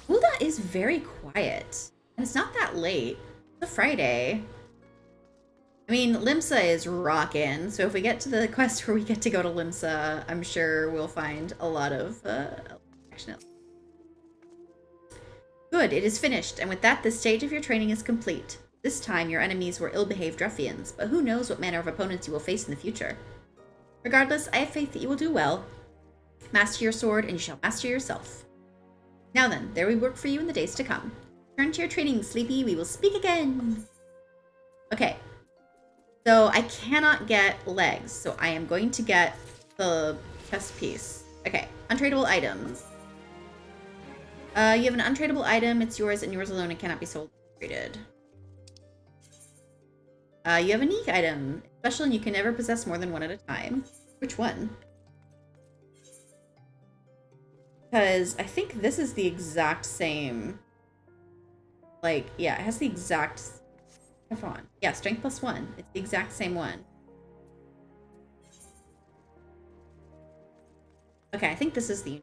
Ul'dah is very quiet, and it's not that late. It's a Friday. I mean, Limsa is rockin', so if we get to the quest where we get to go to Limsa, I'm sure we'll find a lot of action. Good, it is finished, and with that, this stage of your training is complete. This time, your enemies were ill-behaved ruffians, but who knows what manner of opponents you will face in the future. Regardless, I have faith that you will do well. Master your sword, and you shall master yourself. Now then, there we work for you in the days to come. Turn to your training, Sleepy. We will speak again. Okay. So I cannot get legs, so I am going to get the chest piece. Okay, Untradeable items. You have an untradeable item. It's yours and yours alone. It cannot be sold or traded. You have a unique item. Special and you can never possess more than one at a time. Which one? Because I think this is the exact same. Like, yeah, it has the exact... Have on. Yeah, strength +1. It's the exact same one. Okay, I think this is the...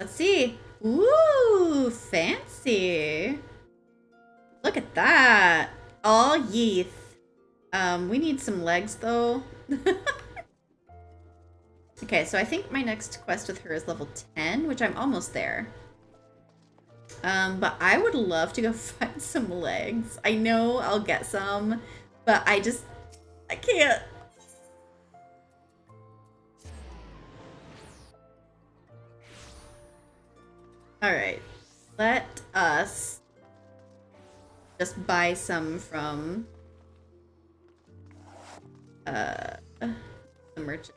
Let's see. Ooh, fancy. Look at that. All yeeth. We need some legs though. Okay, so I think my next quest with her is level 10, which I'm almost there. But I would love to go find some legs. I know I'll get some, but I can't. Alright, let us just buy some from the merchant.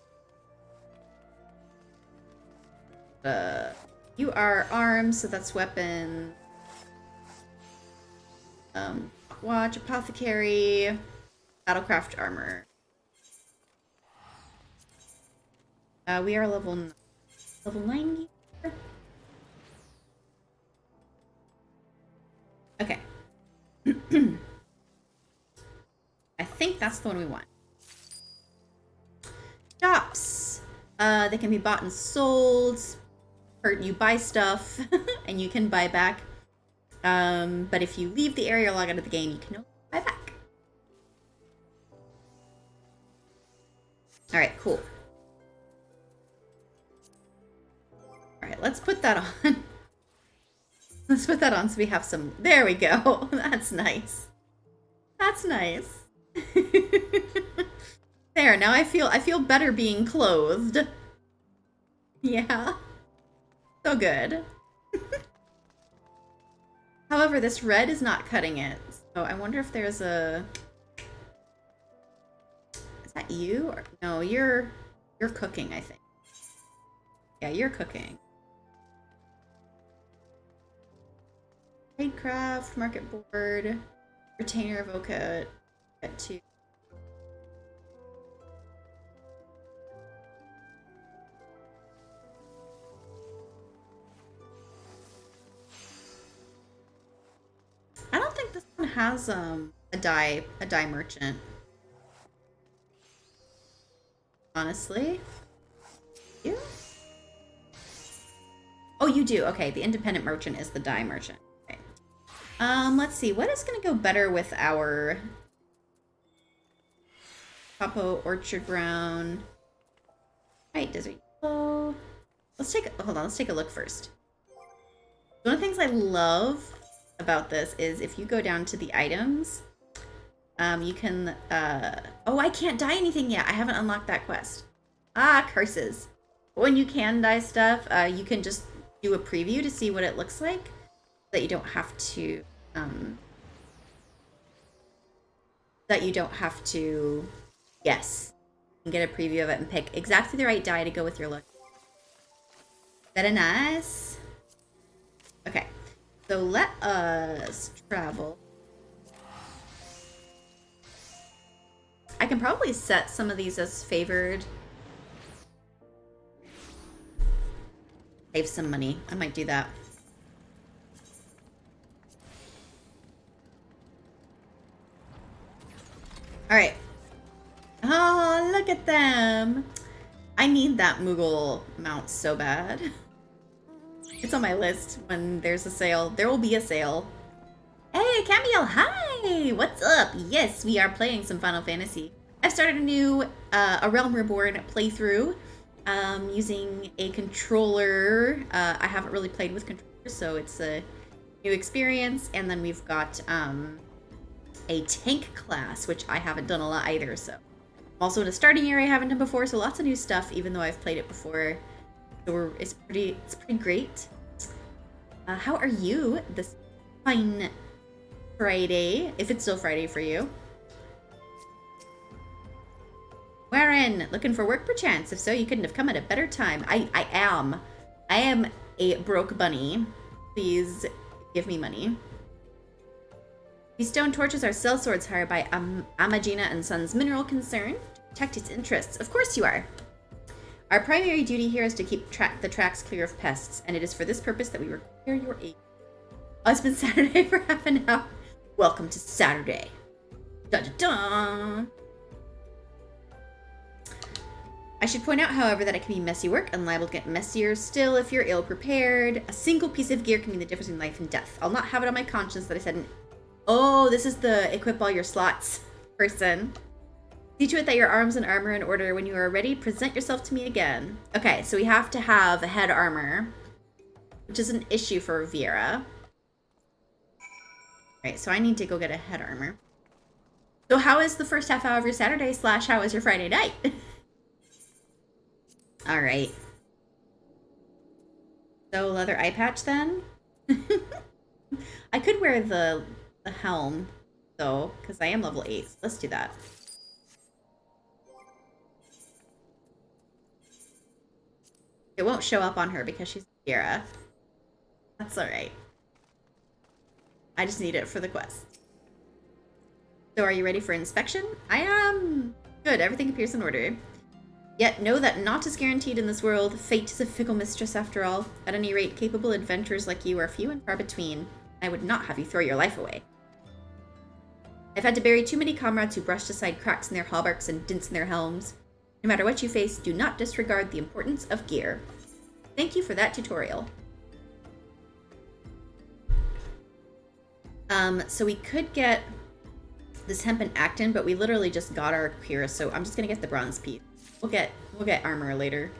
You are arms, so that's weapon. Watch, apothecary, battlecraft armor. We are level 9 here. Okay. I think that's the one we want. Shops. They can be bought and sold. Or you buy stuff and you can buy back. But if you leave the area or log out of the game, you can only buy back. Alright, cool. Alright, let's put that on. Let's put that on so we have some... There we go. That's nice. That's nice. There, now I feel better being clothed. Yeah. So good. However, this red is not cutting it. So I wonder if there's a... Is that you? Or... No, you're cooking, I think. Yeah, you're cooking. Tradecraft, market board, retainer of Oka, get to. I don't think this one has a dye merchant. Honestly. You? Oh, you do. Okay, the independent merchant is the dye merchant. Okay. Let's see. What is going to go better with our Papo Orchard Brown? Right, Desert Yellow. Hold on, let's take a look first. One of the things I love about this is if you go down to the items, you can, oh, I can't dye anything yet. I haven't unlocked that quest. Ah, curses. When you can dye stuff, you can just do a preview to see what it looks like, that you don't have to, yes. You can get a preview of it and pick exactly the right dye to go with your look. Very nice. Okay, so let us travel. I can probably set some of these as favored. Save some money. I might do that. All right. Oh, look at them. I need that Moogle mount so bad. It's on my list when there's a sale. There will be a sale. Hey, Camille, hi! What's up? Yes, we are playing some Final Fantasy. I've started a new A Realm Reborn playthrough using a controller. I haven't really played with controllers, so it's a new experience. And then we've got a tank class, which I haven't done a lot either, so. I'm also in a starting area I haven't done before, so lots of new stuff, even though I've played it before. So it's pretty great. How are you this fine Friday, if it's still Friday for you? Where Aaron, looking for work perchance? If so, you couldn't have come at a better time. I am. I am a broke bunny. Please give me money. These stone torches are cell swords hired by Amagina and Sons Mineral Concern to protect its interests. Of course you are. Our primary duty here is to keep the tracks clear of pests, and it is for this purpose that we require your aid. Oh, it's been Saturday for half an hour. Welcome to Saturday. Dun dun dun. I should point out, however, that it can be messy work and liable to get messier still if you're ill-prepared. A single piece of gear can mean the difference between life and death. I'll not have it on my conscience that I said, oh, this is the equip all your slots person. See to it that your arms and armor in order. When you are ready, present yourself to me again. Okay, so we have to have a head armor, which is an issue for Viera. Right, so I need to go get a head armor. So how is the first half hour of your Saturday / how is your Friday night? All right. So leather eye patch then. I could wear the helm though, because I am level 8. So let's do that. It won't show up on her because she's Kira. That's all right. I just need it for the quest. So are you ready for inspection? I am. Good, everything appears in order. Yet know that naught is guaranteed in this world. Fate is a fickle mistress after all. At any rate, capable adventurers like you are few and far between. I would not have you throw your life away. I've had to bury too many comrades who brushed aside cracks in their hauberks and dints in their helms. No matter what you face, do not disregard the importance of gear. Thank you for that tutorial. So we could get this hemp and actin, but we literally just got our cuirass, so I'm just gonna get the bronze piece. We'll get armor later.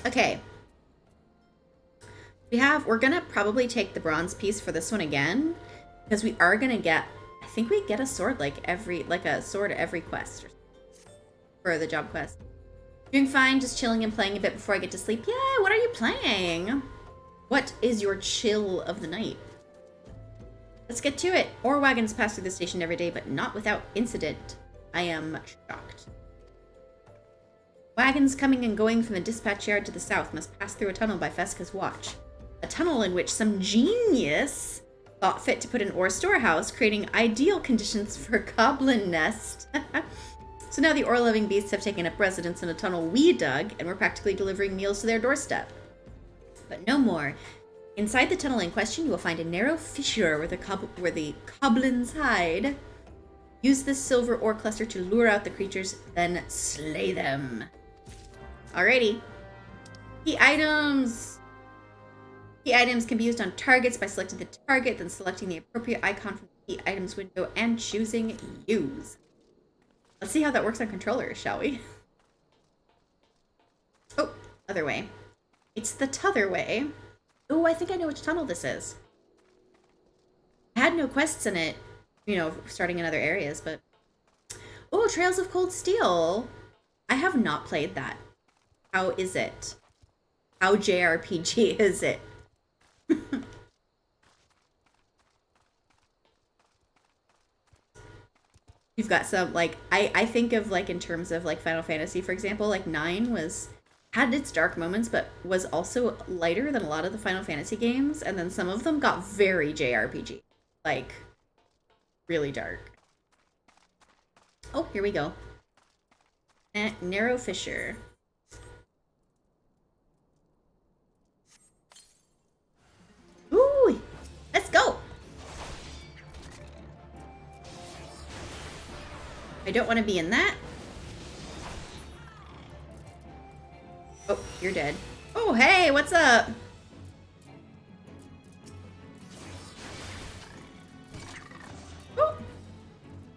Okay. We're gonna probably take the bronze piece for this one again, because we are gonna get, I think we get a sword like a sword every quest for the job quest. Doing fine, just chilling and playing a bit before I get to sleep. Yeah, what are you playing? What is your chill of the night? Let's get to it. Ore wagons pass through the station every day, but not without incident. I am shocked. Wagons coming and going from the dispatch yard to the south must pass through a tunnel by Feska's watch. A tunnel in which some genius thought fit to put an ore storehouse, creating ideal conditions for a goblin nest. So now the ore-loving beasts have taken up residence in a tunnel we dug, and we're practically delivering meals to their doorstep. But no more. Inside the tunnel in question, you will find a narrow fissure where the goblins hide. Use this silver ore cluster to lure out the creatures, then slay them. Alrighty. Key items. Key items can be used on targets by selecting the target, then selecting the appropriate icon from the key items window and choosing use. Let's see how that works on controllers, shall we? Oh, other way. It's the t'other way. Oh, I think I know which tunnel this is. I had no quests in it, you know, starting in other areas, but... Oh, Trails of Cold Steel! I have not played that. How is it? How JRPG is it? You've got some, like, I think of, like, in terms of, like, Final Fantasy, for example, like, 9 had its dark moments, but was also lighter than a lot of the Final Fantasy games, and then some of them got very JRPG. Like, really dark. Oh, here we go. Narrow fissure. Ooh, let's go! I don't want to be in that. Oh, you're dead. Oh, hey, what's up? Oh.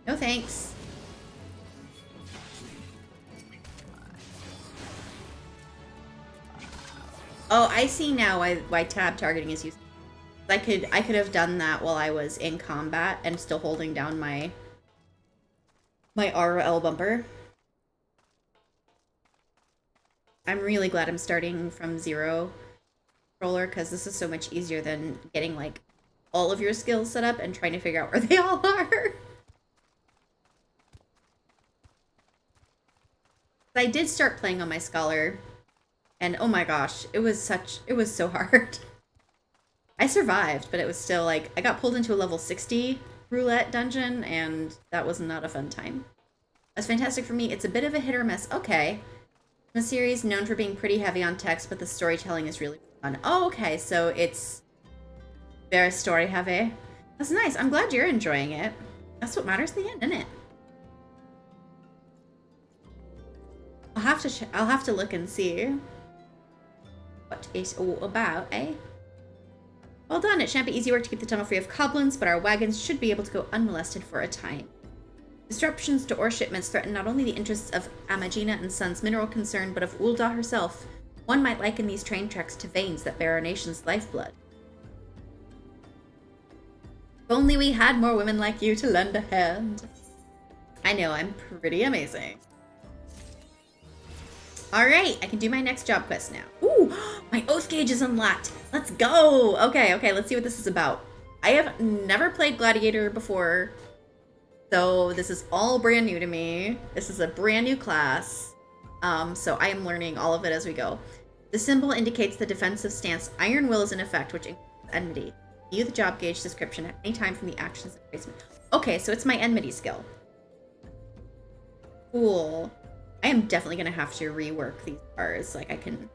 No thanks. Oh, I see now why tab targeting is used. I could have done that while I was in combat and still holding down my RL bumper. I'm really glad I'm starting from 0 controller, because this is so much easier than getting like all of your skills set up and trying to figure out where they all are. I did start playing on my Scholar, and oh my gosh, it was so hard. I survived, but it was still like, I got pulled into a level 60 roulette dungeon, and that was not a fun time. That's fantastic for me. It's a bit of a hit or miss. Okay. The series known for being pretty heavy on text, but the storytelling is really fun. Oh, okay, so it's very story heavy. That's nice. I'm glad you're enjoying it. That's what matters in the end, isn't it? I'll have to look and see what it's all about, eh? Well done. It shan't be easy work to keep the tunnel free of goblins, but our wagons should be able to go unmolested for a time. Disruptions to ore shipments threaten not only the interests of Amagina and Sons mineral concern, but of Ul'dah herself. One might liken these train treks to veins that bear our nation's lifeblood. If only we had more women like you to lend a hand. I know, I'm pretty amazing. Alright, I can do my next job quest now. Ooh, my oath gauge is unlocked. Let's go. Okay, let's see what this is about. I have never played Gladiator before, so this is all brand new to me. This is a brand new class, so I am learning all of it as we go. The symbol indicates the defensive stance Iron Will is in effect, which includes enmity. View the job gauge description at any time from the actions and placement. Okay, so it's my enmity skill. Cool. I am definitely gonna have to rework these bars. Like I can.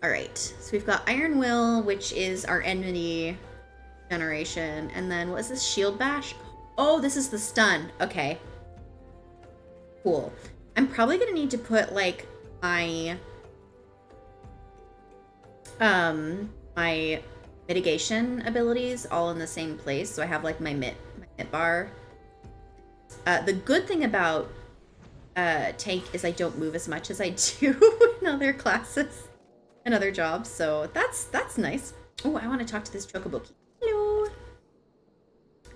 All right, so we've got Iron Will, which is our enmity generation, and then what is this? Shield Bash. Oh, this is the stun. Okay. Cool. I'm probably gonna need to put like my my mitigation abilities all in the same place, so I have like my mit bar. The good thing about tank is I don't move as much as I do in other classes and other jobs, so that's nice. Oh, I want to talk to this chocobo key. Hello.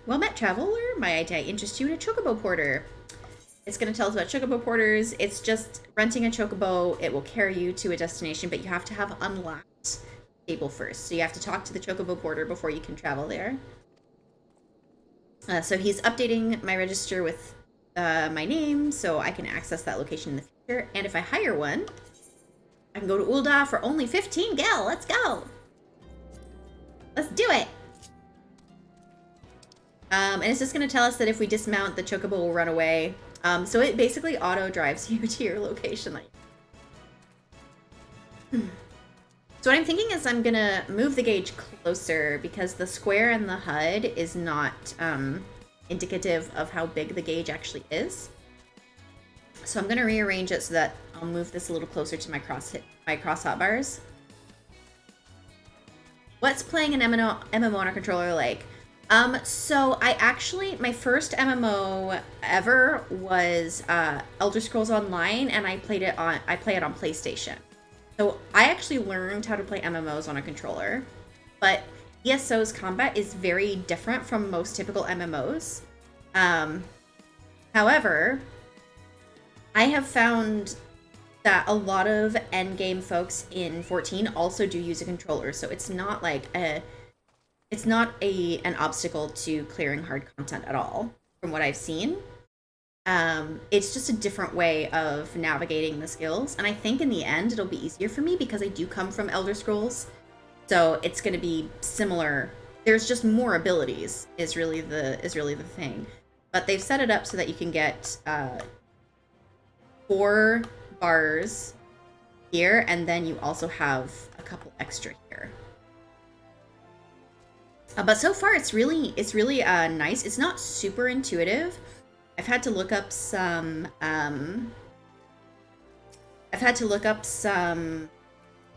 Well met, traveler. Might I interest you in a chocobo porter? It's going to tell us about chocobo porters. It's just renting a chocobo. It will carry you to a destination, but you have to have unlocked stable first. So you have to talk to the chocobo porter before you can travel there. So he's updating my register with my name, so I can access that location in the future. And if I hire one, I can go to Ul'dah for only 15 gil. Let's go. Let's do it. And it's just going to tell us that if we dismount, the chocobo will run away. So it basically auto drives you to your location. So what I'm thinking is I'm going to move the gauge closer because the square in the HUD is not indicative of how big the gauge actually is. So I'm going to rearrange it so that I'll move this a little closer to my cross hotbars. What's playing an MMO on a controller like? So my first MMO ever was Elder Scrolls Online, and I play it on PlayStation. So I actually learned how to play MMOs on a controller, but ESO's combat is very different from most typical MMOs. However, I have found that a lot of endgame folks in 14 also do use a controller, so it's not like an obstacle to clearing hard content at all, from what I've seen. It's just a different way of navigating the skills, and I think in the end it'll be easier for me because I do come from Elder Scrolls, so it's going to be similar. There's just more abilities is really the thing, but they've set it up so that you can get 4 bars here, and then you also have a couple extra here. But so far it's really nice. It's not super intuitive. I've had to look up some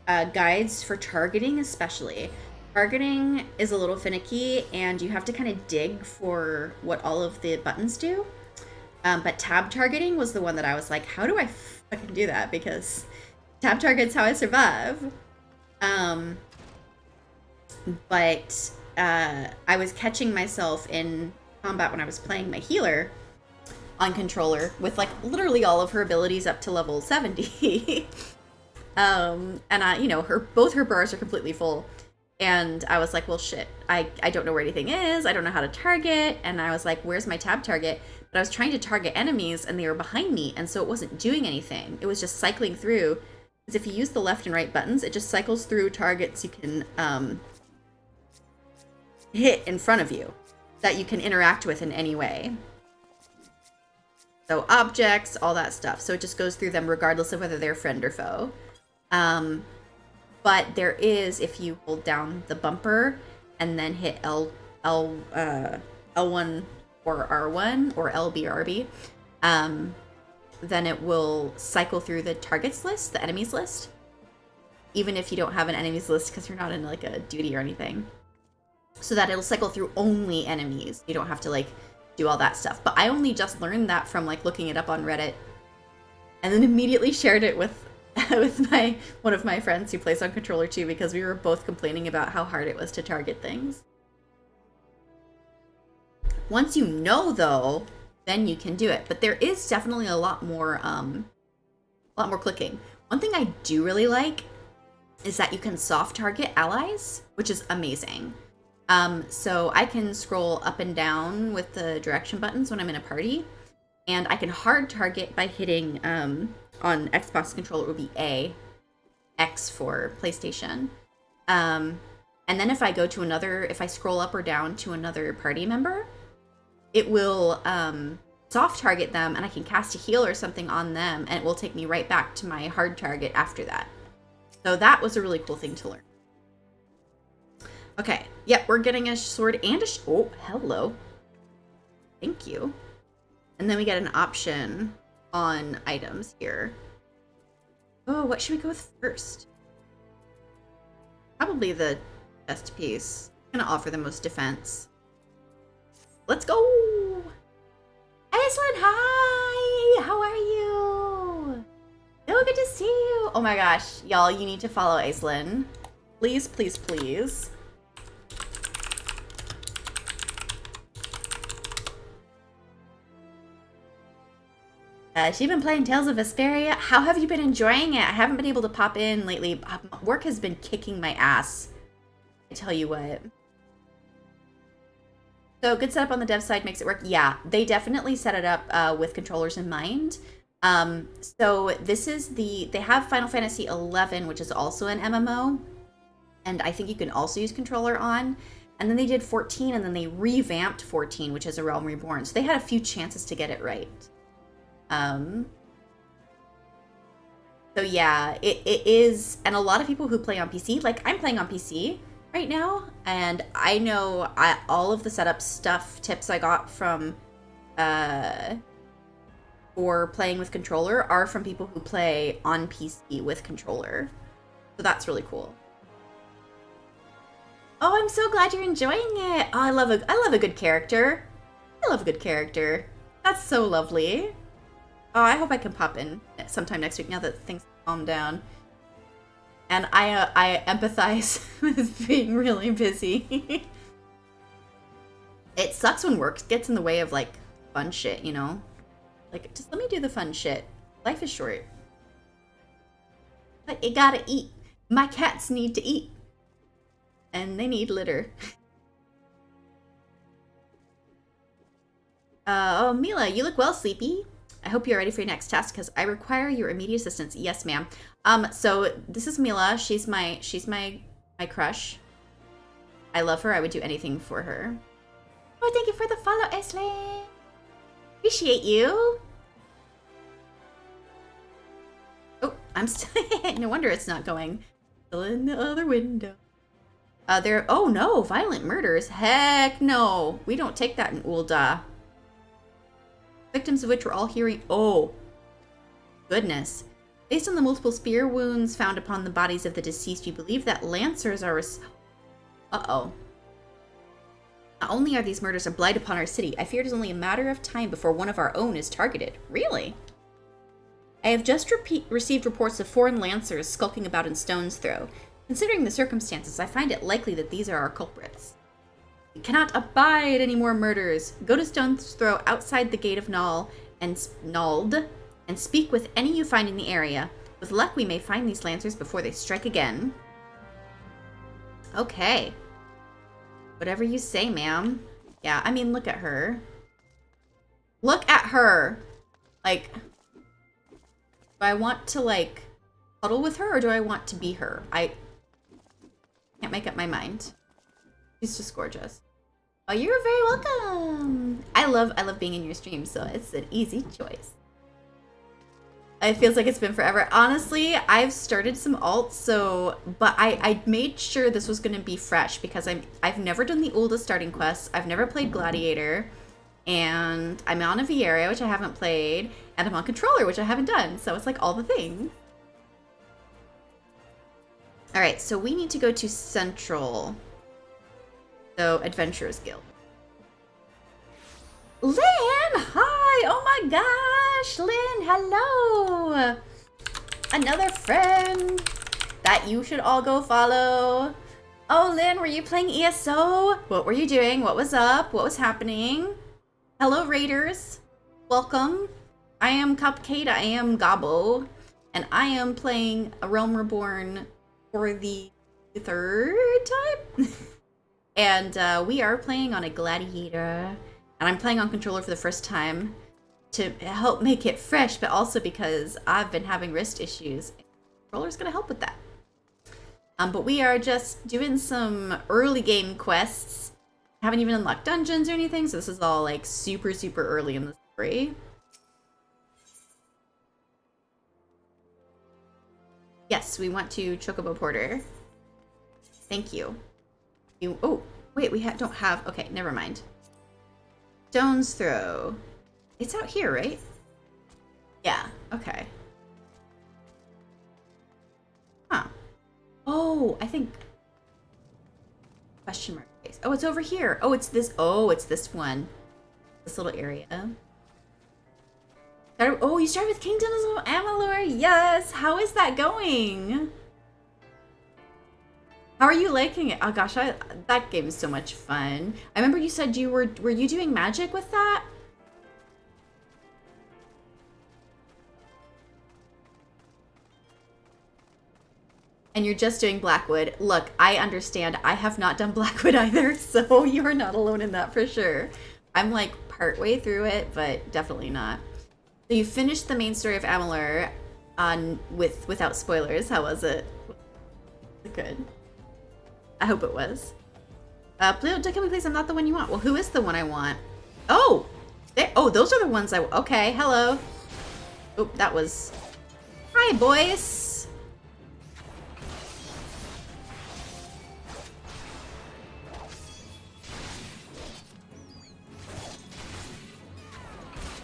guides for targeting, especially. Targeting is a little finicky, and you have to kind of dig for what all of the buttons do. But tab targeting was the one that I was like, how do I fucking do that? Because tab target's how I survive. But I was catching myself in combat when I was playing my healer on controller with like literally all of her abilities up to level 70. And both her bars are completely full. And I was like, well, shit, I don't know where anything is. I don't know how to target. And I was like, where's my tab target? But but I was trying to target enemies and they were behind me, and so it wasn't doing anything. It was just cycling through. Because if you use the left and right buttons, it just cycles through targets you can hit in front of you that you can interact with in any way. So objects, all that stuff. So it just goes through them regardless of whether they're friend or foe. But there is, if you hold down the bumper and then hit L1 or R1 or LB, RB, then it will cycle through the targets list, the enemies list. Even if you don't have an enemies list because you're not in like a duty or anything. So that it'll cycle through only enemies. You don't have to like do all that stuff. But I only just learned that from like looking it up on Reddit. And then immediately shared it with one of my friends who plays on controller too, because we were both complaining about how hard it was to target things. Once you know though, then you can do it. But there is definitely a lot more clicking. One thing I do really like is that you can soft target allies, which is amazing. So I can scroll up and down with the direction buttons when I'm in a party, and I can hard target by hitting, on Xbox controller it would be A, X for PlayStation. And then if I go to if I scroll up or down to another party member, it will soft target them, and I can cast a heal or something on them, and it will take me right back to my hard target after that. So that was a really cool thing to learn. Okay, yep, we're getting a sword and oh, hello. Thank you. And then we get an option on items here. Oh, what should we go with first? Probably the best piece. I'm gonna offer the most defense. Let's go! Iceland, hi! How are you? Oh, good to see you! Oh my gosh, y'all, you need to follow Iceland. Please, please, please. She's been playing Tales of Vesperia. How have you been enjoying it? I haven't been able to pop in lately. Work has been kicking my ass. I tell you what. So good setup on the dev side makes it work. Yeah, they definitely set it up with controllers in mind. So this is they have Final Fantasy 11, which is also an MMO. And I think you can also use controller on. And then they did 14, and then they revamped 14, which is A Realm Reborn. So they had a few chances to get it right. So yeah, it is, and a lot of people who play on PC, like I'm playing on PC right now, and I know all of the setup stuff, tips I got from, for playing with controller are from people who play on PC with controller. So that's really cool. Oh, I'm so glad you're enjoying it. Oh, I love a good character. I love a good character. That's so lovely. Oh, I hope I can pop in sometime next week now that things calm down. And I empathize with being really busy. It sucks when work gets in the way of like fun shit, you know? Like, just let me do the fun shit. Life is short. But you gotta eat. My cats need to eat. And they need litter. Oh, Mila, you look well, sleepy. I hope you're ready for your next task because I require your immediate assistance. Yes, ma'am. So this is Mila. She's my crush. I love her. I would do anything for her. Oh, thank you for the follow, Aislinn. Appreciate you. Oh, I'm still. No wonder it's not going. Still in the other window. Oh no, violent murders. Heck no. We don't take that in Ul'dah. Victims of which were all hearing. Oh, goodness. Based on the multiple spear wounds found upon the bodies of the deceased, you believe that Lancers are. Uh-oh. Not only are these murders a blight upon our city, I fear it is only a matter of time before one of our own is targeted. Really? I have just received reports of foreign Lancers skulking about in Stone's Throw. Considering the circumstances, I find it likely that these are our culprits. We cannot abide any more murders. Go to Stone's Throw outside the gate of Nald and speak with any you find in the area. With luck, we may find these Lancers before they strike again. Okay. Whatever you say, ma'am. Yeah, I mean, look at her. Look at her. Like, do I want to, like, cuddle with her or do I want to be her? I can't make up my mind. She's just gorgeous. Oh, you're very welcome. I love being in your stream, so it's an easy choice. It feels like it's been forever. Honestly, I've started some alts, so but I made sure this was gonna be fresh because I've never done the Ul'dah starting quests. I've never played Gladiator, and I'm on a Vieira, which I haven't played, and I'm on controller, which I haven't done. So it's like all the things. All right, so we need to go to Central. So Adventurers Guild. Lynn, hi! Oh my gosh, Lynn, hello! Another friend that you should all go follow. Oh, Lynn, were you playing ESO? What were you doing? What was up? What was happening? Hello, Raiders. Welcome. I am Cupcake, I am Gobbo, and I am playing A Realm Reborn for the third time. And we are playing on a Gladiator. And I'm playing on controller for the first time to help make it fresh, but also because I've been having wrist issues. Controller's gonna help with that. But we are just doing some early game quests. Haven't even unlocked dungeons or anything, so this is all like super, super early in the story. Yes, we want to Chocobo Porter. Thank you. Oh, wait, we don't have... Okay, never mind. Stone's Throw. It's out here, right? Yeah, okay. Huh. Oh, I think... Question mark face. Oh, it's over here. Oh, it's this... Oh, it's this one. This little area. Oh, you started with Kingdoms of Amalur. Yes. How is that going? How are you liking it? Oh gosh, that game is so much fun. I remember you said you were you doing magic with that? And you're just doing Blackwood. Look, I understand. I have not done Blackwood either, so you are not alone in that for sure. I'm like partway through it, but definitely not. So you finished the main story of Amalur without spoilers. How was it? Good. I hope it was. Can we please? I'm not the one you want. Well, who is the one I want? Oh! Those are the ones I... Okay, hello. Oh, that was... Hi, boys!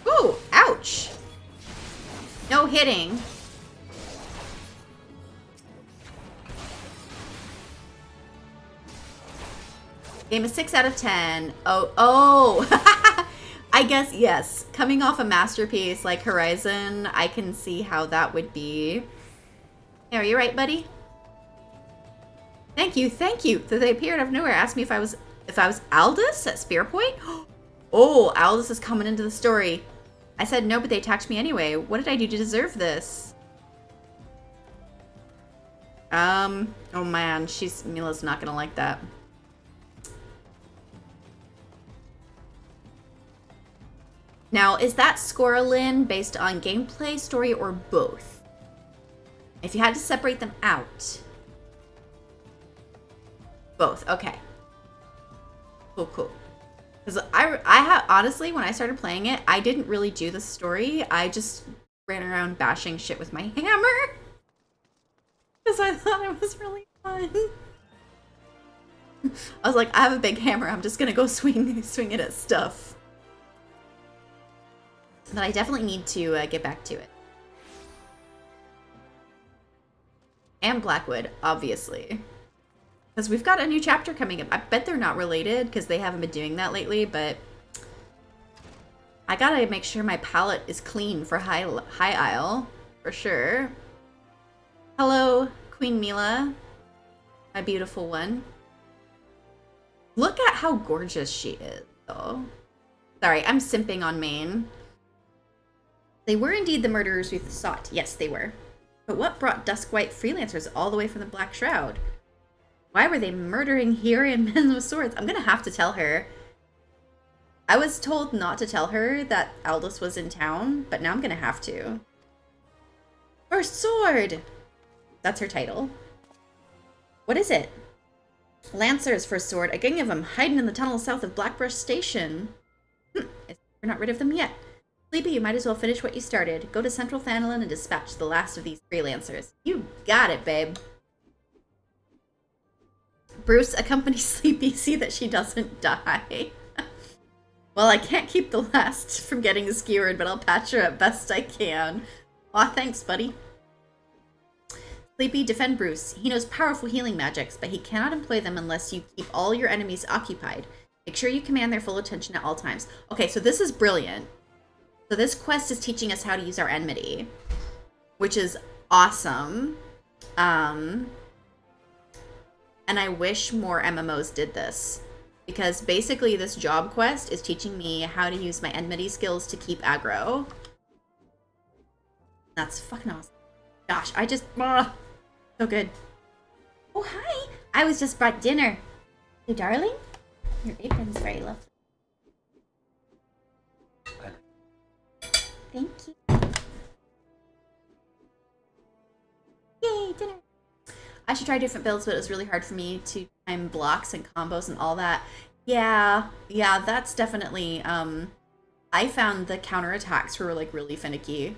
Ooh, ouch! No hitting. Game is 6 out of 10. Oh. I guess, yes. Coming off a masterpiece like Horizon, I can see how that would be. Yeah, are you right, buddy? Thank you, thank you. So they appeared out of nowhere, asked me if I was Aldous at Spear Point. Oh, Aldous is coming into the story. I said no, but they attacked me anyway. What did I do to deserve this? Oh man, Mila's not gonna like that. Now, is that score, Lynn, based on gameplay, story, or both? If you had to separate them out. Both, okay. Cool, cool. Because honestly, when I started playing it, I didn't really do the story. I just ran around bashing shit with my hammer. Because I thought it was really fun. I was like, I have a big hammer. I'm just going to go swing it at stuff. But I definitely need to get back to it. And Blackwood, obviously. Because we've got a new chapter coming up. I bet they're not related because they haven't been doing that lately, but I gotta make sure my palette is clean for High Isle, for sure. Hello, Queen Mila, my beautiful one. Look at how gorgeous she is, though. Sorry, I'm simping on Maine. They were indeed the murderers we sought. Yes, they were. But what brought Duskwhite freelancers all the way from the Black Shroud? Why were they murdering Hirian men with swords? I'm gonna have to tell her. I was told not to tell her that Aldous was in town, but now I'm gonna have to. First sword! That's her title. What is it? Lancer's first sword. A gang of them hiding in the tunnel south of Blackbrush Station. We're not rid of them yet. Sleepy, you might as well finish what you started. Go to Central Phanalin and dispatch the last of these freelancers. You got it, babe. Bruce, accompany Sleepy, see that she doesn't die. Well, I can't keep the last from getting skewered, but I'll patch her up best I can. Aw, thanks, buddy. Sleepy, defend Bruce. He knows powerful healing magics, but he cannot employ them unless you keep all your enemies occupied. Make sure you command their full attention at all times. Okay, so this is brilliant. So this quest is teaching us how to use our enmity, which is awesome. And I wish more MMOs did this, because basically this job quest is teaching me how to use my enmity skills to keep aggro. That's fucking awesome. Gosh, I just... so good. Oh, hi! I was just brought dinner. Hey, darling? Your apron's very lovely. Thank you. Yay, dinner! I should try different builds, but it was really hard for me to time blocks and combos and all that. Yeah, that's definitely... I found the counterattacks were, like, really finicky.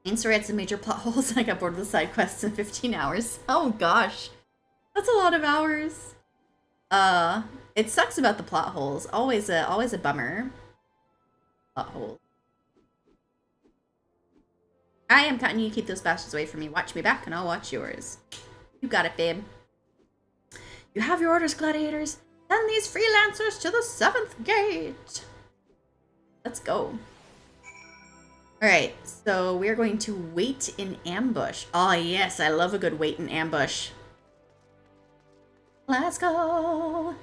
Main story had some major plot holes, and I got bored of the side quests in 15 hours. Oh gosh. That's a lot of hours. It sucks about the plot holes. Always a bummer. Plot holes. I am cutting you. Keep those bastards away from me. Watch me back, and I'll watch yours. You got it, babe. You have your orders, gladiators. Send these freelancers to the 7th gate. Let's go. Alright, so we're going to wait in ambush. Oh yes, I love a good wait in ambush. Let's go!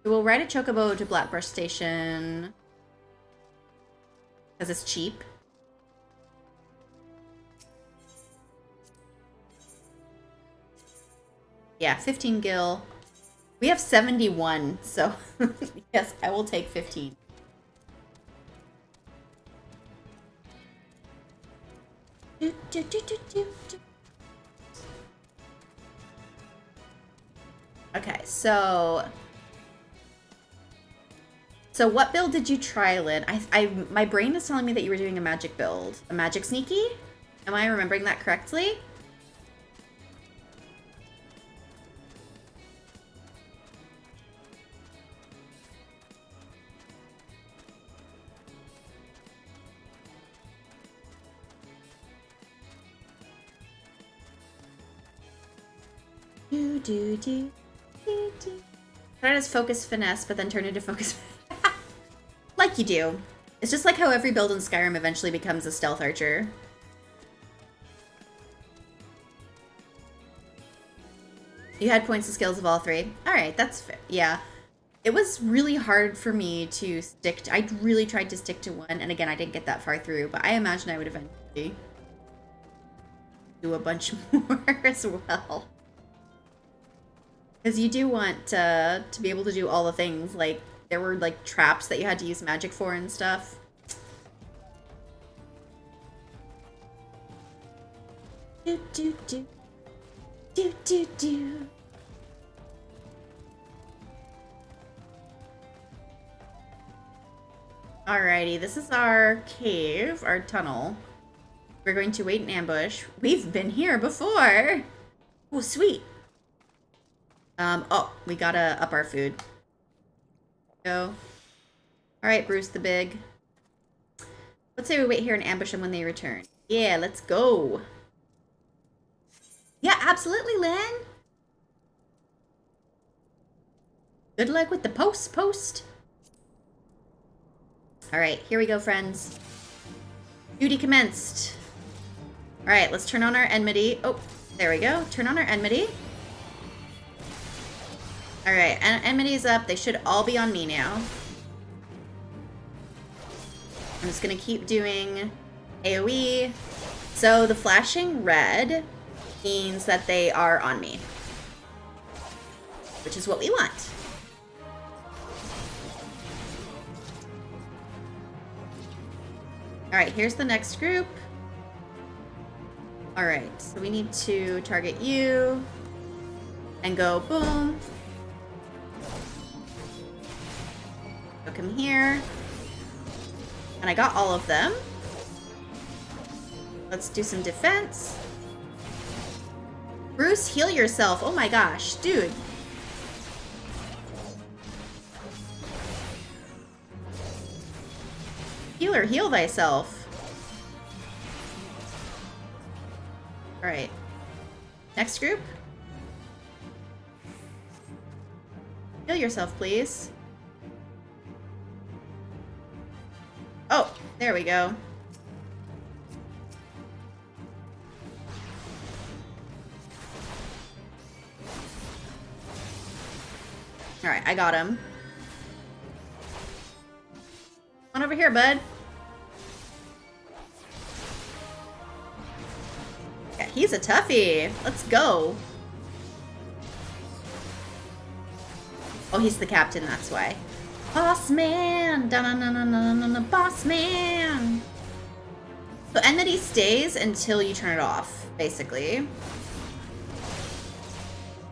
We'll ride a chocobo to Blackbrush Station because it's cheap. Yeah, 15 gil. We have 71, so yes, I will take 15. Okay, so what build did you try, Lynn? My brain is telling me that you were doing a magic build. A magic sneaky? Am I remembering that correctly? Try to focus finesse, but then turn into focus like you do. It's just like how every build in Skyrim eventually becomes a stealth archer. You had points and skills of all three. Alright, that's fair. Yeah. It was really hard for me to stick to... I really tried to stick to one, and again, I didn't get that far through, but I imagine I would eventually do a bunch more as well. Because you do want to be able to do all the things, like, there were, like, traps that you had to use magic for and stuff. Do, do, do. Do, do, do. Alrighty, this is our cave, our tunnel. We're going to wait in ambush. We've been here before! Oh, sweet! Oh, we gotta up our food. Go. Alright, Bruce the Big. Let's say we wait here and ambush them when they return. Yeah, let's go. Yeah, absolutely, Lynn. Good luck with the post. Alright, here we go, friends. Duty commenced. Alright, let's turn on our enmity. Oh, there we go. Turn on our enmity. Alright, enmity is up. They should all be on me now. I'm just gonna keep doing AoE. So the flashing red means that they are on me, which is what we want. All right, here's the next group. All right, so we need to target you and go boom. Go come here. And I got all of them. Let's do some defense. Bruce, heal yourself. Oh my gosh, dude. Healer, heal thyself. Alright. Next group. Heal yourself, please. Oh, there we go. Alright, I got him. Come on over here, bud. Yeah, he's a toughie. Let's go. Oh, he's the captain, that's why. Boss man! Da-na-na-na-na-na-na, boss man! So enmity stays until you turn it off, basically.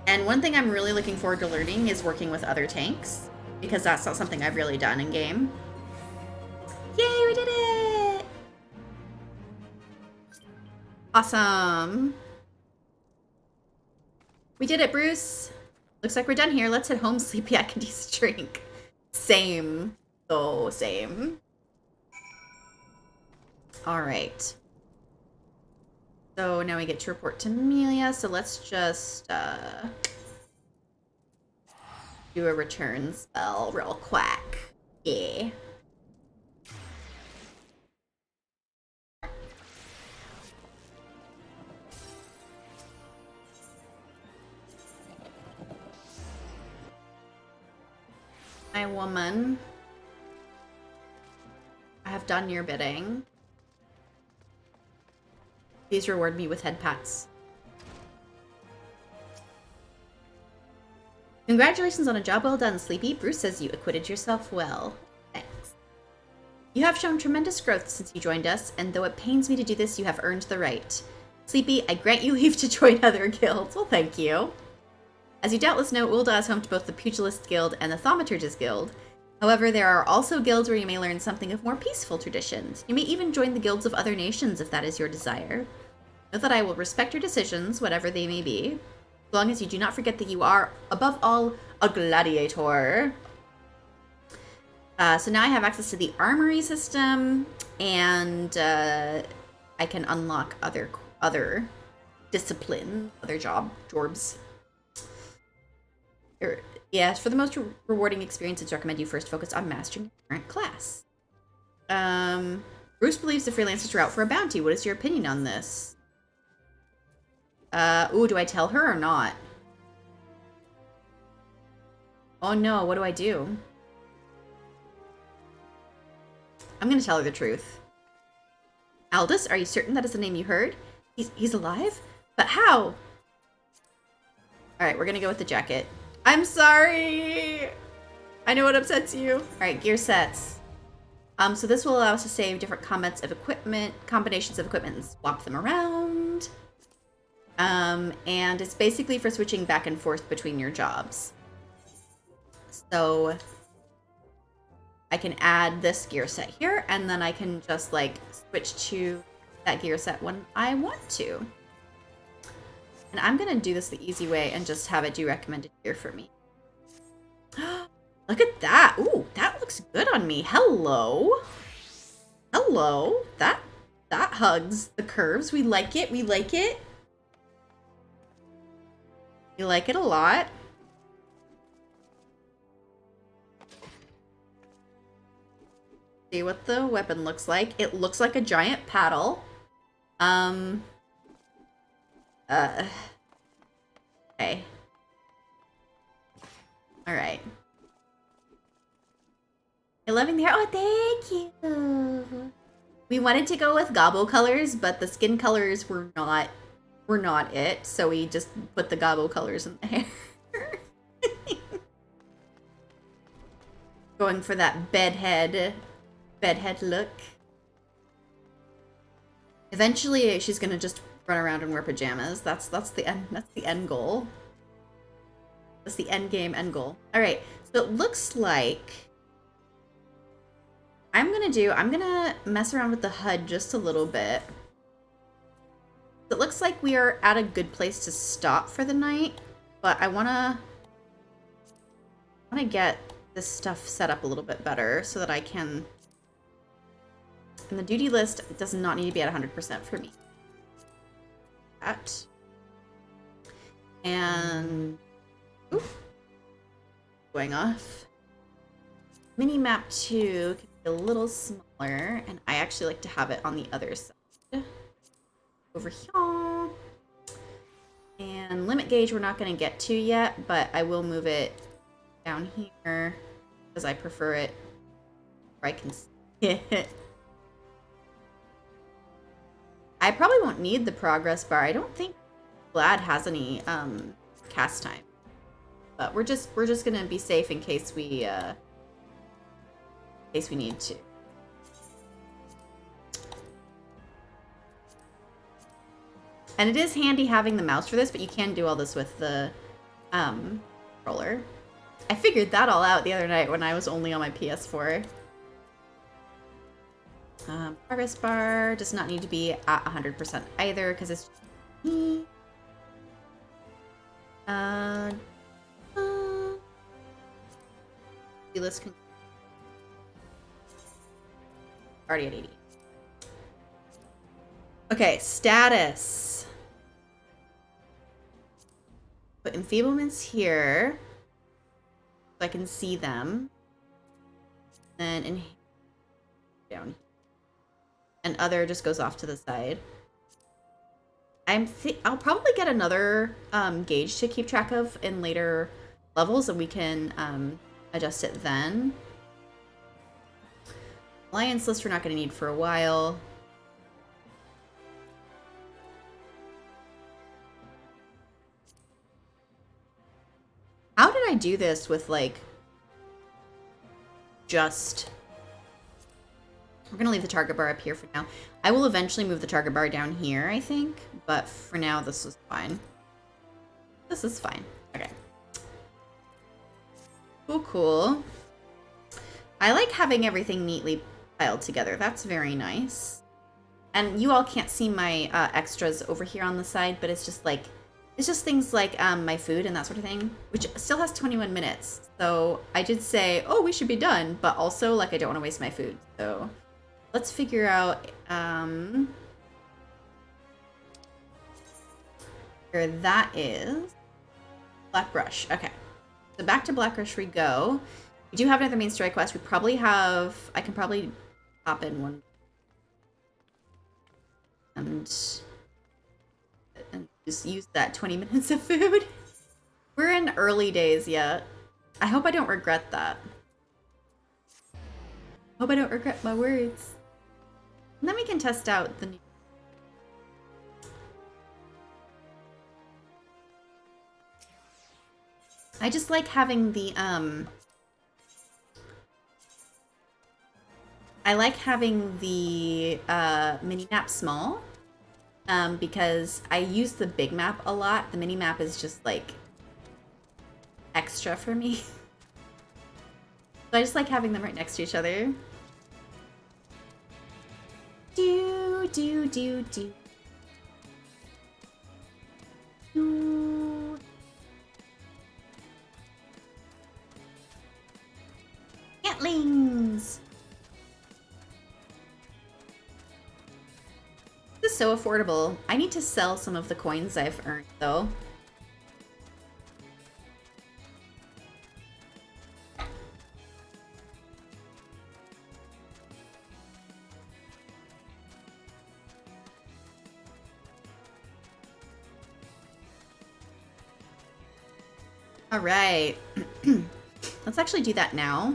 And one thing I'm really looking forward to learning is working with other tanks, because that's not something I've really done in game. Yay, we did it! Awesome. We did it, Bruce. Looks like we're done here. Let's head home, Sleepy. I could use a drink. Same. So, same. Alright. So now we get to report to Amelia, so let's just do a return spell real quick. Yeah. My woman, I have done your bidding. Please reward me with head pats. Congratulations on a job well done, Sleepy. Bruce says you acquitted yourself well. Thanks. You have shown tremendous growth since you joined us, and though it pains me to do this, you have earned the right. Sleepy, I grant you leave to join other guilds. Well, thank you. As you doubtless know, Ul'dah is home to both the Pugilist Guild and the Thaumaturgist Guild. However, there are also guilds where you may learn something of more peaceful traditions. You may even join the guilds of other nations if that is your desire. Know that I will respect your decisions, whatever they may be, as long as you do not forget that you are, above all, a gladiator. So now I have access to the armory system, and I can unlock other disciplines, other jobs. Yes, for the most rewarding experience, it's recommend you first focus on mastering your current class. Bruce believes the freelancers are out for a bounty. What is your opinion on this? Ooh, do I tell her or not? Oh no, what do I do? I'm gonna tell her the truth. Aldous, are you certain that is the name you heard? He's alive? But how? Alright, we're gonna go with the jacket. I'm sorry! I know it upsets you. Alright, gear sets. So this will allow us to save different combinations of equipment and swap them around. And it's basically for switching back and forth between your jobs. So I can add this gear set here, and then I can just like switch to that gear set when I want to. And I'm gonna do this the easy way and just have it do recommended gear for me. Look at that! Ooh, that looks good on me. Hello! Hello! That hugs the curves. We like it, we like it. We like it a lot. See what the weapon looks like. It looks like a giant paddle. Okay. Alright. You're loving the hair. Oh, thank you. We wanted to go with gobble colors, but the skin colors were not were not it, so we just put the gobbo colors in the hair. Going for that bedhead look. Eventually, she's gonna just run around and wear pajamas. That's the end goal. That's the end game end goal. All right, so it looks like I'm gonna mess around with the HUD just a little bit. It looks like we are at a good place to stop for the night, but I wanna get this stuff set up a little bit better so that I can. And the duty list does not need to be at 100% for me. That. And ooh, going off. Mini map 2 can be a little smaller, and I actually like to have it on the other side. Over here. And limit gauge we're not going to get to yet, but I will move it down here because I prefer it where I can see it. I probably won't need the progress bar. I don't think Glad has any cast time, but we're just gonna be safe in case we need to. And it is handy having the mouse for this, but you can do all this with the controller. I figured that all out the other night when I was only on my PS4. Progress bar does not need to be at 100% either, because it's just list can already at 80. Okay, status. Put enfeeblements here so I can see them. Then in down here. And other just goes off to the side. I'll probably get another gauge to keep track of in later levels, and we can adjust it then. Alliance list we're not going to need for a while. How did I do this with, like, just... We're going to leave the target bar up here for now. I will eventually move the target bar down here, I think. But for now, this is fine. This is fine. Okay. Cool, cool. I like having everything neatly piled together. That's very nice. And you all can't see my extras over here on the side, but it's just like... It's just things like my food and that sort of thing, which still has 21 minutes. So I did say, oh, we should be done. But also, like, I don't want to waste my food. So... Let's figure out where that is. Black Brush. Okay. So back to Black Brush we go. We do have another main story quest. We probably have... I can probably pop in one. And just use that 20 minutes of food. We're in early days yet. I hope I don't regret that. Hope I don't regret my words. And then we can test out the new... I just like having the, I like having the, mini map small, because I use the big map a lot. The mini map is just, like, extra for me. So I just like having them right next to each other. Do, do, do, do. Do. Antlings! This is so affordable. I need to sell some of the coins I've earned, though. All right. Let's actually do that now.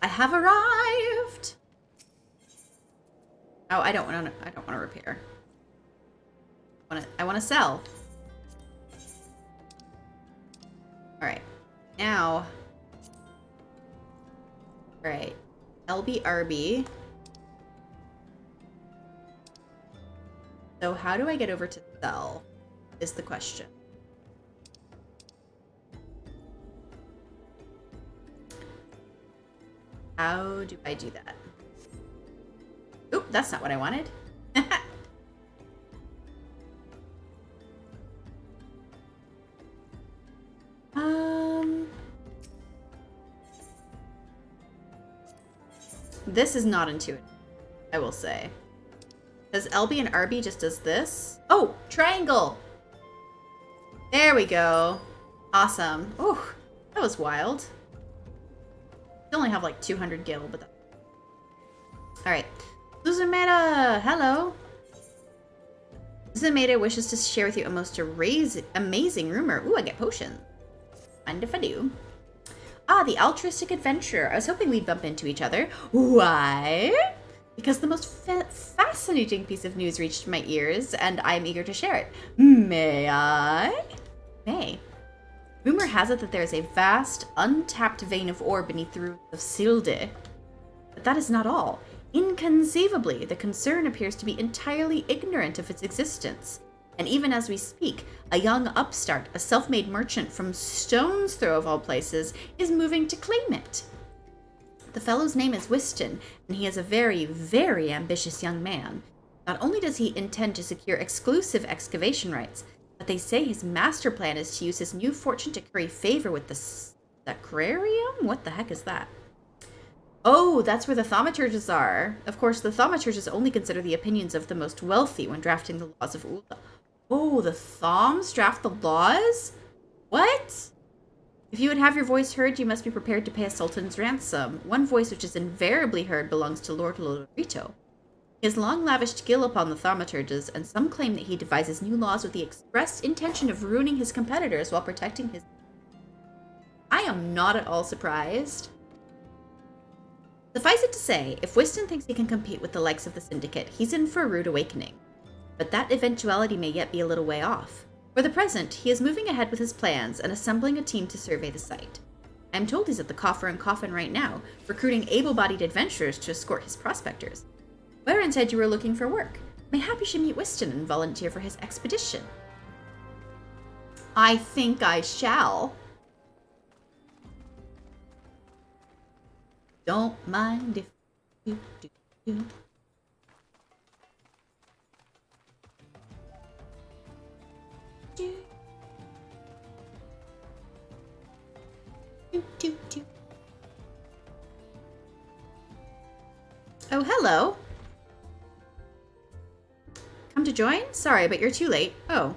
I have arrived. Oh, I don't want to repair. I wanna sell. Alright. Now. Alright. LB RB. So how do I get over to sell? Is the question. How do I do that? Oop, that's not what I wanted. This is not intuitive, I will say. Because LB and RB just does this. Oh, triangle! There we go. Awesome. Ooh, that was wild. I only have like 200 gil, but that... Alright. Suzumeda, hello! Suzumeda wishes to share with you a most amazing rumor. Ooh, I get potions. Mind if I do? Ah, the altruistic adventurer. I was hoping we'd bump into each other. Why? Because the most fascinating piece of news reached my ears, and I'm eager to share it. May I? May. Rumor has it that there is a vast, untapped vein of ore beneath the ruins of Ul'dah. But that is not all. Inconceivably, the concern appears to be entirely ignorant of its existence. And even as we speak, a young upstart, a self-made merchant from Stone's Throw of all places, is moving to claim it. The fellow's name is Wystan, and he is a very, very ambitious young man. Not only does he intend to secure exclusive excavation rights, but they say his master plan is to use his new fortune to curry favor with the Sacrarium? What the heck is that? Oh, that's where the thaumaturges are. Of course, the thaumaturges only consider the opinions of the most wealthy when drafting the laws of Ul'dah. Oh, the Thoms draft the laws? What? If you would have your voice heard, you must be prepared to pay a sultan's ransom. One voice which is invariably heard belongs to Lord Lorito. He has long lavished gil upon the thaumaturges, and some claim that he devises new laws with the express intention of ruining his competitors while protecting his... I am not at all surprised. Suffice it to say, if Wystan thinks he can compete with the likes of the Syndicate, he's in for a rude awakening. But that eventuality may yet be a little way off. For the present, he is moving ahead with his plans and assembling a team to survey the site. I am told he's at the Coffer and Coffin right now, recruiting able-bodied adventurers to escort his prospectors. Wherein said you were looking for work. Mayhap you should meet Wystan and volunteer for his expedition. I think I shall. Don't mind if you do. Oh, hello. Come to join? Sorry, but you're too late. Oh.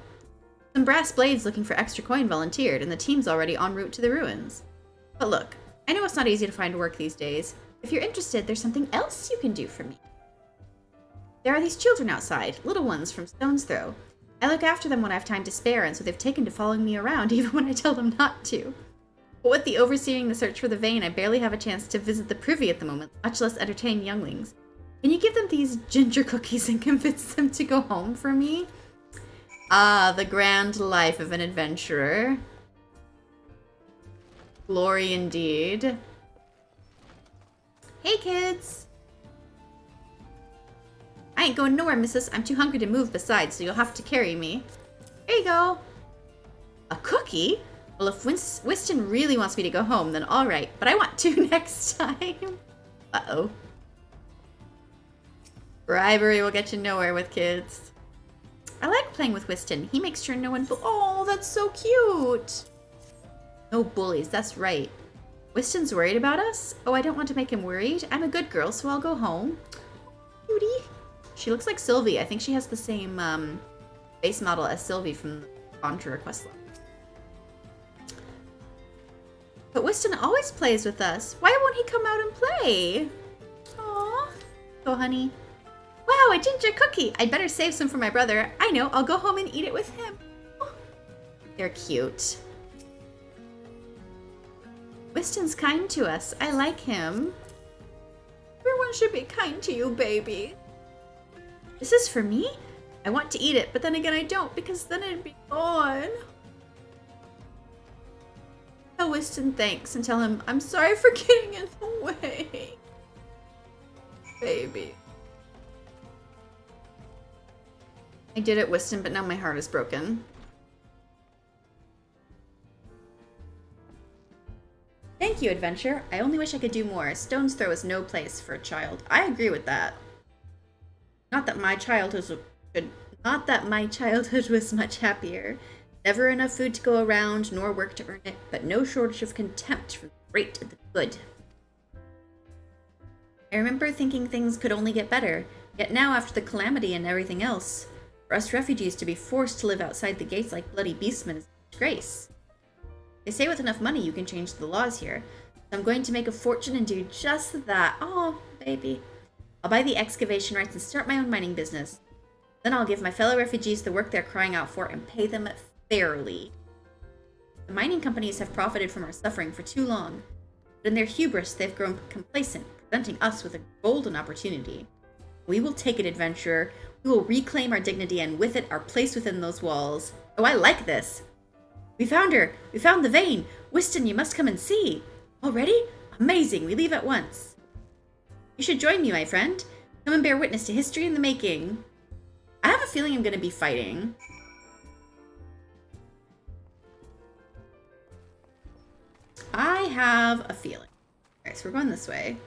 Some brass blades looking for extra coin volunteered, and the team's already en route to the ruins. But look, I know it's not easy to find work these days. If you're interested, there's something else you can do for me. There are these children outside, little ones from Stone's Throw. I look after them when I have time to spare, and so they've taken to following me around even when I tell them not to. But with the overseeing the search for the vein, I barely have a chance to visit the privy at the moment, much less entertain younglings. Can you give them these ginger cookies and convince them to go home for me? Ah, the grand life of an adventurer. Glory indeed. Hey, kids! I ain't going nowhere, missus. I'm too hungry to move besides, so you'll have to carry me. Here you go. A cookie? Well, if Wystan really wants me to go home, then alright. But I want to next time. Uh-oh. Bribery will get you nowhere with kids. I like playing with Wystan. He makes sure no one... Oh, that's so cute! No bullies, that's right. Wyston's worried about us? Oh, I don't want to make him worried. I'm a good girl, so I'll go home. Cutie. She looks like Sylvie. I think she has the same base model as Sylvie from the Conjurer quest line. But Wystan always plays with us. Why won't he come out and play? Aww. Go, honey. Wow, a ginger cookie. I'd better save some for my brother. I know, I'll go home and eat it with him. Oh. They're cute. Wyston's kind to us. I like him. Everyone should be kind to you, baby. This is for me? I want to eat it, but then again I don't, because then it'd be gone. Tell Wystan thanks and tell him I'm sorry for getting in the way. Baby. I did it, Wystan, but now my heart is broken. Thank you, Adventure. I only wish I could do more. Stone's Throw is no place for a child. I agree with that. Not that my childhood was much happier. Never enough food to go around, nor work to earn it, but no shortage of contempt for the great and the good. I remember thinking things could only get better, yet now after the calamity and everything else, for us refugees to be forced to live outside the gates like bloody beastmen is a disgrace. They say with enough money you can change the laws here, so I'm going to make a fortune and do just that. Oh, baby. I'll buy the excavation rights and start my own mining business. Then I'll give my fellow refugees the work they're crying out for and pay them fairly. The mining companies have profited from our suffering for too long, but in their hubris they've grown complacent, presenting us with a golden opportunity. We will take it, Adventurer. We will reclaim our dignity and with it our place within those walls. Oh, I like this. We found her! We found the vein! Wystan, you must come and see! Already? Amazing! We leave at once. You should join me, my friend. Come and bear witness to history in the making. I have a feeling I'm going to be fighting. I have a feeling. Alright, so we're going this way.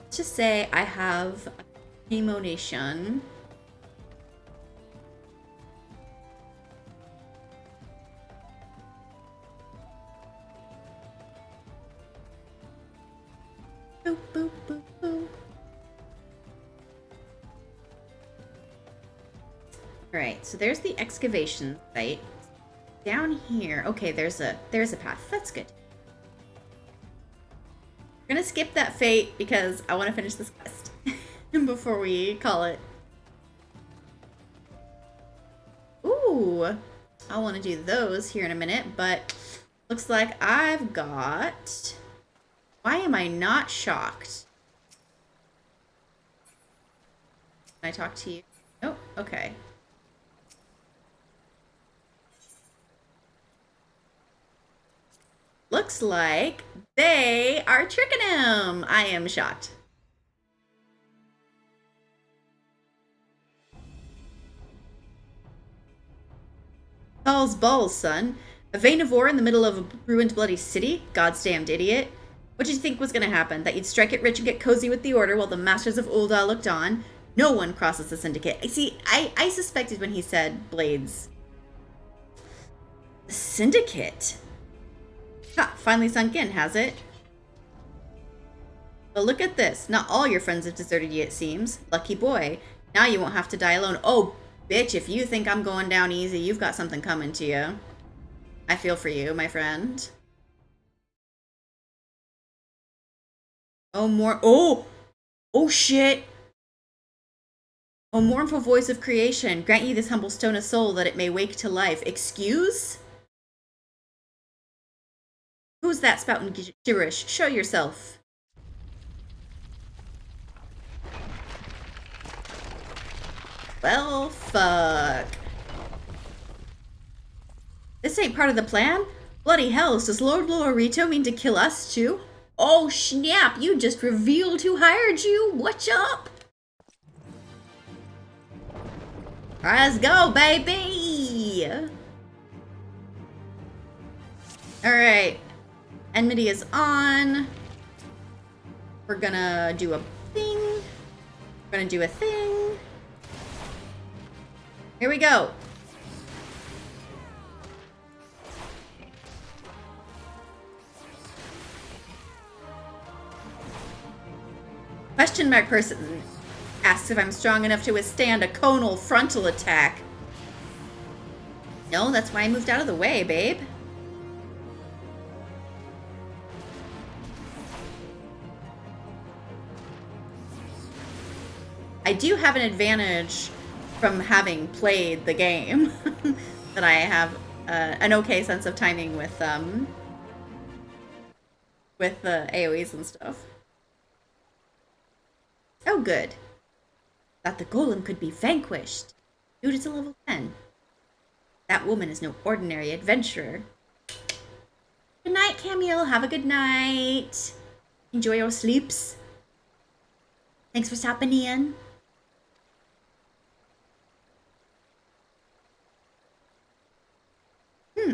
Let's just say I have a premonition. Boop, boop, boop, boop. Alright, so there's the excavation site. Down here, okay, there's a path. That's good. We're gonna skip that fate because I want to finish this quest before we call it. Ooh, I want to do those here in a minute, but looks like I've got... Why am I not shocked? Can I talk to you? Oh, okay. Looks like they are tricking him. I am shocked. Balls, balls, son. A vein of ore in the middle of a ruined bloody city? God's damned idiot. What did you think was going to happen? That you'd strike it rich and get cozy with the Order while the Masters of Ul'dah looked on? No one crosses the Syndicate. See, I suspected when he said blades. The Syndicate? Ha, finally sunk in, has it? But look at this. Not all your friends have deserted you, it seems. Lucky boy. Now you won't have to die alone. Oh, bitch, if you think I'm going down easy, you've got something coming to you. I feel for you, my friend. Oh, more. Oh! Oh, shit! O mournful voice of creation, grant ye this humble stone a soul that it may wake to life. Excuse? Who's that spouting gibberish? Show yourself. Well, fuck. This ain't part of the plan? Bloody hells, does Lord Lorito mean to kill us too? Oh snap, you just revealed who hired you. What's up? Let's go, baby! Alright. Enmity is on. We're gonna do a thing. We're gonna do a thing. Here we go. Question mark person asks if I'm strong enough to withstand a conal frontal attack. No, that's why I moved out of the way, babe. I do have an advantage from having played the game that I have an okay sense of timing with with the AoEs and stuff. Oh, good. That the golem could be vanquished. Dude, it's a level 10. That woman is no ordinary adventurer. Good night, Camille. Have a good night. Enjoy your sleeps. Thanks for stopping in.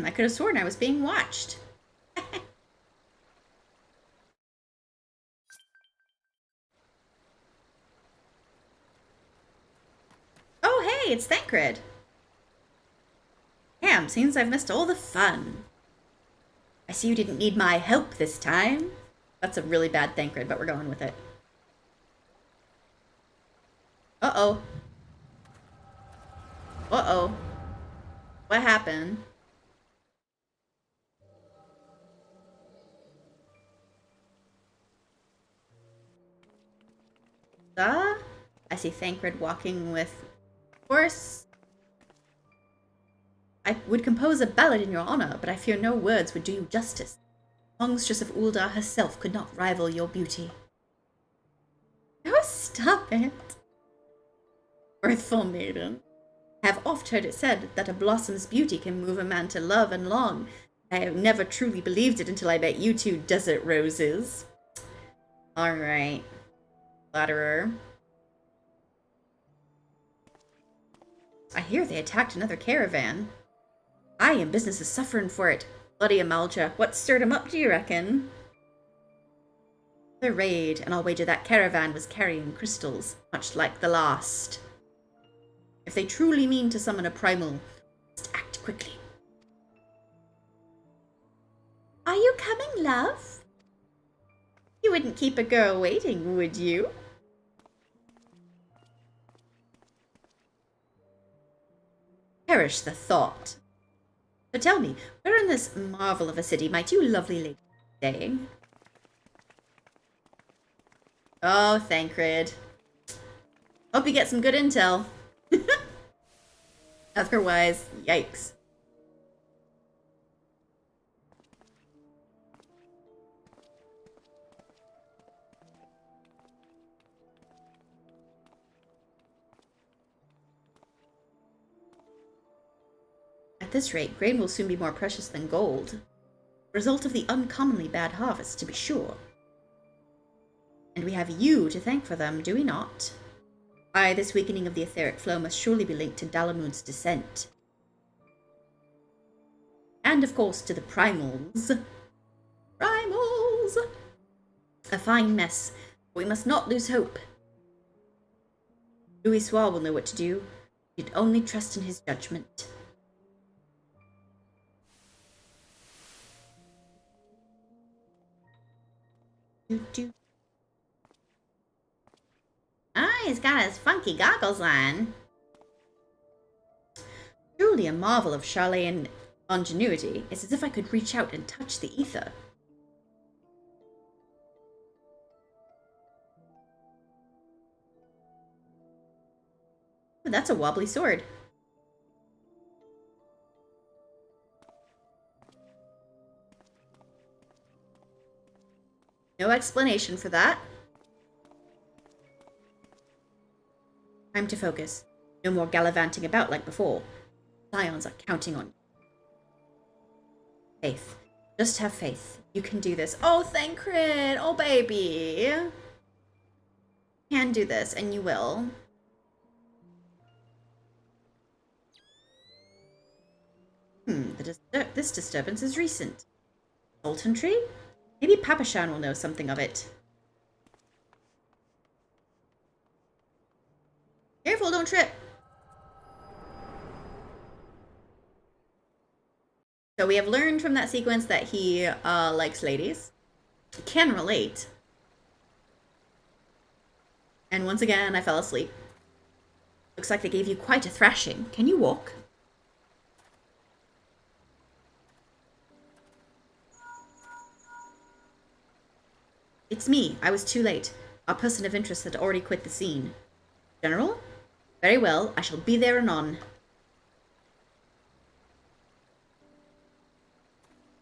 I could have sworn I was being watched. Oh, hey, it's Thancred. Damn, seems I've missed all the fun. I see you didn't need my help this time. That's a really bad Thancred, but we're going with it. Uh-oh. Uh-oh. What happened? I see Thancred walking with horse. I would compose a ballad in your honor, but I fear no words would do you justice. Songstress of Ul'dah herself could not rival your beauty. Oh, stop it. Earthful maiden. I have oft heard it said that a blossom's beauty can move a man to love and long. I have never truly believed it until I met you two desert roses. Alright. Flatterer. I hear they attacked another caravan. I am business is suffering for it. Bloody Amalja, what stirred him up, do you reckon? The raid, and I'll wager that caravan was carrying crystals, much like the last. If they truly mean to summon a primal, must act quickly. Are you coming, love? You wouldn't keep a girl waiting, would you? Perish the thought. So tell me, where in this marvel of a city might you lovely lady be staying? Oh, Thancred. Hope you get some good intel. Otherwise, yikes. At this rate, grain will soon be more precious than gold. Result of the uncommonly bad harvest, to be sure. And we have you to thank for them, do we not? Aye, this weakening of the etheric flow must surely be linked to Dalamun's descent. And of course to the primals. Primals! A fine mess, but we must not lose hope. Louis Soir will know what to do. You'd only trust in his judgment. Ah, he's got his funky goggles on. Truly a marvel of Charlatan ingenuity. It's as if I could reach out and touch the ether. Ooh, that's a wobbly sword. No explanation for that. Time to focus. No more gallivanting about like before. Scions are counting on you. Faith. Just have faith. You can do this. Oh, Thancred! Oh, baby! You can do this, and you will. This disturbance is recent. Sultanry? Maybe Papashan will know something of it. Careful, don't trip. So we have learned from that sequence that he likes ladies. Can relate. And once again, I fell asleep. Looks like they gave you quite a thrashing. Can you walk? It's me. I was too late. Our person of interest had already quit the scene. General? Very well. I shall be there anon.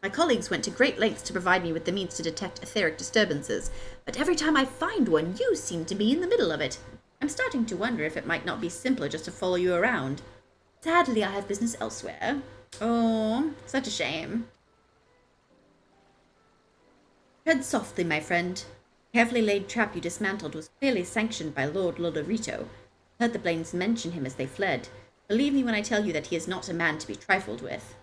My colleagues went to great lengths to provide me with the means to detect etheric disturbances, but every time I find one, you seem to be in the middle of it. I'm starting to wonder if it might not be simpler just to follow you around. Sadly, I have business elsewhere. Oh, such a shame. Tread softly, my friend. The carefully laid trap you dismantled was clearly sanctioned by Lord Lodorito. I heard the Blaines mention him as they fled. Believe me when I tell you that he is not a man to be trifled with.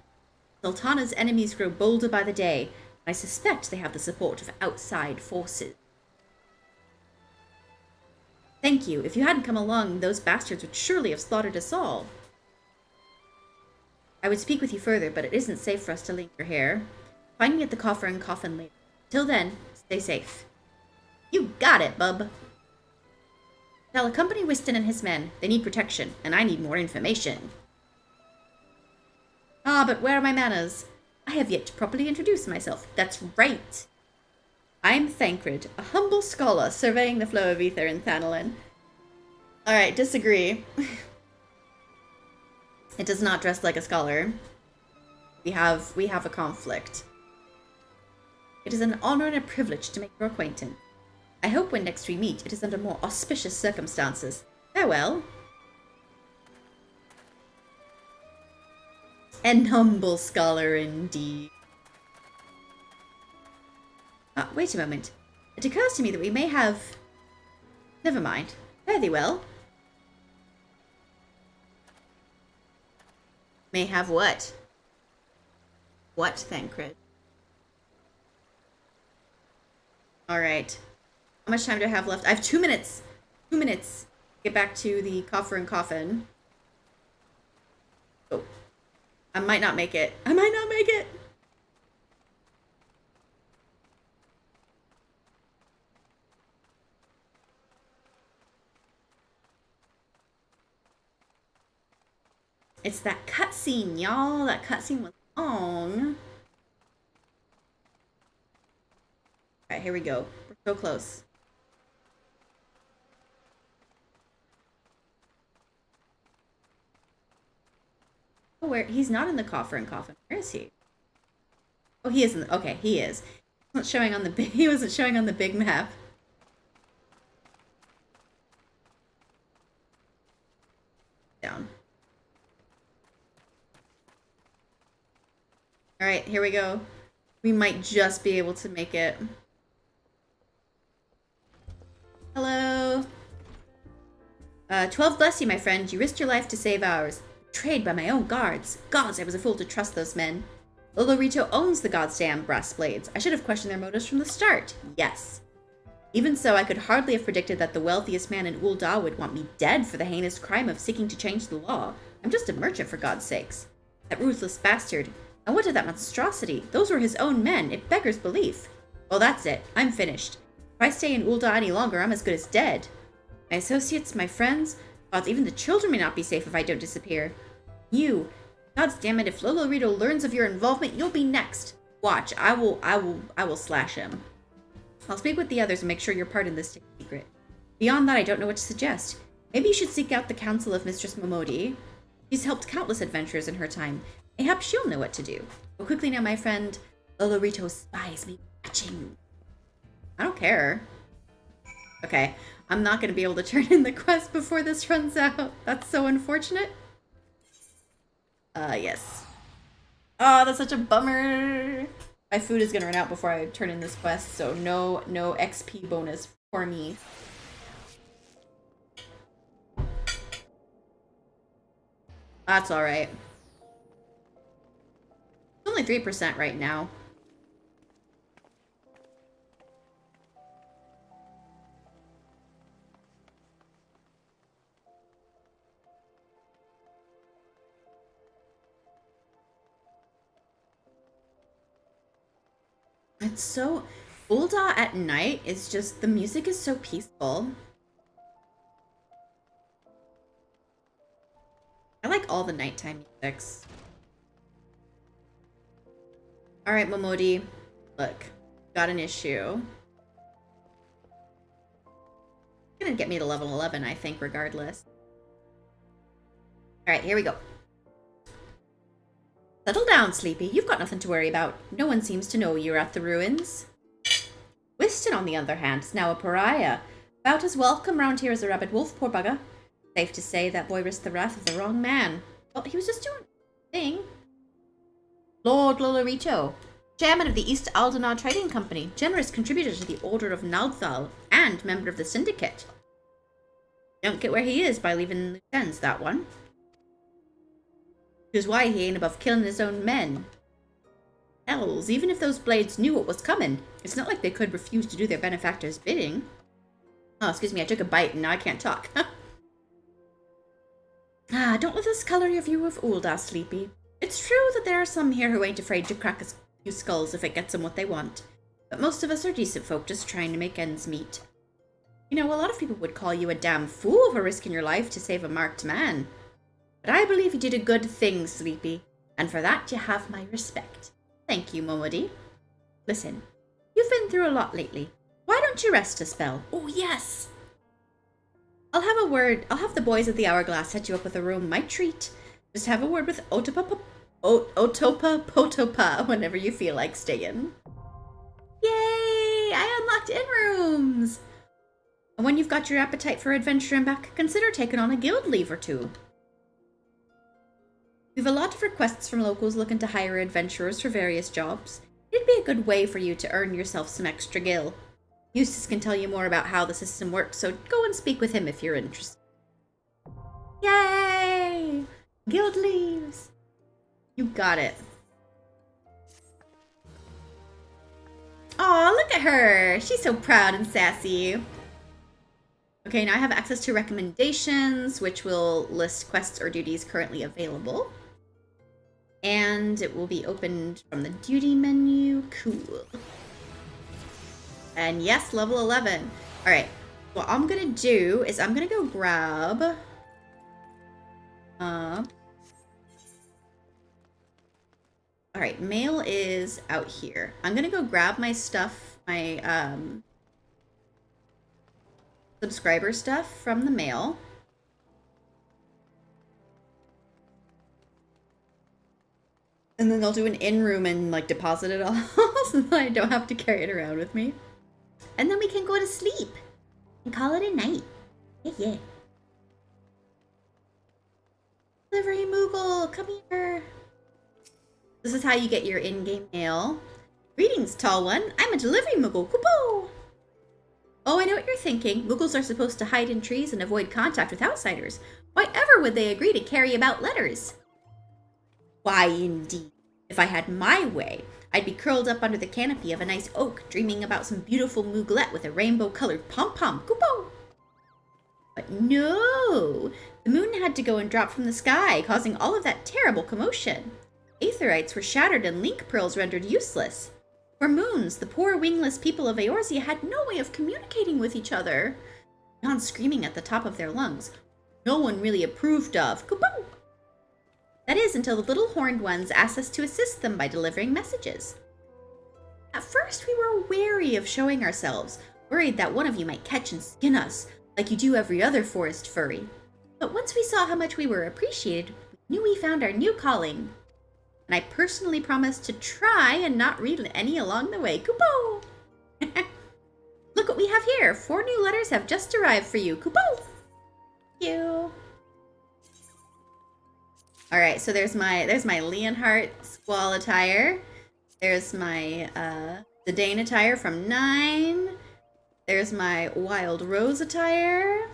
Sultana's enemies grow bolder by the day, and I suspect they have the support of outside forces. Thank you. If you hadn't come along, those bastards would surely have slaughtered us all. I would speak with you further, but it isn't safe for us to linger here. Find me at the coffer and coffin later. Till then, stay safe. You got it, bub. I'll accompany Whiston and his men. They need protection, and I need more information. Ah, but where are my manners? I have yet to properly introduce myself. That's right. I'm Thancred, a humble scholar surveying the flow of ether in Thanalin. Alright, disagree. It does not dress like a scholar. We have a conflict. It is an honor and a privilege to make your acquaintance. I hope when next we meet, it is under more auspicious circumstances. Farewell. An humble scholar indeed. Wait a moment. It occurs to me that we may have... Never mind. Fare thee well. May have what? What, Thancred? Alright. How much time do I have left? I have 2 minutes. 2 minutes. Get back to the coffer and coffin. Oh. I might not make it. I might not make it. It's that cutscene, y'all. That cutscene was long. Alright, here we go. We're so close. Oh, where? He's not in the coffer and coffin. Where is he? Oh, he is in the... Okay, he is. He wasn't showing on the big... He wasn't showing on the big map. Down. Alright, here we go. We might just be able to make it. Hello. 12 bless you, my friend. You risked your life to save ours. Betrayed by my own guards. Gods, I was a fool to trust those men. Lolorito owns the goddamn brass blades. I should have questioned their motives from the start. Yes. Even so, I could hardly have predicted that the wealthiest man in Ul'dah would want me dead for the heinous crime of seeking to change the law. I'm just a merchant, for God's sakes. That ruthless bastard. And what of that monstrosity? Those were his own men. It beggars belief. Well, that's it. I'm finished. If I stay in Ul'dah any longer, I'm as good as dead. My associates, my friends, gods, even the children may not be safe if I don't disappear. You, gods damn it, if Lolorito learns of your involvement, you'll be next. Watch, I will slash him. I'll speak with the others and make sure you're part in this secret. Beyond that, I don't know what to suggest. Maybe you should seek out the counsel of Mistress Momodi. She's helped countless adventurers in her time. Mayhap she'll know what to do. Go quickly now, my friend. Lolorito spies me watching. I don't care. Okay, I'm not going to be able to turn in the quest before this runs out. That's so unfortunate. Yes. Oh, that's such a bummer. My food is going to run out before I turn in this quest, so no XP bonus for me. That's alright. It's only 3% right now. It's so... Ul'dah at night is just... The music is so peaceful. I like all the nighttime musics. Alright, Momodi. Look. Got an issue. It's gonna get me to level 11, I think, regardless. Alright, here we go. Settle down, Sleepy. You've got nothing to worry about. No one seems to know you're at the ruins. Whiston, on the other hand, is now a pariah. About as welcome round here as a rabid wolf, poor bugger. Safe to say that boy risked the wrath of the wrong man. Well, he was just doing a thing. Lord Lolorito, chairman of the East Ul'dah Trading Company, generous contributor to the Order of Nalthal, and member of the Syndicate. Don't get where he is by leaving loose ends, that one. Which is why he ain't above killing his own men. Hells, even if those blades knew what was coming, it's not like they could refuse to do their benefactor's bidding. Oh, excuse me, I took a bite and now I can't talk. Don't let this color your view of Ul'dah, Sleepy. It's true that there are some here who ain't afraid to crack a few skulls if it gets them what they want. But most of us are decent folk just trying to make ends meet. You know, a lot of people would call you a damn fool for risking your life to save a marked man. But I believe you did a good thing, Sleepy, and for that you have my respect. Thank you, Momodi. Listen, you've been through a lot lately. Why don't you rest a spell? Oh, yes! I'll have the boys at the Hourglass set you up with a room, my treat. Just have a word with Otopa Potopa whenever you feel like staying. Yay! I unlocked in-rooms! And when you've got your appetite for adventure and back, consider taking on a guild leave or two. We've a lot of requests from locals looking to hire adventurers for various jobs. It'd be a good way for you to earn yourself some extra gil. Eustace can tell you more about how the system works, so go and speak with him if you're interested. Yay! Guild leaves! You got it. Aw, look at her! She's so proud and sassy. Okay, now I have access to recommendations, which will list quests or duties currently available. And it will be opened from the duty menu. Cool. And yes, level 11. Alright, what I'm gonna do is I'm gonna go grab... Alright, mail is out here. I'm gonna go grab my stuff, my subscriber stuff from the mail. And then I'll do an in-room and like deposit it all so that I don't have to carry it around with me. And then we can go to sleep and call it a night. Yeah. Delivery Moogle, come here. This is how you get your in-game mail. Greetings, tall one. I'm a delivery Moogle. Kupo! Oh, I know what you're thinking. Moogles are supposed to hide in trees and avoid contact with outsiders. Why ever would they agree to carry about letters? Why, indeed. If I had my way, I'd be curled up under the canopy of a nice oak, dreaming about some beautiful Mooglet with a rainbow-colored pom-pom. Kupo! But no! The moon had to go and drop from the sky, causing all of that terrible commotion. Aetherites were shattered and link pearls rendered useless. For moons, the poor wingless people of Eorzea had no way of communicating with each other. Beyond screaming at the top of their lungs. No one really approved of. Kupo! That is, until the little horned ones asked us to assist them by delivering messages. At first, we were wary of showing ourselves, worried that one of you might catch and skin us, like you do every other forest furry. But once we saw how much we were appreciated, we knew we found our new calling. And I personally promised to try and not read any along the way. Kupo! Look what we have here. 4 new letters have just arrived for you. Kupo! Thank you. Alright, so there's my Leonhardt Squall attire. There's my Zidane attire from 9. There's my Wild Rose attire.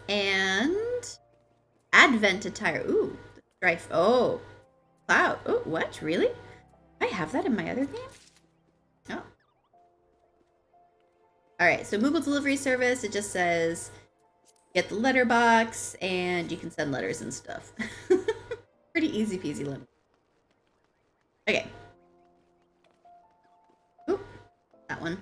And Advent attire. Ooh, Strife. Oh, Cloud. Oh, what? Really? I have that in my other game? Oh. Alright, so Moogle Delivery Service, it just says get the letterbox and you can send letters and stuff. Pretty easy peasy lemon. Okay. Oop, that one.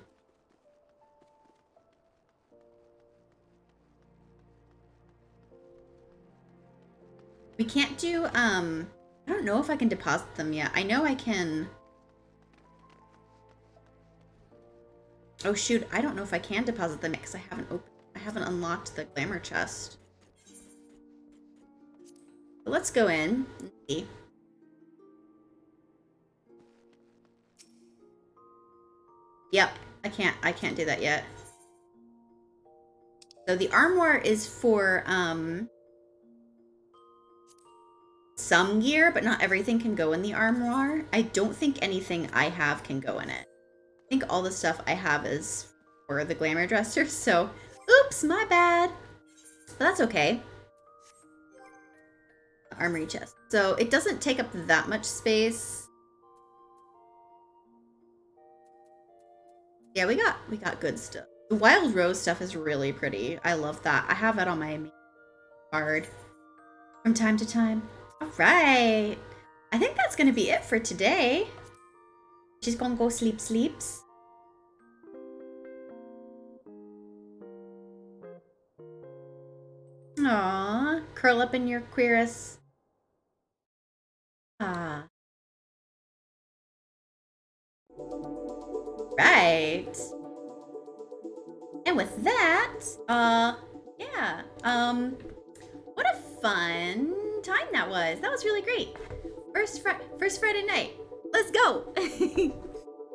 We can't do, I don't know if I can deposit them yet. I know I can. Oh shoot, I don't know if I can deposit them because I haven't unlocked the glamour chest. But let's go in and see. Yep, I can't do that yet. So the armoire is for some gear, but not everything can go in the armoire. I don't think anything I have can go in it. I think all the stuff I have is for the glamour dresser, so oops, my bad. But that's okay. Armory chest. So it doesn't take up that much space. Yeah, we got good stuff. The wild rose stuff is really pretty. I love that. I have that on my card from time to time. All right. I think that's gonna be it for today. She's gonna go sleeps. Aww, curl up in your queerest. Ah. Right. And with that, yeah, what a fun time that was. That was really great. First Friday night. Let's go.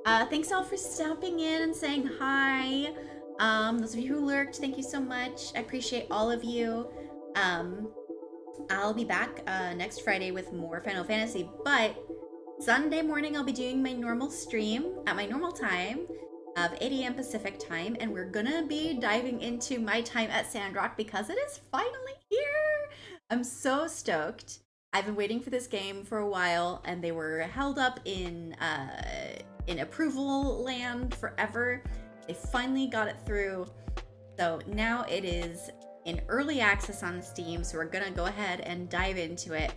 Thanks all for stopping in and saying hi. Those of you who lurked, thank you so much. I appreciate all of you. I'll be back next Friday with more Final Fantasy, but Sunday morning I'll be doing my normal stream at my normal time of 8 a.m. Pacific time, and we're gonna be diving into my time at Sandrock because it is finally here. I'm so stoked. I've been waiting for this game for a while, and they were held up in approval land forever. They finally got it through, so now it is in early access on Steam, so we're gonna go ahead and dive into it.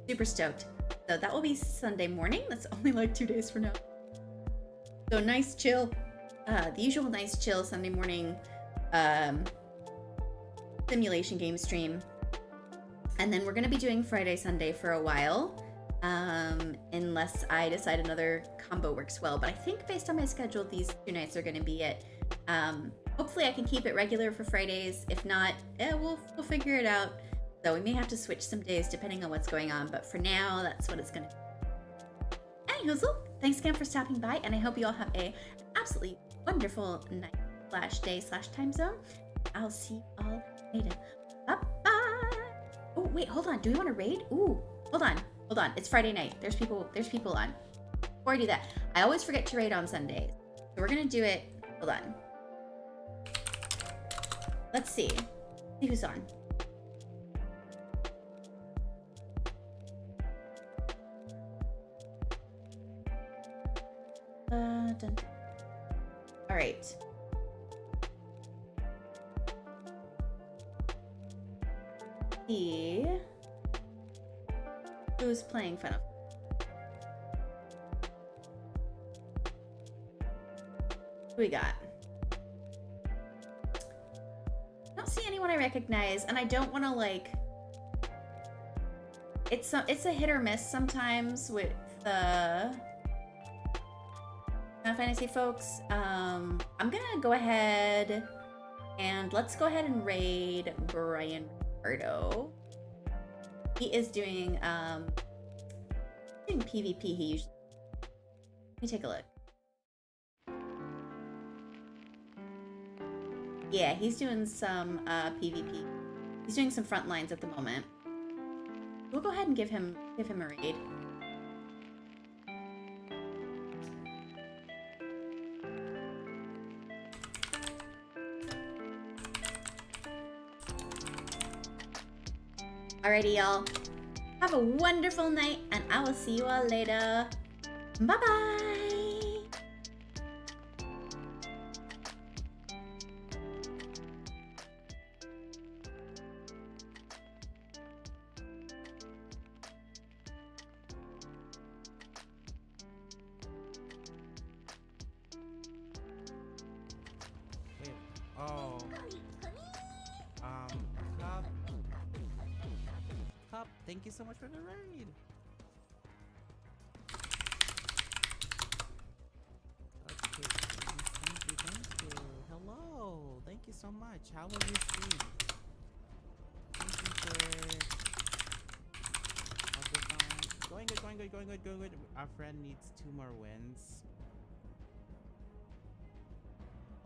Super stoked. So that will be Sunday morning. That's only like 2 days from now. So nice chill. The usual nice chill Sunday morning simulation game stream. And then we're going to be doing Friday, Sunday for a while. Unless I decide another combo works well. But I think based on my schedule, these 2 nights are going to be it. Hopefully I can keep it regular for Fridays. If not, we'll figure it out. So we may have to switch some days depending on what's going on. But for now, that's what it's going to be. Anyhoozle, thanks again for stopping by. And I hope you all have an absolutely wonderful night / day / time zone. I'll see you all later. Bye-bye. Oh, wait, hold on. Do we want to raid? Ooh, hold on. It's Friday night. There's people on. Before I do that, I always forget to raid on Sundays. So we're going to do it. Hold on. Let's see. See who's on. Done. All right. See who's playing Final. Who we got? I don't see anyone I recognize, and I don't want to like. It's a hit or miss sometimes with the Final Fantasy folks. I'm gonna go ahead and let's go ahead and raid Brian Ricardo. He is doing PvP. He usually. Let me take a look. Yeah, he's doing some PvP. He's doing some front lines at the moment. We'll go ahead and give him a raid. Alrighty, y'all. Have a wonderful night, and I will see you all later. Bye-bye! Thank you so much for the raid. Okay, thank you. Hello, thank you so much. How was your stream? Thank you for going good. Our friend needs 2 more wins.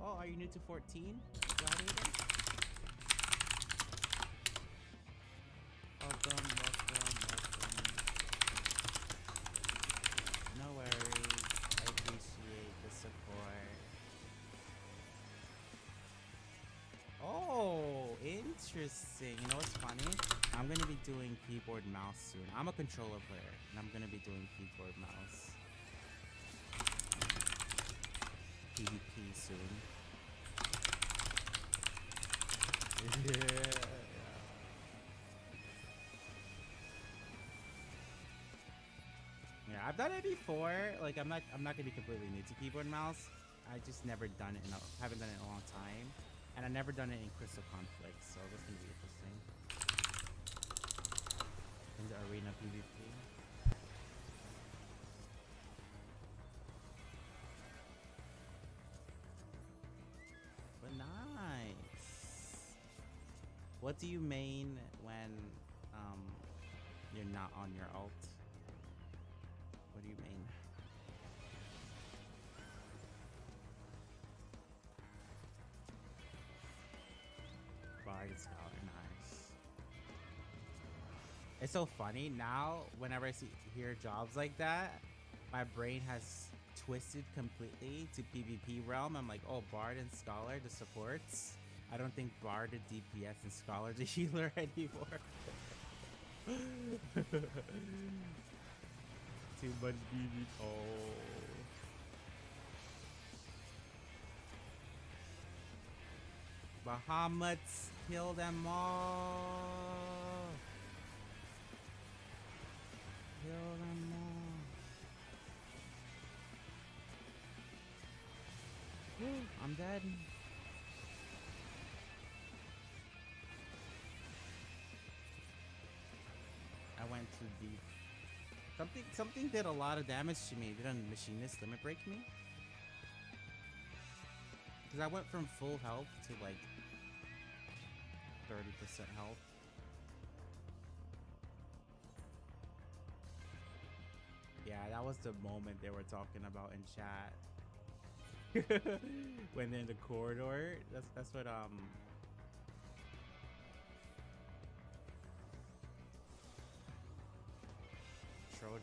Oh, are you new to 14? Gladiator? Welcome. No worries. I appreciate the support. Oh, interesting. You know what's funny? I'm gonna be doing keyboard mouse soon. I'm a controller player, and I'm gonna be doing keyboard mouse. PvP soon. Yeah, I've done it before. Like I'm not gonna be completely new to keyboard mouse. I just never done it haven't done it in a long time. And I've never done it in Crystal Conflict, so that's gonna be interesting. In the arena PvP. But nice. What do you main when you're not on your alt? What do you mean? Bard and Scholar, nice. It's so funny now. Whenever I hear jobs like that, my brain has twisted completely to PvP realm. I'm like, oh, Bard and Scholar, the supports. I don't think Bard the DPS and Scholar the healer anymore. Too much BB. Oh. Bahamut's kill them all. Kill them all. I'm dead. I went too deep. Something did a lot of damage to me. Did a machinist limit break me? Because I went from full health to like 30% health. Yeah, that was the moment they were talking about in chat. When they're in the corridor. That's what Trojan